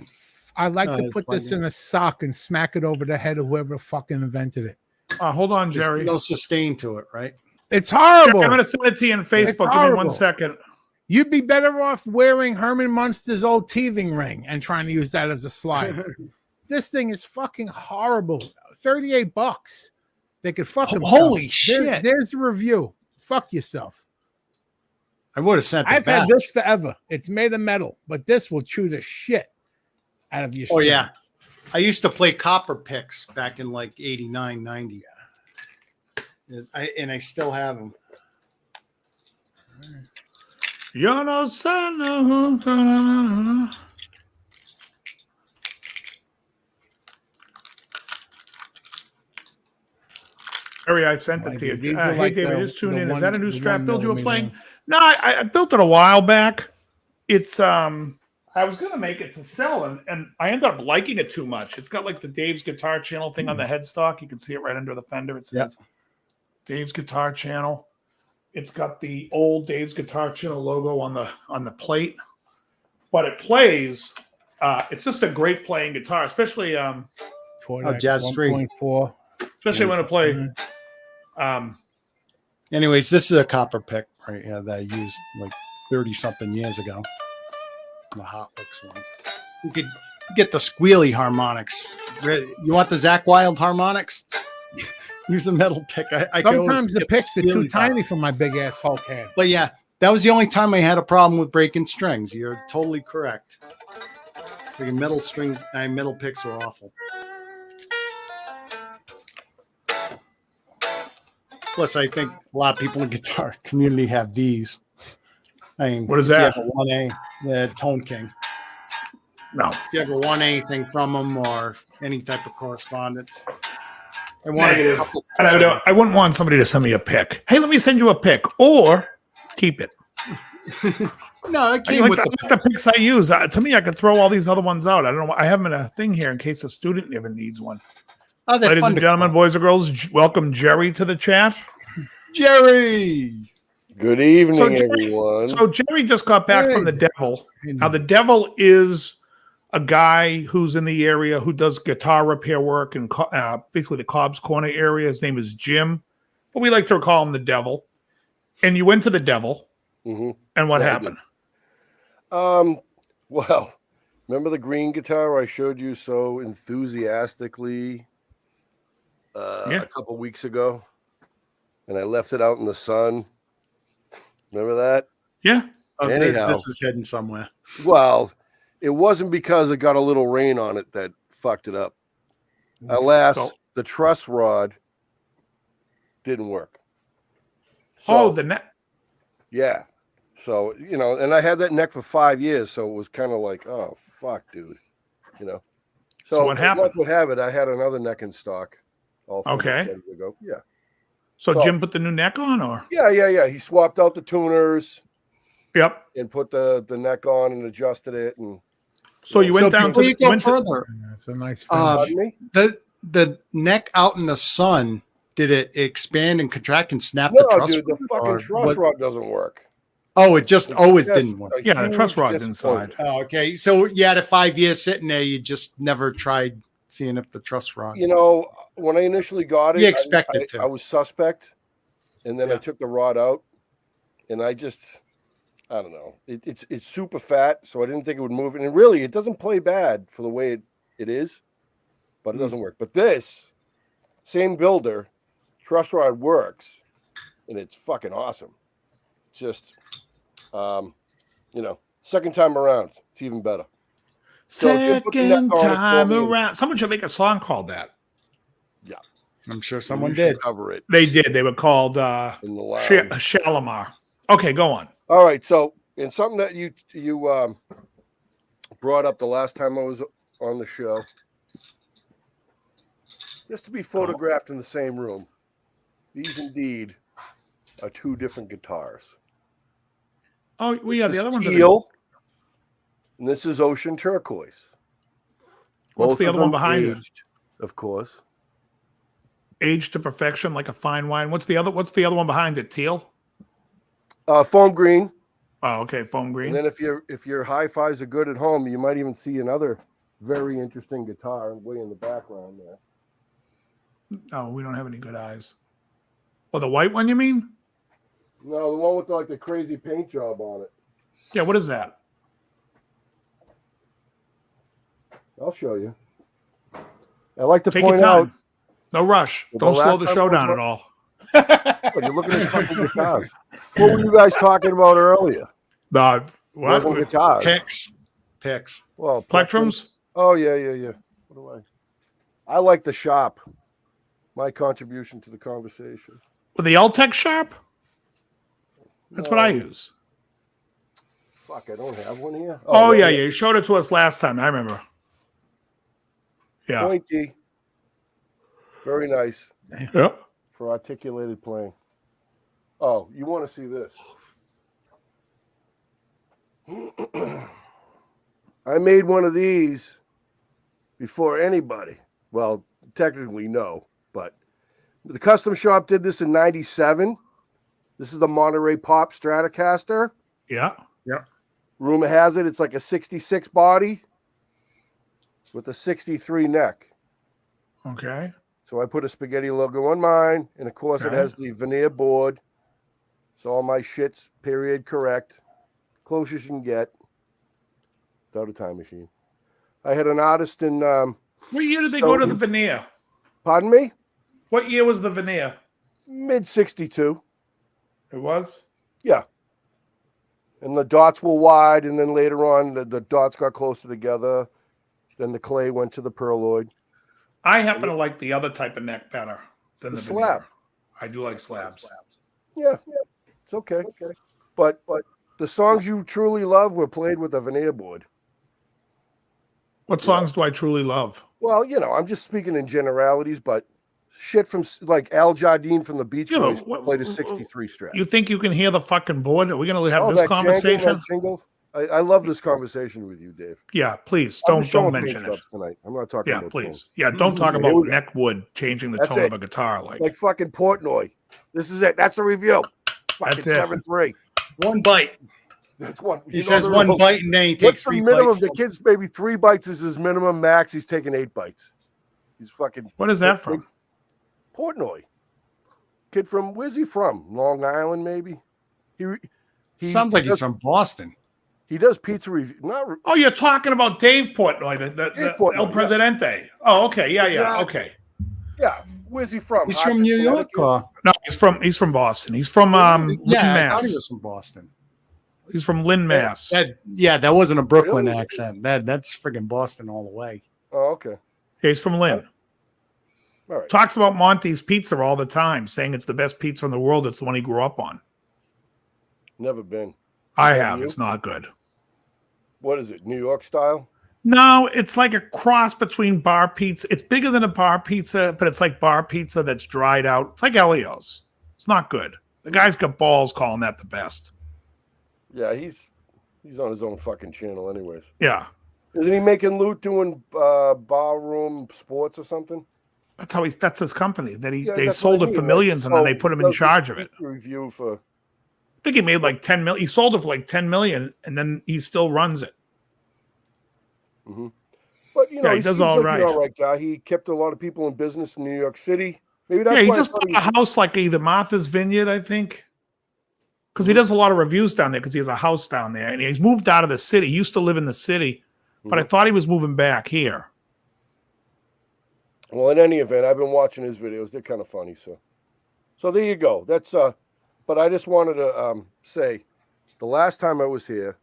[SPEAKER 3] I like to put this in a sock and smack it over the head of whoever fucking invented it.
[SPEAKER 2] Hold on, Jerry.
[SPEAKER 4] There's no sustain to it, right?
[SPEAKER 3] It's horrible.
[SPEAKER 2] Jerry, I'm going to send it to you on Facebook. Give me 1 second.
[SPEAKER 3] You'd be better off wearing Herman Munster's old teething ring and trying to use that as a slide. This thing is fucking horrible. $38. They could fuck them.
[SPEAKER 4] Holy shit.
[SPEAKER 3] There's the review. Fuck yourself.
[SPEAKER 4] I would have sent it
[SPEAKER 3] I've had this forever. It's made of metal, but this will chew the shit out of your string.
[SPEAKER 4] Oh, yeah. I used to play copper picks back in like 89, 90. And I still have them.
[SPEAKER 2] You're no son. Harry, I sent it to you. Hey, David, just tune in. Is that a new strap build you were playing? No, I built it a while back. It's I was gonna make it to sell, and I ended up liking it too much. It's got like the Dave's Guitar Channel thing on the headstock. You can see it right under the fender. It says Dave's Guitar Channel. It's got the old Dave's Guitar Channel logo on the plate, but it plays. It's just a great playing guitar, especially
[SPEAKER 4] Jazz
[SPEAKER 3] 1.4.
[SPEAKER 2] especially when I play.
[SPEAKER 4] Anyways, this is a copper pick right here that I used like 30 something years ago. The Hot Licks ones. You could get the squealy harmonics. You want the Zach Wilde harmonics? Use a metal pick. I
[SPEAKER 3] Sometimes the picks are too tiny for my big ass Hulk head.
[SPEAKER 4] But yeah, That was the only time I had a problem with breaking strings. You're totally correct. Freaking metal picks are awful. Plus, I think a lot of people in the guitar community have these. I mean,
[SPEAKER 2] what is
[SPEAKER 4] if
[SPEAKER 2] that?
[SPEAKER 4] You have a 1A, the Tone King.
[SPEAKER 2] No.
[SPEAKER 4] If you ever want anything from them or any type of correspondence. I
[SPEAKER 2] wouldn't want somebody to send me a pic. Hey, let me send you a pic, or keep it.
[SPEAKER 4] No, it came with
[SPEAKER 2] the pics I use. To me, I could throw all these other ones out. I don't know. I have them in a thing here in case a student ever needs one.
[SPEAKER 4] Oh,
[SPEAKER 2] ladies and gentlemen, boys and girls, welcome Jerry to the chat.
[SPEAKER 4] Jerry.
[SPEAKER 5] Good evening, everyone.
[SPEAKER 2] So Jerry just got back from the Devil. Now, the Devil is a guy who's in the area who does guitar repair work in basically the Cobb's Corner area. His name is Jim, but we like to call him the Devil. And you went to the Devil, and what happened?
[SPEAKER 5] Well, remember the green guitar I showed you so enthusiastically a couple weeks ago? And I left it out in the sun. Remember that?
[SPEAKER 2] Yeah.
[SPEAKER 5] Anyhow,
[SPEAKER 4] this is heading somewhere.
[SPEAKER 5] Well, it wasn't because it got a little rain on it that fucked it up. Alas, the truss rod didn't work. So,
[SPEAKER 2] the neck.
[SPEAKER 5] Yeah. So, and I had that neck for 5 years, so it was kind of like, oh, fuck, dude. So
[SPEAKER 2] what happened?
[SPEAKER 5] Luck would have it, I had another neck in stock.
[SPEAKER 2] Okay.
[SPEAKER 5] Ago. Yeah.
[SPEAKER 2] So Jim put the new neck on, or?
[SPEAKER 5] Yeah. He swapped out the tuners.
[SPEAKER 2] Yep.
[SPEAKER 5] And put the neck on and adjusted it. And
[SPEAKER 2] so you went down to
[SPEAKER 4] go further.
[SPEAKER 3] That's a nice
[SPEAKER 4] the neck out in the sun, did it expand and contract and snap
[SPEAKER 5] no,
[SPEAKER 4] the truss
[SPEAKER 5] dude,
[SPEAKER 4] rod?
[SPEAKER 5] The fucking truss rod doesn't work.
[SPEAKER 4] Oh, it just always didn't work.
[SPEAKER 2] Yeah, the truss rod's inside.
[SPEAKER 4] Oh, okay. So you had 5 years sitting there. You just never tried seeing if the truss rod.
[SPEAKER 5] When I initially got it,
[SPEAKER 4] you expected to.
[SPEAKER 5] I was suspect, and then I took the rod out, and I don't know. It's super fat, so I didn't think it would move. And really, it doesn't play bad for the way it is, but it doesn't work. But this same builder, truss rod works, and it's fucking awesome. Just, second time around, it's even better.
[SPEAKER 2] Second time around. Someone should make a song called that.
[SPEAKER 5] Yeah.
[SPEAKER 4] I'm sure someone did.
[SPEAKER 5] Cover it.
[SPEAKER 2] They did. They were called Shalimar. Okay, go on.
[SPEAKER 5] All right. So, and something that you brought up the last time I was on the show, just to be photographed in the same room. These indeed are two different guitars.
[SPEAKER 2] Oh, well, yeah, the other one's
[SPEAKER 5] teal, and this is ocean turquoise.
[SPEAKER 2] What's the other one behind it?
[SPEAKER 5] Of course.
[SPEAKER 2] Aged to perfection, like a fine wine. What's the other one behind it? Teal?
[SPEAKER 5] Foam green.
[SPEAKER 2] Oh, okay, foam green.
[SPEAKER 5] And then if your hi-fis are good at home, you might even see another very interesting guitar way in the background there.
[SPEAKER 2] Oh, we don't have any good eyes. Oh, the white one, you mean?
[SPEAKER 5] No, the one with the crazy paint job on it.
[SPEAKER 2] Yeah, what is that?
[SPEAKER 5] I'll show you. I like to
[SPEAKER 2] Take
[SPEAKER 5] point
[SPEAKER 2] your time.
[SPEAKER 5] out.
[SPEAKER 2] No rush. Don't slow the show down at all.
[SPEAKER 5] You're looking at fucking guitars. What were you guys talking about earlier?
[SPEAKER 2] What?
[SPEAKER 5] Guitars.
[SPEAKER 4] Picks.
[SPEAKER 5] Well,
[SPEAKER 2] plectrums.
[SPEAKER 5] Oh yeah. What do I like the shop. My contribution to the conversation.
[SPEAKER 2] With the L-Tech Sharp? That's what I use.
[SPEAKER 5] Fuck, I don't have one here.
[SPEAKER 2] Oh yeah. You showed it to us last time. I remember. Yeah.
[SPEAKER 5] Pointy. Very nice.
[SPEAKER 2] Yep.
[SPEAKER 5] For articulated playing. Oh, you want to see this? I made one of these before anybody. Well, technically no, but the custom shop did this in '97. This is the Monterey Pop Stratocaster.
[SPEAKER 2] Yeah.
[SPEAKER 5] Rumor has it, it's like a 66 body with a 63 neck.
[SPEAKER 2] Okay.
[SPEAKER 5] So I put a spaghetti logo on mine, and of course it has the veneer board. So all my shit's period correct. Close as you can get. Without a time machine. I had an artist in
[SPEAKER 2] what year did they go to the veneer?
[SPEAKER 5] Pardon me?
[SPEAKER 2] What year was the veneer?
[SPEAKER 5] Mid-62.
[SPEAKER 2] It was?
[SPEAKER 5] Yeah. And the dots were wide, and then later on, the dots got closer together. Then the clay went to the perloid.
[SPEAKER 2] I happen to like the other type of neck better than the
[SPEAKER 5] slab.
[SPEAKER 2] veneer. I do like slabs.
[SPEAKER 5] Yeah, it's okay. But the songs you truly love were played with a veneer board.
[SPEAKER 2] What songs do I truly love?
[SPEAKER 5] Well, I'm just speaking in generalities, but shit from like Al Jardine from the Beach Boys played a 63 Strat.
[SPEAKER 2] You think you can hear the fucking board? Are we going to have this
[SPEAKER 5] that
[SPEAKER 2] conversation?
[SPEAKER 5] Jangle, that jingle? I love this conversation with you, Dave.
[SPEAKER 2] Yeah, please
[SPEAKER 5] don't
[SPEAKER 2] mention it
[SPEAKER 5] tonight. I'm not talking about
[SPEAKER 2] please.
[SPEAKER 5] things.
[SPEAKER 2] Yeah, don't talk about neck wood changing the tone of a guitar
[SPEAKER 5] like fucking Portnoy. This is it. That's a review. Fucking
[SPEAKER 2] That's it.
[SPEAKER 5] 7-3.
[SPEAKER 4] One bite.
[SPEAKER 5] That's one.
[SPEAKER 4] He says one bite and then he takes
[SPEAKER 5] What's the
[SPEAKER 4] 3
[SPEAKER 5] minimum?
[SPEAKER 4] bites.
[SPEAKER 5] The kid's maybe 3 bites is his minimum. Max, he's taking 8 bites. He's fucking.
[SPEAKER 2] What is that from?
[SPEAKER 5] Portnoy. Kid from, where's he from? Long Island, maybe. He
[SPEAKER 4] sounds like he's from Boston.
[SPEAKER 5] He does pizza review.
[SPEAKER 2] Oh, you're talking about Dave Portnoy, the
[SPEAKER 5] Portnoy,
[SPEAKER 2] El Presidente. Yeah. Oh, okay. Yeah,
[SPEAKER 5] Exactly.
[SPEAKER 2] okay.
[SPEAKER 5] Yeah. Where's he from?
[SPEAKER 4] He's from New York.
[SPEAKER 2] No, he's from Boston. He's from Lynn,
[SPEAKER 4] I thought
[SPEAKER 2] Mass.
[SPEAKER 4] he was from Boston.
[SPEAKER 2] He's from Lynn, Mass.
[SPEAKER 4] That wasn't a Brooklyn
[SPEAKER 5] Really?
[SPEAKER 4] accent. That's friggin' Boston all the way.
[SPEAKER 5] Oh, okay.
[SPEAKER 2] Yeah, he's from Lynn.
[SPEAKER 5] All right.
[SPEAKER 2] Talks about Monty's Pizza all the time, saying it's the best pizza in the world. It's the one he grew up on.
[SPEAKER 5] Never been.
[SPEAKER 2] I have.
[SPEAKER 5] you?
[SPEAKER 2] It's not good.
[SPEAKER 5] What is it? New York style?
[SPEAKER 2] No, it's like a cross between bar pizza. It's bigger than a bar pizza, but it's like bar pizza that's dried out. It's like Elio's. It's not good. The guy's got balls calling that the best.
[SPEAKER 5] Yeah, he's on his own fucking channel anyways.
[SPEAKER 2] Yeah.
[SPEAKER 5] Isn't he making loot doing barroom sports or something?
[SPEAKER 2] That's his company. That they
[SPEAKER 5] that's
[SPEAKER 2] sold
[SPEAKER 5] what I
[SPEAKER 2] it for
[SPEAKER 5] mean,
[SPEAKER 2] millions and then they put him in charge of it.
[SPEAKER 5] Review for.
[SPEAKER 2] I think he made like 10 million. He sold it for like 10 million and then he still runs it.
[SPEAKER 5] Mm-hmm. But he
[SPEAKER 2] does
[SPEAKER 5] seems
[SPEAKER 2] all
[SPEAKER 5] like
[SPEAKER 2] right.
[SPEAKER 5] an all right guy. He kept a lot of people in business in New York City. Maybe that's
[SPEAKER 2] He
[SPEAKER 5] why I
[SPEAKER 2] just
[SPEAKER 5] thought
[SPEAKER 2] bought a house like either Martha's Vineyard, I think. Because he does a lot of reviews down there because he has a house down there. And he's moved out of the city. He used to live in the city, but I thought he was moving back here.
[SPEAKER 5] Well, in any event, I've been watching his videos. They're kind of funny. So there you go. That's but I just wanted to say the last time I was here,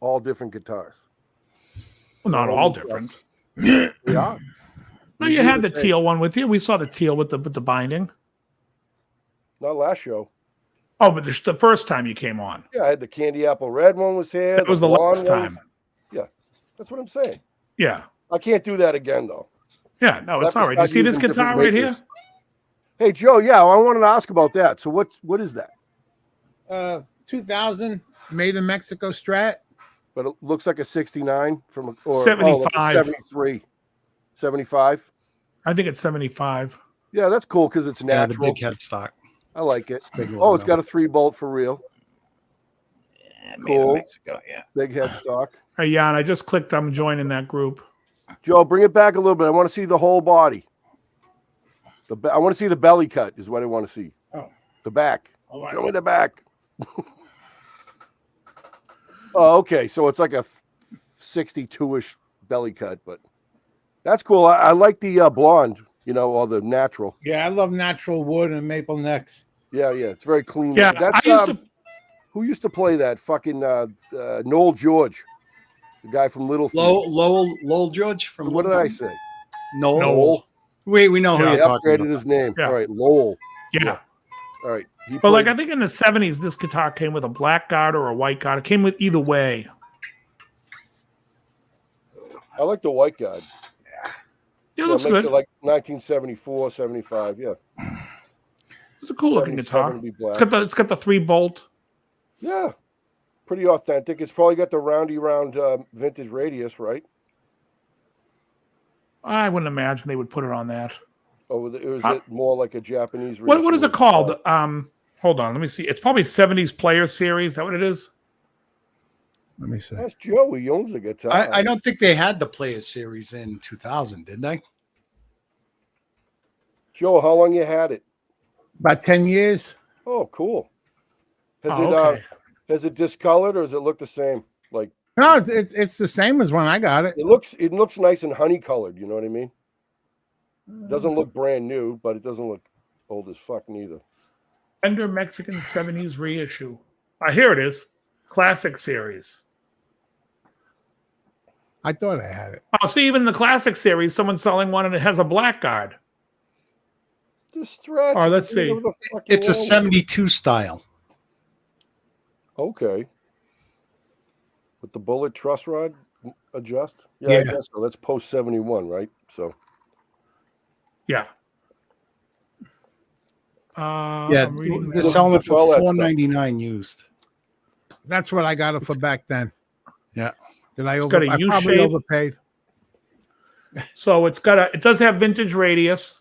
[SPEAKER 5] all different guitars.
[SPEAKER 2] Well, not all different.
[SPEAKER 5] Yeah.
[SPEAKER 2] No, you had the teal one with you. We saw the teal with the binding.
[SPEAKER 5] Not last show.
[SPEAKER 2] Oh, but the first time you came on.
[SPEAKER 5] Yeah, I had the candy apple red one was here.
[SPEAKER 2] That was the last time.
[SPEAKER 5] Yeah, that's what I'm saying.
[SPEAKER 2] Yeah.
[SPEAKER 5] I can't do that again, though.
[SPEAKER 2] Yeah, no, it's all right. You see this guitar right here?
[SPEAKER 5] Hey, Joe, yeah, I wanted to ask about that. So what is that?
[SPEAKER 3] 2000 made in Mexico Strat.
[SPEAKER 5] But it looks like a 69 or
[SPEAKER 2] 75.
[SPEAKER 5] like a 73. 75?
[SPEAKER 2] I think it's 75.
[SPEAKER 5] Yeah, that's cool because it's
[SPEAKER 4] Yeah, the
[SPEAKER 5] natural.
[SPEAKER 4] big headstock.
[SPEAKER 5] I like it.
[SPEAKER 4] Big
[SPEAKER 5] Oh, it's got a 3-bolt for real. Cool.
[SPEAKER 3] Mexico, yeah.
[SPEAKER 5] Big headstock.
[SPEAKER 2] Hey, Jan, I just clicked. I'm joining that group.
[SPEAKER 5] Joe, bring it back a little bit. I want to see the whole body. I want to see the belly cut is what I want to see.
[SPEAKER 3] Oh.
[SPEAKER 5] The back.
[SPEAKER 3] All right.
[SPEAKER 5] Show me the back. Oh, okay. So it's like a 62-ish belly cut, but that's cool. I like the blonde, or the natural.
[SPEAKER 3] Yeah, I love natural wood and maple necks.
[SPEAKER 5] Yeah. It's very clean.
[SPEAKER 2] Yeah,
[SPEAKER 5] That's who used to play that? Fucking Noel George, the guy from Little.
[SPEAKER 4] Lowell George from.
[SPEAKER 5] What did I say?
[SPEAKER 4] Noel. We know who
[SPEAKER 5] He
[SPEAKER 4] you're talking
[SPEAKER 5] upgraded
[SPEAKER 4] about.
[SPEAKER 5] his name.
[SPEAKER 2] Yeah.
[SPEAKER 5] All right, Lowell.
[SPEAKER 2] Yeah.
[SPEAKER 5] All right.
[SPEAKER 2] But like I think in the 70s, this guitar came with a black guard or a white guard. It came with either way.
[SPEAKER 5] I like the white guard.
[SPEAKER 2] Yeah, it looks
[SPEAKER 5] makes
[SPEAKER 2] good.
[SPEAKER 5] it like 1974, 75. Yeah.
[SPEAKER 2] It's a cool looking
[SPEAKER 5] 77
[SPEAKER 2] guitar.
[SPEAKER 5] would be black.
[SPEAKER 2] It's got the 3-bolt.
[SPEAKER 5] Yeah. Pretty authentic. It's probably got the roundy round vintage radius, right?
[SPEAKER 2] I wouldn't imagine they would put it on that.
[SPEAKER 5] Or is it more like a Japanese?
[SPEAKER 2] What is it called? Hold on, let me see. It's probably 70s Player Series. Is that what it is?
[SPEAKER 3] Let me see.
[SPEAKER 5] That's Joe. He owns the guitar.
[SPEAKER 4] I don't think they had the Players Series in 2000, did they?
[SPEAKER 5] Joe, how long you had it?
[SPEAKER 3] About 10 years.
[SPEAKER 5] Oh, cool.
[SPEAKER 2] Okay.
[SPEAKER 5] Has it discolored or does it look the same? Like
[SPEAKER 3] No, it's the same as when I got it.
[SPEAKER 5] it looks nice and honey colored. You know what I mean? Doesn't look brand new, but it doesn't look old as fuck neither.
[SPEAKER 2] Fender Mexican 70s reissue. Here it is. Classic series.
[SPEAKER 3] I thought I had it.
[SPEAKER 2] Oh, see, even in the classic series, someone's selling one and it has a black guard.
[SPEAKER 5] The stretch.
[SPEAKER 2] Oh, let's see.
[SPEAKER 4] It's a 72 style.
[SPEAKER 5] Okay. With the bullet truss rod adjust? Yeah. I guess so. That's post 71, right? So.
[SPEAKER 2] Yeah.
[SPEAKER 4] Yeah, they're selling it for $4.99 used.
[SPEAKER 3] That's what I got it for back then.
[SPEAKER 4] Yeah.
[SPEAKER 3] Did I
[SPEAKER 2] It's
[SPEAKER 3] over?
[SPEAKER 2] got a
[SPEAKER 3] I
[SPEAKER 2] U
[SPEAKER 3] probably
[SPEAKER 2] shape.
[SPEAKER 3] overpaid.
[SPEAKER 2] So it does have vintage radius.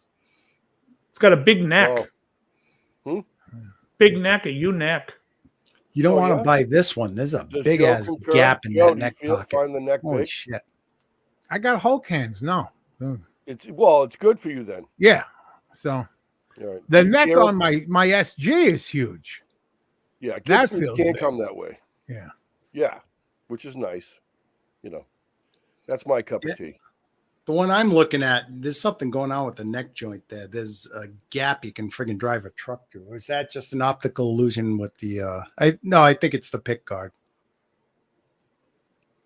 [SPEAKER 2] It's got a big neck.
[SPEAKER 5] Oh.
[SPEAKER 2] Big neck, a U neck.
[SPEAKER 4] You don't want to buy this one. There's a big ass gap in that neck pocket.
[SPEAKER 5] Find the neck
[SPEAKER 4] Holy
[SPEAKER 5] big?
[SPEAKER 4] shit.
[SPEAKER 3] I got Hulk hands. No.
[SPEAKER 5] It's good for you then.
[SPEAKER 3] Yeah. So
[SPEAKER 5] Right.
[SPEAKER 3] the neck on my SG is huge.
[SPEAKER 5] Yeah,
[SPEAKER 3] that
[SPEAKER 5] Gibsons
[SPEAKER 3] feels
[SPEAKER 5] can't
[SPEAKER 3] big.
[SPEAKER 5] come that way.
[SPEAKER 3] Yeah.
[SPEAKER 5] Yeah, which is nice. You know, that's my cup of tea.
[SPEAKER 4] The one I'm looking at, there's something going on with the neck joint there. There's a gap you can friggin' drive a truck through. Or is that just an optical illusion with the I think it's the pick guard.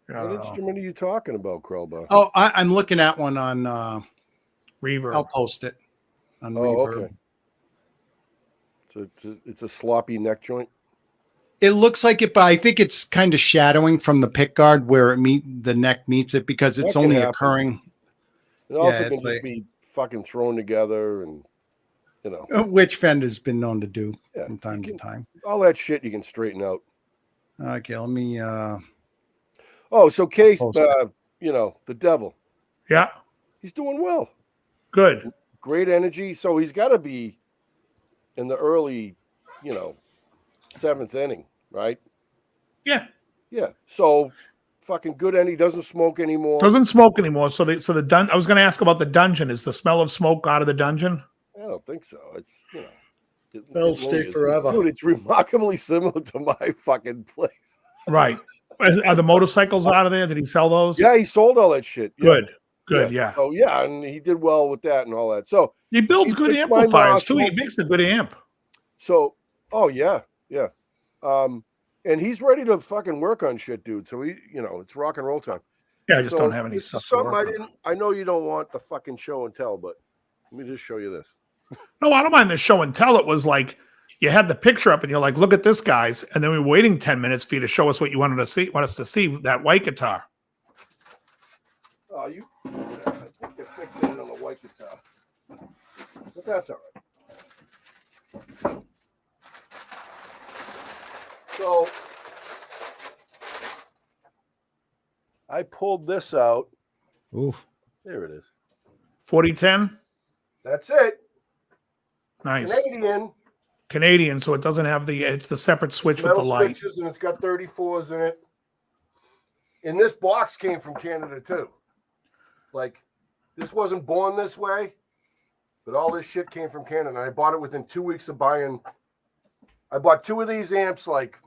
[SPEAKER 5] What instrument are you talking about, Krellbach?
[SPEAKER 4] Oh, I'm looking at one on
[SPEAKER 2] Reverb.
[SPEAKER 4] I'll post it on Reverb.
[SPEAKER 5] Okay. So it's a sloppy neck joint.
[SPEAKER 4] It looks like it, but I think it's kind of shadowing from the pick guard where the neck meets it because it's only occurring.
[SPEAKER 5] It also can just be fucking thrown together, and you know,
[SPEAKER 4] which Fender's been known to do from time to time.
[SPEAKER 5] All that shit you can straighten out.
[SPEAKER 4] Okay, let me.
[SPEAKER 5] So Case, you know, the devil.
[SPEAKER 2] Yeah,
[SPEAKER 5] he's doing well.
[SPEAKER 2] Good.
[SPEAKER 5] Great energy. So he's got to be in the early, you know, 7th inning, right?
[SPEAKER 2] Yeah.
[SPEAKER 5] Yeah. So fucking good energy. Doesn't smoke anymore.
[SPEAKER 2] Doesn't smoke anymore. So I was going to ask about the dungeon. Is the smell of smoke out of the dungeon?
[SPEAKER 5] I don't think so. It's, you know,
[SPEAKER 4] it'll stay forever.
[SPEAKER 5] Dude, it's remarkably similar to my fucking place.
[SPEAKER 2] Right. Are the motorcycles out of there? Did he sell those?
[SPEAKER 5] Yeah, he sold all that shit. Yeah.
[SPEAKER 2] Good. Yeah.
[SPEAKER 5] Oh yeah, and he did well with that and all that. So
[SPEAKER 2] he builds good amplifiers too. He makes a good amp.
[SPEAKER 5] So, yeah. And he's ready to fucking work on shit, dude. So you know, it's rock and roll time.
[SPEAKER 2] Yeah, I just don't have any stuff.
[SPEAKER 5] I know you don't want the fucking show and tell, but let me just show you this.
[SPEAKER 2] No, I don't mind the show and tell. It was like you had the picture up and you're like, look at this, guys. And then we were waiting 10 minutes for you to show us what you want us to see, that white guitar.
[SPEAKER 5] Oh, I think you're fixated on the white guitar. But that's all right. So I pulled this out.
[SPEAKER 3] Oof.
[SPEAKER 5] There it is.
[SPEAKER 2] 4010?
[SPEAKER 5] That's it.
[SPEAKER 2] Nice.
[SPEAKER 5] Canadian,
[SPEAKER 2] so it doesn't have it's the separate switch
[SPEAKER 5] metal
[SPEAKER 2] with the light.
[SPEAKER 5] switches, and it's got 34s in it. And this box came from Canada too. Like, this wasn't born this way, but all this shit came from Canada. And I bought it within 2 weeks of buying. I bought 2 of these amps like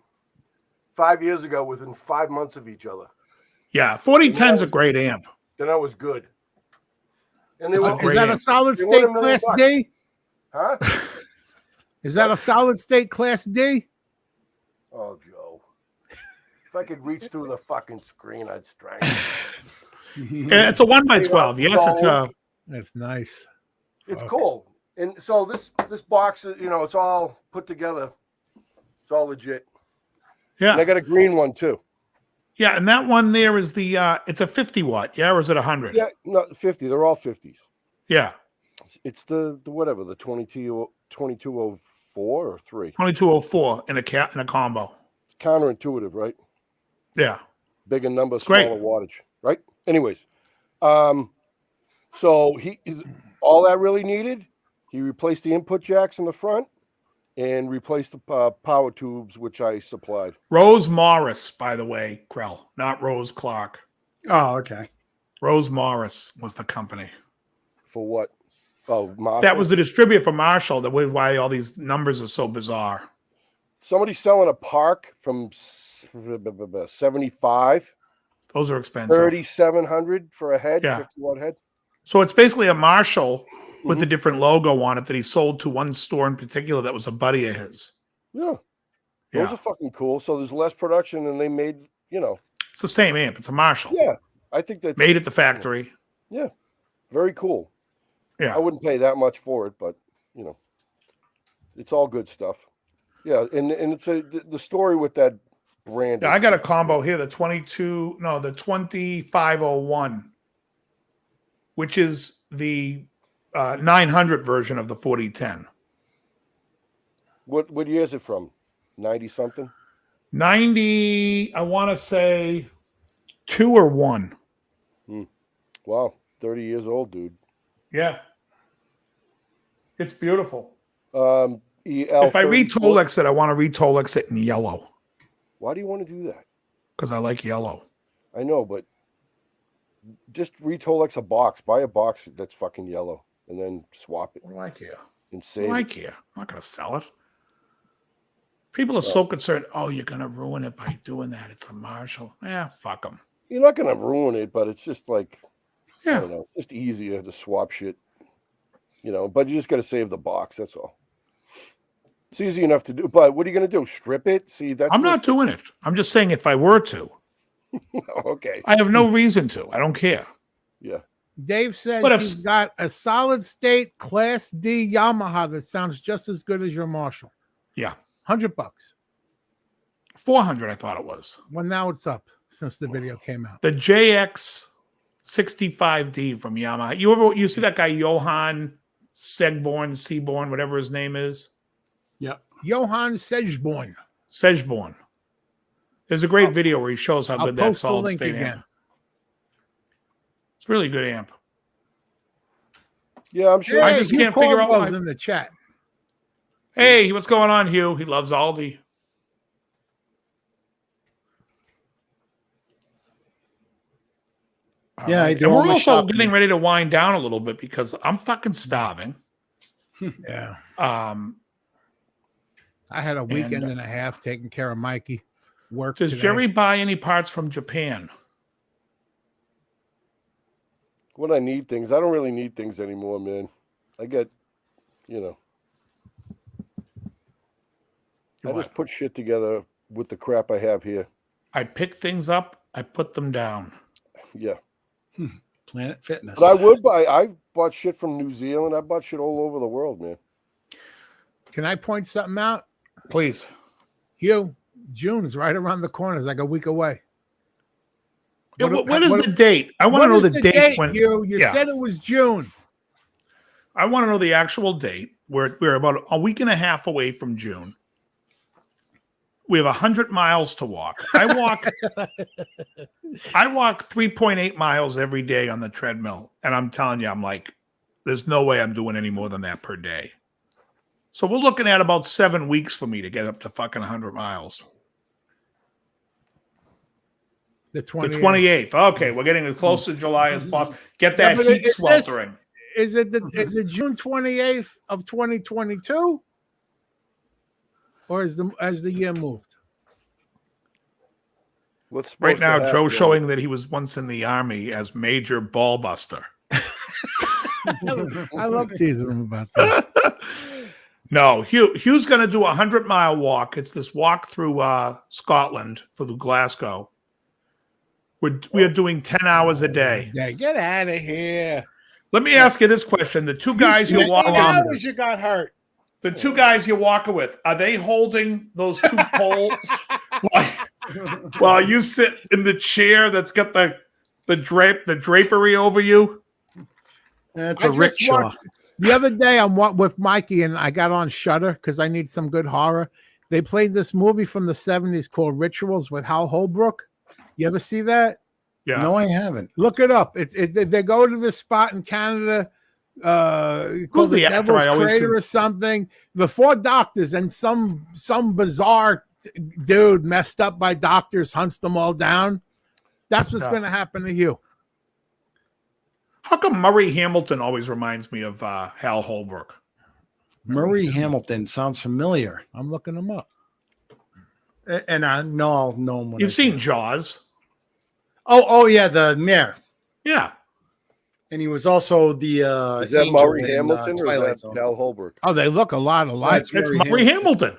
[SPEAKER 5] 5 years ago within 5 months of each other.
[SPEAKER 2] Yeah, 4010's a great amp.
[SPEAKER 5] Then I was good. And
[SPEAKER 3] is that a solid state Class D?
[SPEAKER 5] Huh?
[SPEAKER 3] Is that a solid state Class D?
[SPEAKER 5] Oh, Joe. If I could reach through the fucking screen, I'd strangle you.
[SPEAKER 2] It's a 1x12. Yes,
[SPEAKER 3] That's nice.
[SPEAKER 5] It's cool. And so this box, you know, it's all put together. It's all legit.
[SPEAKER 2] Yeah.
[SPEAKER 5] And I got a green one too.
[SPEAKER 2] Yeah, and that one there is it's a 50 watt, yeah, or is it 100?
[SPEAKER 5] Yeah, no, 50. They're all 50s.
[SPEAKER 2] Yeah.
[SPEAKER 5] It's the 2204 or 3.
[SPEAKER 2] 2204 in a combo.
[SPEAKER 5] It's counterintuitive, right?
[SPEAKER 2] Yeah.
[SPEAKER 5] Bigger number, smaller wattage, right? Anyways, so all that really needed, he replaced the input jacks in the front and replaced the power tubes, which I supplied.
[SPEAKER 2] Rose Morris, by the way, Krell, not Rose Clark.
[SPEAKER 4] Oh, okay.
[SPEAKER 2] Rose Morris was the company.
[SPEAKER 5] For what? Oh, Marshall?
[SPEAKER 2] That was the distributor for Marshall. That was why all these numbers are so bizarre.
[SPEAKER 5] Somebody's selling a Park from 75.
[SPEAKER 2] Those are expensive.
[SPEAKER 5] 3,700 for a head, 50-watt head.
[SPEAKER 2] So it's basically a Marshall with a different logo on it that he sold to one store in particular that was a buddy of his.
[SPEAKER 5] Yeah. Those are fucking cool. So there's less production, and they made,
[SPEAKER 2] It's the same amp. It's a Marshall.
[SPEAKER 5] Yeah, I think that's
[SPEAKER 2] made at the factory.
[SPEAKER 5] Yeah, very cool.
[SPEAKER 2] Yeah,
[SPEAKER 5] I wouldn't pay that much for it, but it's all good stuff. Yeah, and it's the story with that brand.
[SPEAKER 2] Yeah, I got a combo here. The 2501, which is the 900 version of the 4010.
[SPEAKER 5] What year is it from? 90 something?
[SPEAKER 2] 90, I want to say 2 or 1.
[SPEAKER 5] Wow, 30 years old, dude.
[SPEAKER 2] Yeah. It's beautiful.
[SPEAKER 5] If
[SPEAKER 2] I re-Tolex it, I want to re-Tolex it in yellow.
[SPEAKER 5] Why do you want to do that?
[SPEAKER 2] Because I like yellow.
[SPEAKER 5] I know, but just re-Tolex a box. Buy a box that's fucking yellow and then swap it.
[SPEAKER 2] What do I care?
[SPEAKER 5] And save
[SPEAKER 2] I care. I'm not going to sell it. People are so concerned. Oh, you're going to ruin it by doing that. It's a Marshall. Yeah, fuck them.
[SPEAKER 5] You're not going to ruin it, but it's just like,
[SPEAKER 2] yeah,
[SPEAKER 5] I don't know, just easier to swap shit, but you just got to save the box. That's all. It's easy enough to do, but what are you going to do? Strip it? See,
[SPEAKER 2] I'm not doing it. I'm just saying if I were to.
[SPEAKER 5] Okay.
[SPEAKER 2] I have no reason to. I don't care.
[SPEAKER 5] Yeah.
[SPEAKER 3] Dave says he's got a solid state Class D Yamaha that sounds just as good as your Marshall.
[SPEAKER 2] Yeah.
[SPEAKER 3] $100.
[SPEAKER 2] 400, I thought it was.
[SPEAKER 3] Well, now it's up since the video came out.
[SPEAKER 2] The JX 65D from Yamaha. You see that guy Johan Seaborn, whatever his name is?
[SPEAKER 4] Yeah.
[SPEAKER 3] Johan Sejborn.
[SPEAKER 2] There's a great video where he shows how good that solid state amp. It's really good amp.
[SPEAKER 5] Yeah, I'm sure.
[SPEAKER 2] I just can't figure out why.
[SPEAKER 3] In the chat.
[SPEAKER 2] Hey, what's going on, Hugh? He loves Aldi.
[SPEAKER 4] Yeah, I do.
[SPEAKER 2] And we're also getting ready to wind down a little bit because I'm fucking starving.
[SPEAKER 3] Yeah.
[SPEAKER 2] I
[SPEAKER 3] had a weekend and a half taking care of Mikey.
[SPEAKER 2] Does Jerry buy any parts from Japan?
[SPEAKER 5] When I need things, I don't really need things anymore, man. I get, I just put shit together with the crap I have here.
[SPEAKER 2] I pick things up, I put them down.
[SPEAKER 5] Yeah.
[SPEAKER 4] Planet Fitness.
[SPEAKER 5] But I bought shit from New Zealand. I bought shit all over the world, man.
[SPEAKER 3] Can I point something out?
[SPEAKER 2] Please.
[SPEAKER 3] Hugh, June is right around the corner. It's like a week away.
[SPEAKER 2] What is the date? I want to know the date. When
[SPEAKER 3] you said it was June.
[SPEAKER 2] I want to know the actual date. We're about a week and a half away from June. We have 100 miles to walk. I walk 3.8 miles every day on the treadmill. And I'm telling you, I'm like, there's no way I'm doing any more than that per day. So we're looking at about 7 weeks for me to get up to fucking 100 miles.
[SPEAKER 3] The
[SPEAKER 2] 28th. Okay, we're getting as close to July as possible. Get that heat sweltering.
[SPEAKER 3] Is it June 28th of 2022? Or as the year moved?
[SPEAKER 2] Right now, Joe's showing that he was once in the Army as Major Ballbuster.
[SPEAKER 3] I love teasing him about that.
[SPEAKER 2] No, Hugh's going to do a 100-mile walk. It's this walk through Scotland for the Glasgow. We are doing 10 hours a day.
[SPEAKER 3] Get out of here.
[SPEAKER 2] Let me ask you this question: the two guys you're walking with,
[SPEAKER 3] you got hurt.
[SPEAKER 2] The two guys you're walking with, are they holding those two poles while you sit in the chair that's got the drapery over you?
[SPEAKER 4] That's a rickshaw.
[SPEAKER 3] The other day, I'm with Mikey, and I got on Shudder because I need some good horror. They played this movie from the 70s called Rituals with Hal Holbrook. You ever see that?
[SPEAKER 2] Yeah.
[SPEAKER 4] No, I haven't.
[SPEAKER 3] Look it up. They go to this spot in Canada called the Devil's Crater or something. The 4 doctors and some bizarre dude messed up by doctors hunts them all down. That's what's going to happen to you.
[SPEAKER 2] How come Murray Hamilton always reminds me of Hal Holbrook?
[SPEAKER 4] Murray Hamilton sounds familiar.
[SPEAKER 3] I'm looking him up.
[SPEAKER 4] And I know I'll know him.
[SPEAKER 2] You've seen Jaws.
[SPEAKER 4] Oh yeah, the mayor.
[SPEAKER 2] Yeah.
[SPEAKER 4] And he was also the
[SPEAKER 5] is that Murray Hamilton or is that Hal Holbrook?
[SPEAKER 3] Oh, they look a lot alike.
[SPEAKER 2] It's Murray Hamilton.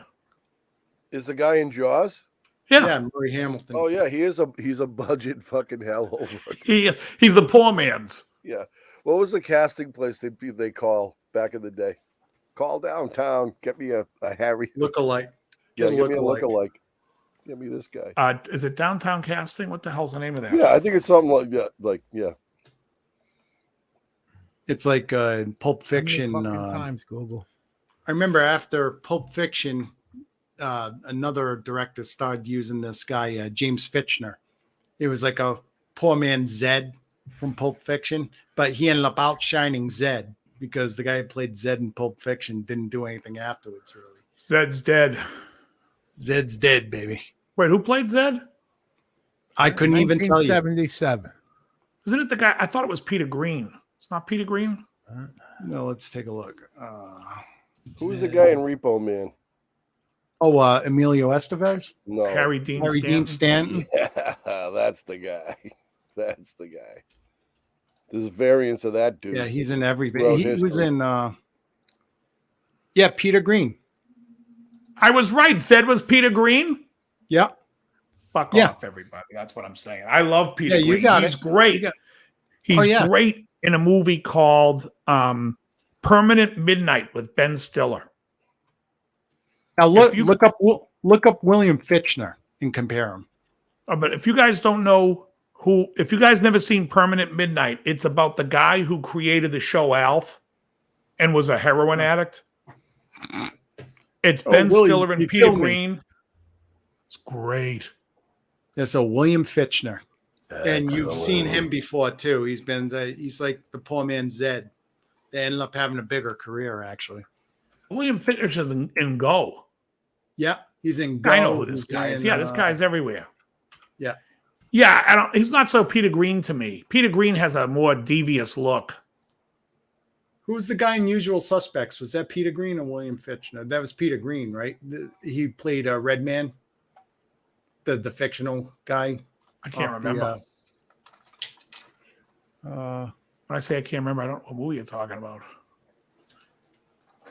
[SPEAKER 5] is the guy in Jaws.
[SPEAKER 2] Yeah,
[SPEAKER 4] Murray Hamilton.
[SPEAKER 5] Oh yeah, he's a budget fucking hellhole.
[SPEAKER 2] He's the poor man's.
[SPEAKER 5] Yeah. What was the casting place they call back in the day? Call downtown. Get me a Harry
[SPEAKER 4] Lookalike.
[SPEAKER 5] Yeah, get me a lookalike. Get me this guy.
[SPEAKER 2] Is it Downtown Casting? What the hell's the name of that?
[SPEAKER 5] Yeah, I think it's something like that. Like, yeah.
[SPEAKER 4] It's like Pulp Fiction.
[SPEAKER 3] Times Google.
[SPEAKER 4] I remember after Pulp Fiction, another director started using this guy, James Fitchner. It was like a poor man Zed from Pulp Fiction, but he ended up outshining Zed because the guy who played Zed in Pulp Fiction didn't do anything afterwards, really.
[SPEAKER 2] Zed's dead.
[SPEAKER 4] Zed's dead, baby.
[SPEAKER 2] Wait, who played Zed?
[SPEAKER 4] I couldn't even tell you.
[SPEAKER 3] 1977.
[SPEAKER 2] Isn't it the guy? I thought it was Peter Green. It's not Peter Green?
[SPEAKER 4] No, let's take a look.
[SPEAKER 5] Who's the guy in Repo Man?
[SPEAKER 4] Oh, Emilio Estevez?
[SPEAKER 5] No.
[SPEAKER 2] Harry Dean
[SPEAKER 4] Stanton?
[SPEAKER 5] Yeah, that's the guy. That's the guy. There's variants of that dude.
[SPEAKER 4] Yeah, he's in everything.
[SPEAKER 5] Throughout
[SPEAKER 4] He
[SPEAKER 5] history.
[SPEAKER 4] was in Peter Green.
[SPEAKER 2] I was right. Zed was Peter Green?
[SPEAKER 4] Yeah.
[SPEAKER 2] Fuck off, everybody. That's what I'm saying. I love Peter Green.
[SPEAKER 4] You got
[SPEAKER 2] He's
[SPEAKER 4] it.
[SPEAKER 2] great. He's great in a movie called Permanent Midnight with Ben Stiller.
[SPEAKER 4] Now look up William Fitchner and compare him.
[SPEAKER 2] But if you guys don't know if you guys never seen Permanent Midnight, it's about the guy who created the show Alf and was a heroin addict. It's Ben Stiller and Peter Green. It's great.
[SPEAKER 4] Yeah, so William Fitchner. And you've seen him before too. He's like the poor man Zed. They ended up having a bigger career, actually.
[SPEAKER 2] William Fitchner's in Go.
[SPEAKER 4] Yeah, he's in Go.
[SPEAKER 2] I know who this guy is. Yeah, this guy's everywhere.
[SPEAKER 4] Yeah.
[SPEAKER 2] Yeah, he's not so Peter Green to me. Peter Green has a more devious look.
[SPEAKER 4] Who was the guy in Usual Suspects? Was that Peter Green or William Fitchner? That was Peter Green, right? He played Red Man, the fictional guy.
[SPEAKER 2] I can't remember. When I say I can't remember, I don't know what movie you're talking about.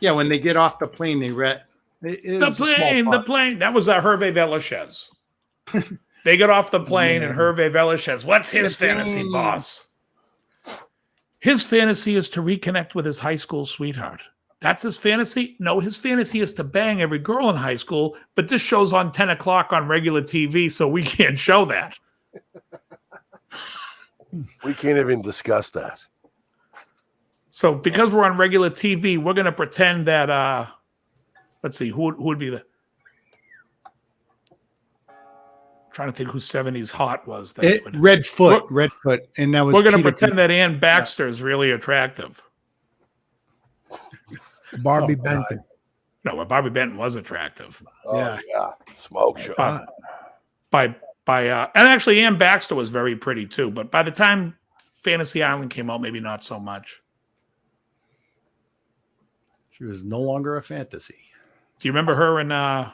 [SPEAKER 4] Yeah, when they get off the plane, they read
[SPEAKER 2] the plane. That was Hervé Villachez. They get off the plane, and Hervé Villachez. What's his fantasy, boss? His fantasy is to reconnect with his high school sweetheart. That's his fantasy? No, his fantasy is to bang every girl in high school, but this show's on 10 o'clock on regular TV, so we can't show that.
[SPEAKER 5] We can't even discuss that.
[SPEAKER 2] So because we're on regular TV, we're going to pretend that, let's see, who would be the... Trying to think who 70s hot was.
[SPEAKER 4] Redfoot. And that was
[SPEAKER 2] we're going to pretend that Ann Baxter is really attractive.
[SPEAKER 3] Barbie Benton.
[SPEAKER 2] No, but Barbie Benton was attractive.
[SPEAKER 5] Oh, yeah. Smoke show.
[SPEAKER 2] And actually Ann Baxter was very pretty too, but by the time Fantasy Island came out, maybe not so much.
[SPEAKER 4] She was no longer a fantasy.
[SPEAKER 2] Do you remember her in the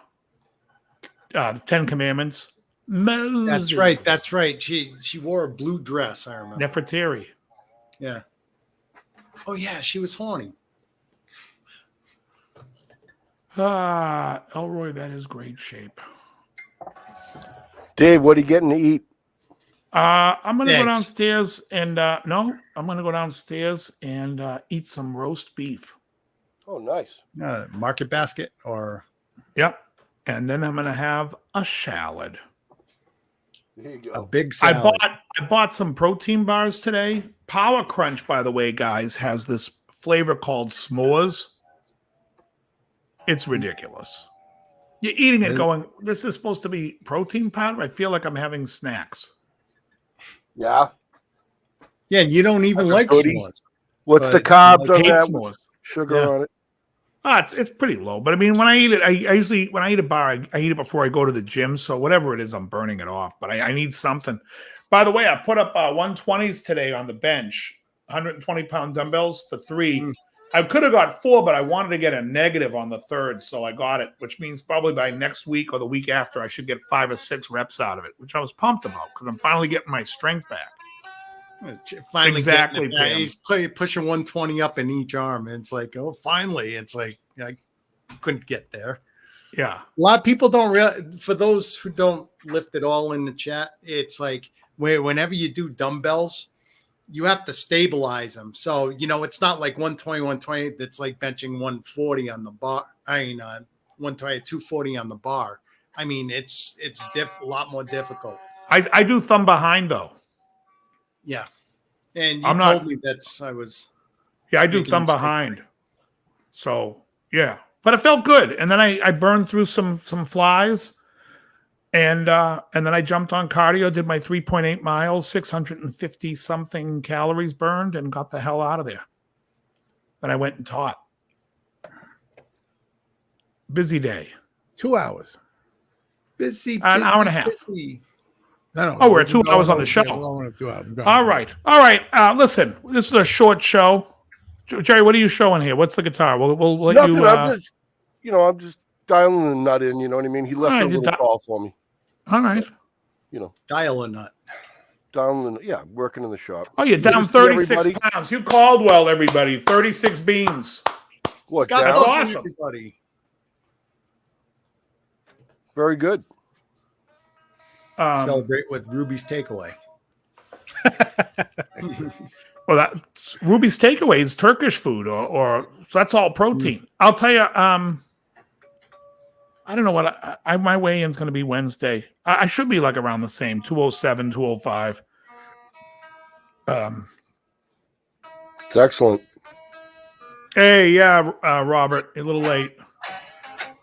[SPEAKER 2] 10 Commandments? Moses.
[SPEAKER 4] That's right. She wore a blue dress, I remember.
[SPEAKER 2] Nefertari.
[SPEAKER 4] Yeah. Oh yeah, she was horny.
[SPEAKER 2] Elroy, that is great shape.
[SPEAKER 5] Dave, what are you getting to eat?
[SPEAKER 2] I'm gonna go downstairs and I'm gonna go downstairs and eat some roast beef.
[SPEAKER 5] Oh, nice.
[SPEAKER 4] Market Basket or
[SPEAKER 2] yep. And then I'm gonna have a salad.
[SPEAKER 5] There you go.
[SPEAKER 4] A big salad.
[SPEAKER 2] I bought some protein bars today. Power Crunch, by the way, guys, has this flavor called s'mores. It's ridiculous. You're eating it going, this is supposed to be protein powder? I feel like I'm having snacks.
[SPEAKER 5] Yeah.
[SPEAKER 4] Yeah, you don't even like s'mores.
[SPEAKER 5] What's the carbs on that?
[SPEAKER 2] S'mores.
[SPEAKER 5] Sugar on it?
[SPEAKER 2] It's pretty low. But I mean, when I eat it, I usually, when I eat a bar, I eat it before I go to the gym. So whatever it is, I'm burning it off. But I need something. By the way, I put up 120s today on the bench, 120-pound dumbbells for 3. I could have got 4, but I wanted to get a negative on the 3rd. So I got it, which means probably by next week or the week after, I should get 5 or 6 reps out of it, which I was pumped about because I'm finally getting my strength back.
[SPEAKER 4] Finally,
[SPEAKER 2] exactly.
[SPEAKER 4] He's pushing 120 up in each arm. And it's like, oh, finally. It's like I couldn't get there.
[SPEAKER 2] Yeah.
[SPEAKER 4] A lot of people don't for those who don't lift it all in the chat, it's like whenever you do dumbbells, you have to stabilize them. So, it's not like 120, 120. That's like benching 140 on the bar. 120, 240 on the bar. I mean, it's a lot more difficult.
[SPEAKER 2] I do thumb behind though.
[SPEAKER 4] Yeah. And you told me I was.
[SPEAKER 2] Yeah, I do thumb behind. So yeah, but it felt good. And then I burned through some flies, and then I jumped on cardio, did my 3.8 miles, 650 something calories burned, and got the hell out of there. Then I went and taught. Busy day.
[SPEAKER 3] 2 hours.
[SPEAKER 4] Busy.
[SPEAKER 2] An hour and a half.
[SPEAKER 4] Busy.
[SPEAKER 3] No.
[SPEAKER 2] Oh, we're at 2 hours on the show. All right. Listen, this is a short show. Jerry, what are you showing here? What's the guitar? We'll let
[SPEAKER 5] Nothing,
[SPEAKER 2] you.
[SPEAKER 5] I'm just dialing the nut in. You know what I mean? He left a little call for me.
[SPEAKER 2] All right.
[SPEAKER 5] So,
[SPEAKER 4] dial a nut.
[SPEAKER 5] Working in the shop.
[SPEAKER 2] Oh, you're down 36 pounds. You called well, everybody. 36 beans.
[SPEAKER 5] What?
[SPEAKER 2] That's awesome.
[SPEAKER 4] Everybody.
[SPEAKER 5] Very good.
[SPEAKER 4] Celebrate with Ruby's Takeaway.
[SPEAKER 2] Well, Ruby's Takeaway is Turkish food, or so that's all protein. I'll tell you. I don't know what my weigh-in's going to be Wednesday. I should be like around the same 207, 205.
[SPEAKER 5] It's excellent.
[SPEAKER 2] Hey, yeah, Robert, a little late.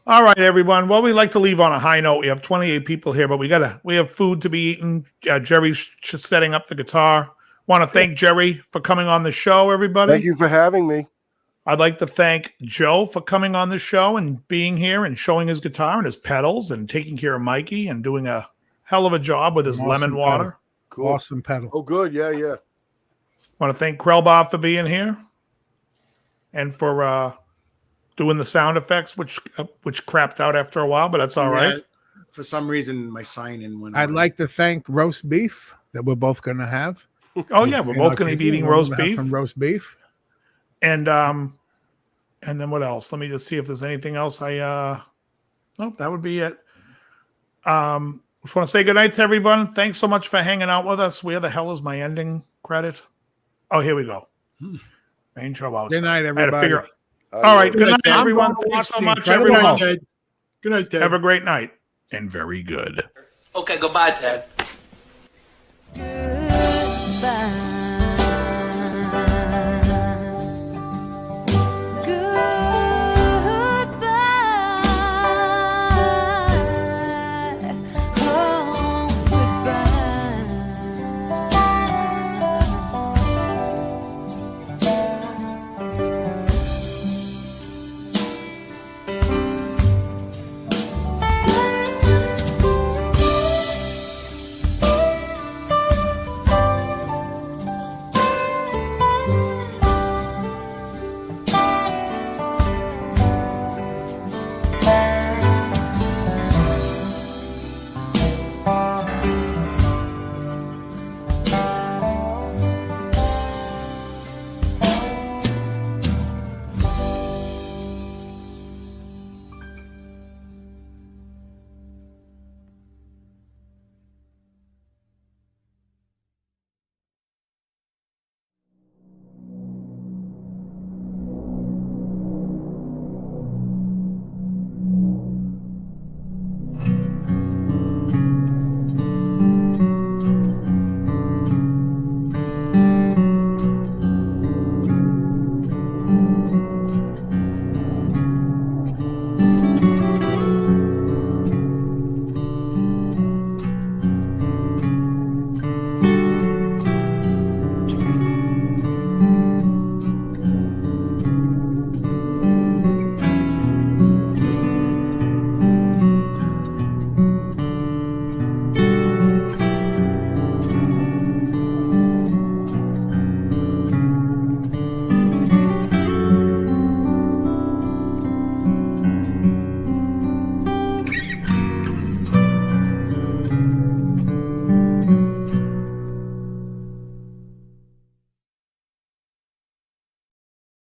[SPEAKER 2] All right, everyone. Well, we like to leave on a high note. We have 28 people here, but we have food to be eaten. Jerry's just setting up the guitar. Want to thank Jerry for coming on the show, everybody.
[SPEAKER 5] Thank you for having me.
[SPEAKER 2] I'd like to thank Joe for coming on the show and being here and showing his guitar and his pedals and taking care of Mikey and doing a hell of a job with his lemon water.
[SPEAKER 5] Cool.
[SPEAKER 3] Awesome pedal.
[SPEAKER 5] Oh, good. Yeah.
[SPEAKER 2] Want to thank Krell Bob for being here and for doing the sound effects, which crapped out after a while, but that's all right.
[SPEAKER 4] For some reason, my sign-in went.
[SPEAKER 3] I'd like to thank roast beef that we're both going to have.
[SPEAKER 2] Oh yeah, we're both going to be eating roast beef.
[SPEAKER 3] Some roast beef,
[SPEAKER 2] and then what else? Let me just see if there's anything else. That would be it. Just want to say good night to everyone. Thanks so much for hanging out with us. Where the hell is my ending credit? Oh, here we go. Main show out.
[SPEAKER 3] Good night, everybody.
[SPEAKER 2] I had to figure. All right. Good night, everyone. Thanks so much, everyone.
[SPEAKER 4] Good night, Ted.
[SPEAKER 2] Have a great night and very good.
[SPEAKER 6] Okay, goodbye, Ted.